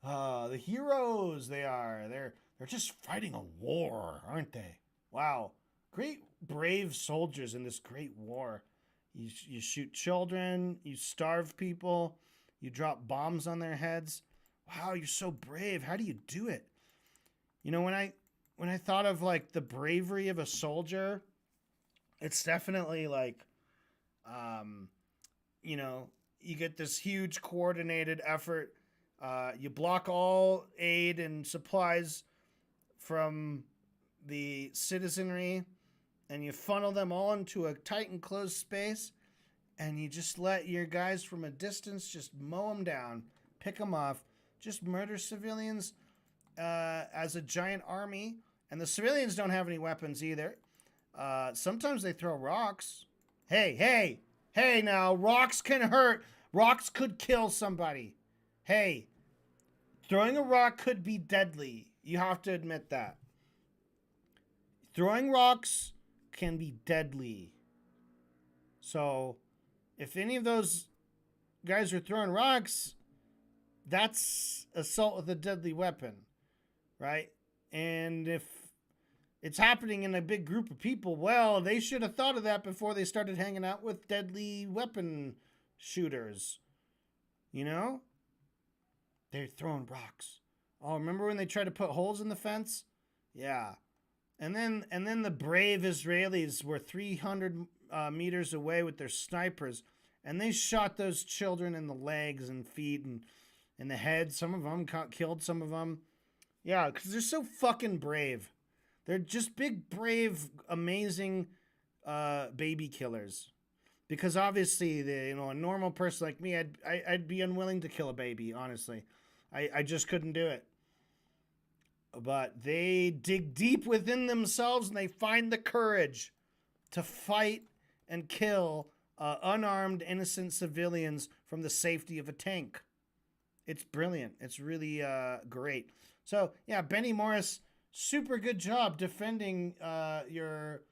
The heroes they are. They're just fighting a war, aren't they? Wow. Great brave soldiers in this great war. You shoot children, you starve people, you drop bombs on their heads. Wow, you're so brave. How do you do it? You know, when I thought of like the bravery of a soldier, it's definitely like you know, you get this huge coordinated effort. You block all aid and supplies from the citizenry, and you funnel them all into a tight and closed space, and you just let your guys from a distance just mow them down, pick them off, just murder civilians as a giant army. And the civilians don't have any weapons either. Sometimes they throw rocks. Hey, now, rocks can hurt. Rocks could kill somebody. Hey, throwing a rock could be deadly. You have to admit that. Throwing rocks can be deadly. So, if any of those guys are throwing rocks, that's assault with a deadly weapon, right? And if it's happening in a big group of people, well, they should have thought of that before they started hanging out with deadly weapon shooters. You know? They're throwing rocks. Oh, remember when they tried to put holes in the fence? Yeah. And then the brave Israelis were 300 meters away with their snipers, and they shot those children in the legs and feet and in the head. Some of them killed some of them. Yeah, because they're so fucking brave. They're just big, brave, amazing baby killers. Because obviously, a normal person like me, I'd be unwilling to kill a baby. Honestly, I just couldn't do it. But they dig deep within themselves and they find the courage to fight and kill unarmed, innocent civilians from the safety of a tank. It's brilliant. It's really great. So, yeah, Benny Morris, super good job defending your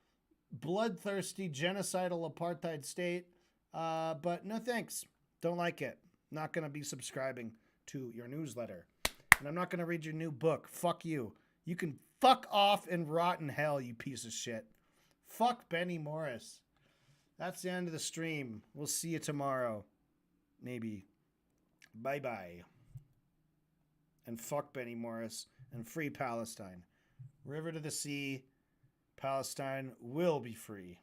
bloodthirsty, genocidal apartheid state. But no thanks. Don't like it. Not going to be subscribing to your newsletter. And I'm not going to read your new book. Fuck you. You can fuck off and rot in hell, you piece of shit. Fuck Benny Morris. That's the end of the stream. We'll see you tomorrow. Maybe. Bye-bye. And fuck Benny Morris. And free Palestine. River to the sea. Palestine will be free.